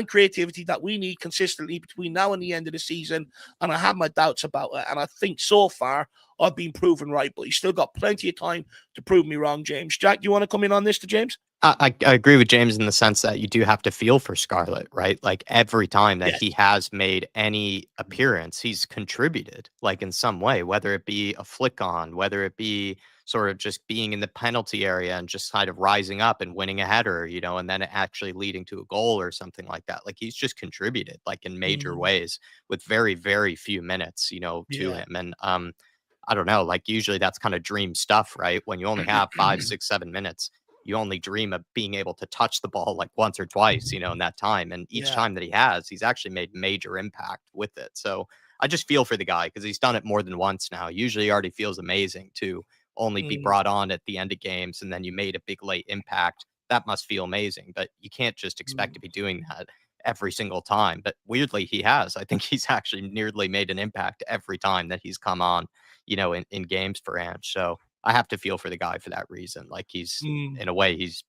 A: creativity that we need consistently between now and the end of the season? And I have my doubts about it. And I think so far I've been proven right, but he's still got plenty of time to prove me wrong, James. Jack, do you want to come in on this to James?
B: I agree with James in the sense that you do have to feel for Scarlett, right? Like every time that he has made any appearance, he's contributed like in some way, whether it be a flick on, whether it be sort of just being in the penalty area and just kind of rising up and winning a header, you know, and then actually leading to a goal or something like that. Like he's just contributed like in major ways with very, very few minutes, you know, to him. And I don't know, like usually that's kind of dream stuff, right? When you only have 5, 6, 7 minutes, you only dream of being able to touch the ball like once or twice, you know, in that time. And each time that he has, he's actually made major impact with it. So I just feel for the guy because he's done it more than once now. Usually he already feels amazing to only be brought on at the end of games and then you made a big late impact. That must feel amazing, but you can't just expect to be doing that every single time. But weirdly, he has. I think he's actually nearly made an impact every time that he's come on, you know, in games for Ange. So I have to feel for the guy for that reason. Like he's in a way, he's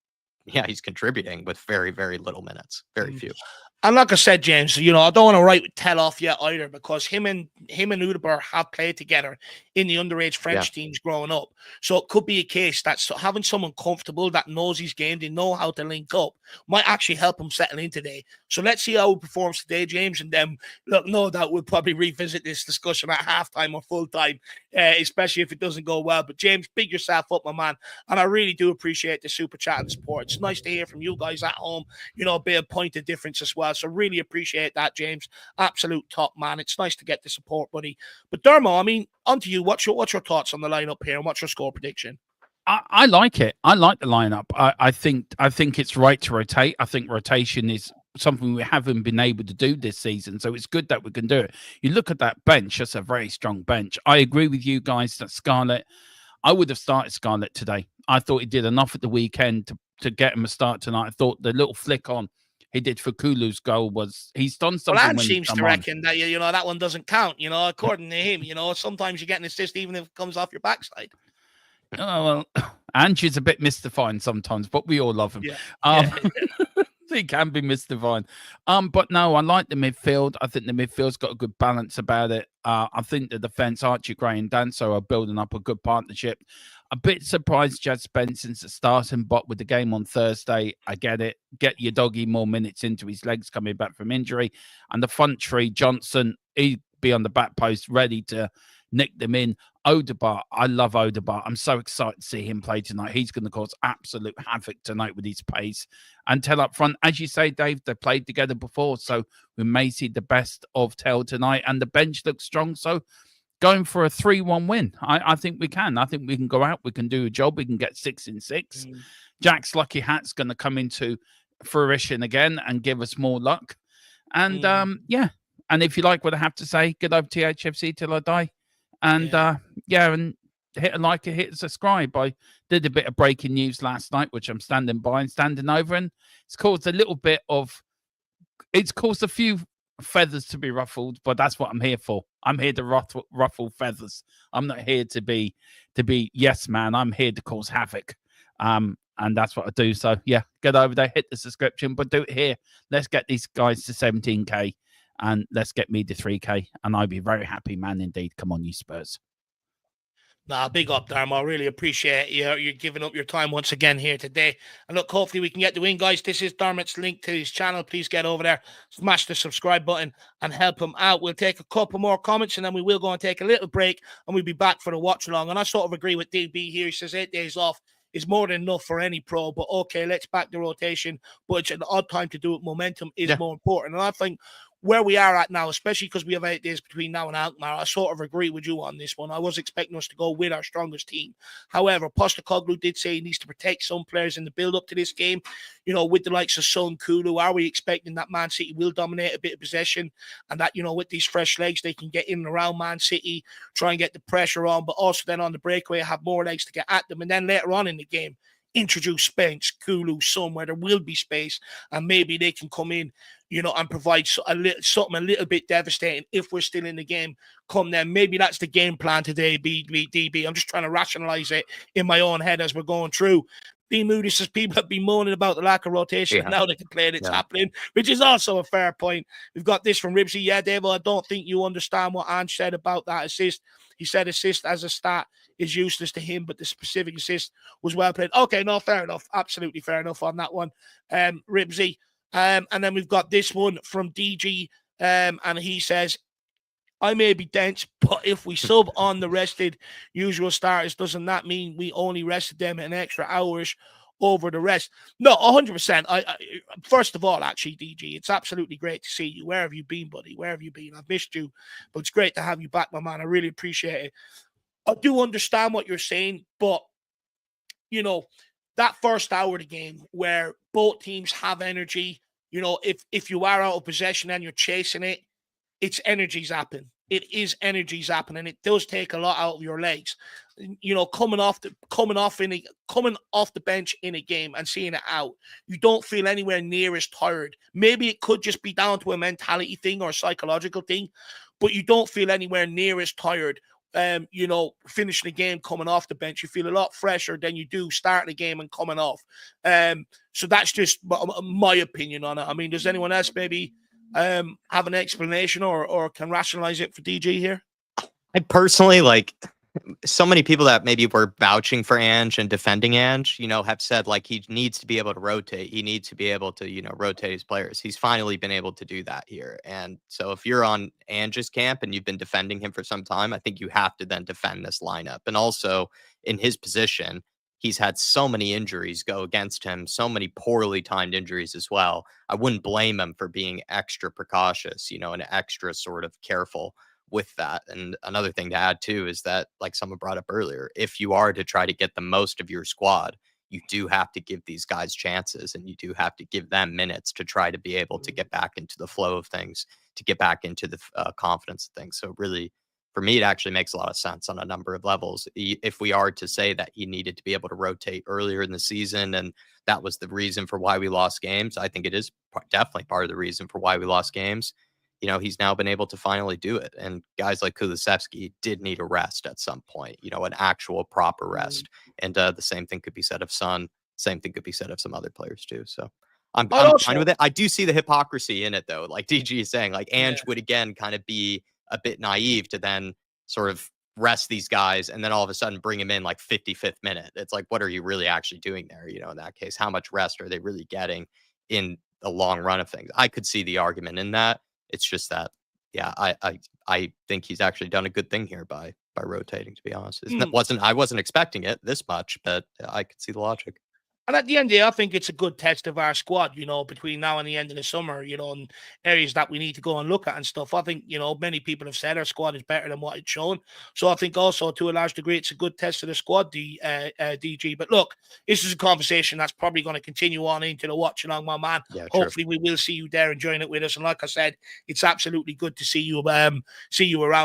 B: contributing with very, very little minutes, very few.
A: And like I said, James, you know, I don't want to write Tell off yet either because him and Udebur have played together in the underage French teams growing up. So it could be a case that having someone comfortable that knows his game, they know how to link up, might actually help him settle in today. So let's see how he performs today, James. And then, look, no doubt we'll probably revisit this discussion at halftime or full time, especially if it doesn't go well. But James, big yourself up, my man. And I really do appreciate the super chat and support. It's nice to hear from you guys at home, you know, a bit of point of difference as well. So really appreciate that, James. Absolute top man. It's nice to get the support, buddy. But Dermo, I mean, on to you. What's your thoughts on the lineup here, and what's your score prediction?
D: I like it. I like the lineup. I think it's right to rotate. I think rotation is something we haven't been able to do this season, so it's good that we can do it. You look at that bench; that's a very strong bench. I agree with you guys that Scarlett. I would have started Scarlett today. I thought he did enough at the weekend to get him a start tonight. I thought the little flick on he did for Kulu's goal was he's done something.
A: Well, Ange seems to reckon that you know that one doesn't count. You know, according to him, you know, sometimes you get an assist even if it comes off your backside.
D: Oh well, Ange is a bit mystifying sometimes, but we all love him. He can be mystifying. But no, I like the midfield. I think the midfield's got a good balance about it. I think the defense, Archie Gray and Danso, are building up a good partnership. A bit surprised Jad Spencer's a starting, but with the game on Thursday, I get it. Get your doggy more minutes into his legs coming back from injury. And the front tree, Johnson, he'd be on the back post ready to nick them in. Odegaard, I love Odegaard. I'm so excited to see him play tonight. He's going to cause absolute havoc tonight with his pace. And Tell up front, as you say, Dave, they played together before, so we may see the best of Tell tonight. And the bench looks strong, so going for a 3-1 win. I think we can. I think we can go out. We can do a job. We can get 6 in 6. Jack's lucky hat's going to come into fruition again and give us more luck. And and if you like what I have to say, good over THFC till I die. And and hit a like, hit a subscribe. I did a bit of breaking news last night, which I'm standing by and standing over, and it's caused a few feathers to be ruffled, but that's what I'm here for. I'm here to ruffle feathers. I'm not here to be yes man. I'm here to cause havoc. And that's what I do. So yeah, get over there, hit the subscription, but do it here. Let's get these guys to 17k. And let's get me to 3K, and I'd be very happy, man, indeed. Come on, you Spurs.
A: Nah, big up, Dharma. I really appreciate you giving up your time once again here today. And look, hopefully we can get the win, guys. This is Dermot's link to his channel. Please get over there, smash the subscribe button, and help him out. We'll take a couple more comments, and then we will go and take a little break, and we'll be back for the watch along. And I sort of agree with DB here. He says 8 days off is more than enough for any pro, but okay, let's back the rotation. But it's an odd time to do it. Momentum is more important. And I think where we are at now, especially because we have 8 days between now and Alkmaar, I sort of agree with you on this one. I was expecting us to go with our strongest team. However, Postecoglou did say he needs to protect some players in the build-up to this game. You know, with the likes of Son, Kulu, are we expecting that Man City will dominate a bit of possession and that, you know, with these fresh legs, they can get in and around Man City, try and get the pressure on, but also then on the breakaway, have more legs to get at them. And then later on in the game, introduce Spence, Kulu, Son, where there will be space, and maybe they can come in, you know, and provide something a little bit devastating if we're still in the game. Come then, maybe that's the game plan today, DB. I'm just trying to rationalize it in my own head as we're going through. B. Moody says people have been moaning about the lack of rotation, and now they complain it's happening, which is also a fair point. We've got this from Ribsy. Yeah, Dave, I don't think you understand what Ange said about that assist. He said assist as a stat is useless to him, but the specific assist was well played. Okay, no, fair enough. Absolutely fair enough on that one, Ribsy. And then we've got this one from DG, and he says, I may be dense, but if we sub on the rested usual starters, doesn't that mean we only rested them an extra hours over the rest? No, 100%. I first of all, actually, DG, it's absolutely great to see you. Where have you been, buddy? Where have you been? I've missed you, but it's great to have you back, my man. I really appreciate it. I do understand what you're saying, but, you know, that first hour of the game where both teams have energy, you know, if you are out of possession and you're chasing it, it's energy zapping. It is energy zapping, and it does take a lot out of your legs. You know, coming off the bench in a game and seeing it out, you don't feel anywhere near as tired. Maybe it could just be down to a mentality thing or a psychological thing, but you don't feel anywhere near as tired. You know, finishing the game coming off the bench, you feel a lot fresher than you do starting the game and coming off. So that's just my opinion on it. I mean, does anyone else maybe have an explanation or can rationalize it for DG here?
B: I personally, like, so many people that maybe were vouching for Ange and defending Ange, you know, have said like he needs to be able to rotate. He needs to be able to, you know, rotate his players. He's finally been able to do that here. And so if you're on Ange's camp and you've been defending him for some time, I think you have to then defend this lineup. And also in his position, he's had so many injuries go against him, so many poorly timed injuries as well. I wouldn't blame him for being extra precautious, you know, and extra sort of careful with that. And another thing to add too is that, like someone brought up earlier, if you are to try to get the most of your squad, you do have to give these guys chances, and you do have to give them minutes to try to be able to get back into the flow of things, to get back into the confidence of things. So really, for me, it actually makes a lot of sense on a number of levels. If we are to say that he needed to be able to rotate earlier in the season, and that was the reason for why we lost games, I think it is definitely part of the reason for why we lost games. You know, he's now been able to finally do it. And guys like Kulusevski did need a rest at some point, you know, an actual proper rest. And the same thing could be said of Son. Same thing could be said of some other players too. So I'm fine with it. I do see the hypocrisy in it, though. Like DG is saying, like Ange would again kind of be a bit naive to then sort of rest these guys and then all of a sudden bring him in like 55th minute. It's like, what are you really actually doing there? You know, in that case, how much rest are they really getting in the long run of things? I could see the argument in that. It's just that, yeah, I think he's actually done a good thing here by rotating, to be honest. I wasn't expecting it this much, but I could see the logic.
A: And at the end of the day, I think it's a good test of our squad, you know, between now and the end of the summer, you know, and areas that we need to go and look at and stuff. I think, you know, many people have said our squad is better than what it's shown. So I think also to a large degree, it's a good test of the squad, DG. But look, this is a conversation that's probably going to continue on into the watch along, my man. Yeah, hopefully we will see you there enjoying it with us. And like I said, it's absolutely good to see you around,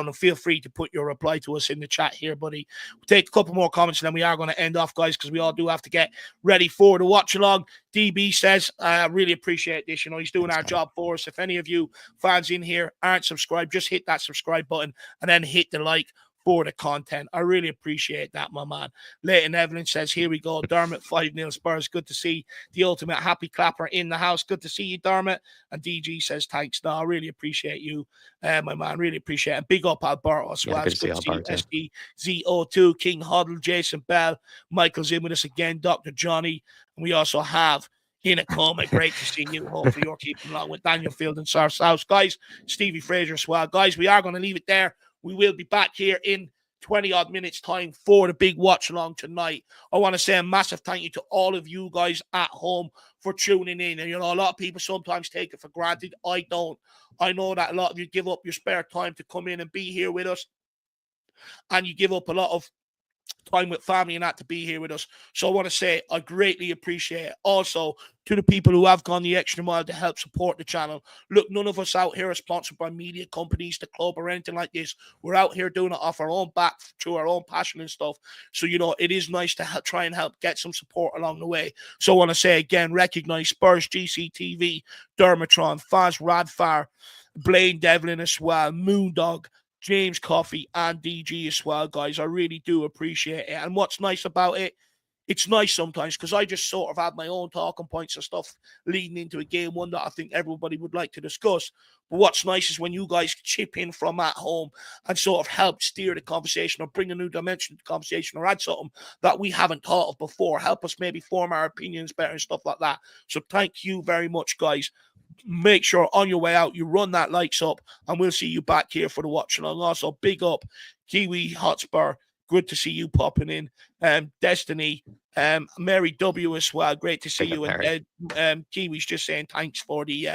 A: and feel free to put your reply to us in the chat here, buddy. We'll take a couple more comments and then we are going to end off, guys, because we all do have to get ready for the watch along. DB says, I really appreciate this. You know, he's doing our job for us. If any of you fans in here aren't subscribed, just hit that subscribe button and then hit the like for the content. I really appreciate that, my man. Leighton Evelyn says, here we go. Dermot, 5-0 Spurs. Good to see the ultimate happy clapper in the house. Good to see you, Dermot. And DG says, thanks. No, I really appreciate you, my man. Really appreciate it. Big up Alberto as well. It's good to see you. SDZO2, King Huddle, Jason Bell. Michael's in with us again. Dr. Johnny. And we also have in a coma. Great to see you. Hopefully you're keeping along with Daniel Field and South House. Guys, Stevie Fraser as well. Guys, we are going to leave it there. We will be back here in 20-odd minutes time for the big watch along tonight. I want to say a massive thank you to all of you guys at home for tuning in. And, you know, a lot of people sometimes take it for granted. I don't. I know that a lot of you give up your spare time to come in and be here with us. And you give up a lot of time with family and that to be here with us. So I want to say I greatly appreciate it. Also, to the people who have gone the extra mile to help support the channel. Look, none of us out here are sponsored by media companies, the club, or anything like this. We're out here doing it off our own back through our own passion and stuff. So, you know, it is nice to try and help get some support along the way. So I want to say again, recognize Spurs GCTV, Dermatron, Faz Radfar, Blaine Devlin as well, Moondog, James Coffey, and DG as well, guys. I really do appreciate it. And what's nice about it, it's nice sometimes because I just sort of have my own talking points and stuff leading into a game one that I think everybody would like to discuss. But what's nice is when you guys chip in from at home and sort of help steer the conversation or bring a new dimension to the conversation or add something that we haven't thought of before. Help us maybe form our opinions better and stuff like that. So thank you very much, guys. Make sure on your way out you run that likes up, and we'll see you back here for the watch along. Also, big up Kiwi Hotspur. Good to see you popping in. Destiny, Mary W as well. Great to see you. And Kiwi's just saying thanks for the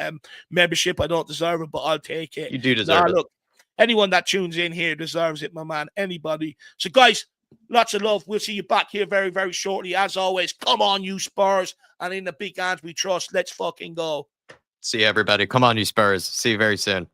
A: membership. I don't deserve it, but I'll take it.
B: You do deserve it.
A: Look, anyone that tunes in here deserves it, my man. Anybody. So, guys, lots of love. We'll see you back here very, very shortly. As always, come on, you Spurs. And in the big hands we trust. Let's fucking go.
B: See you, everybody. Come on, you Spurs. See you very soon.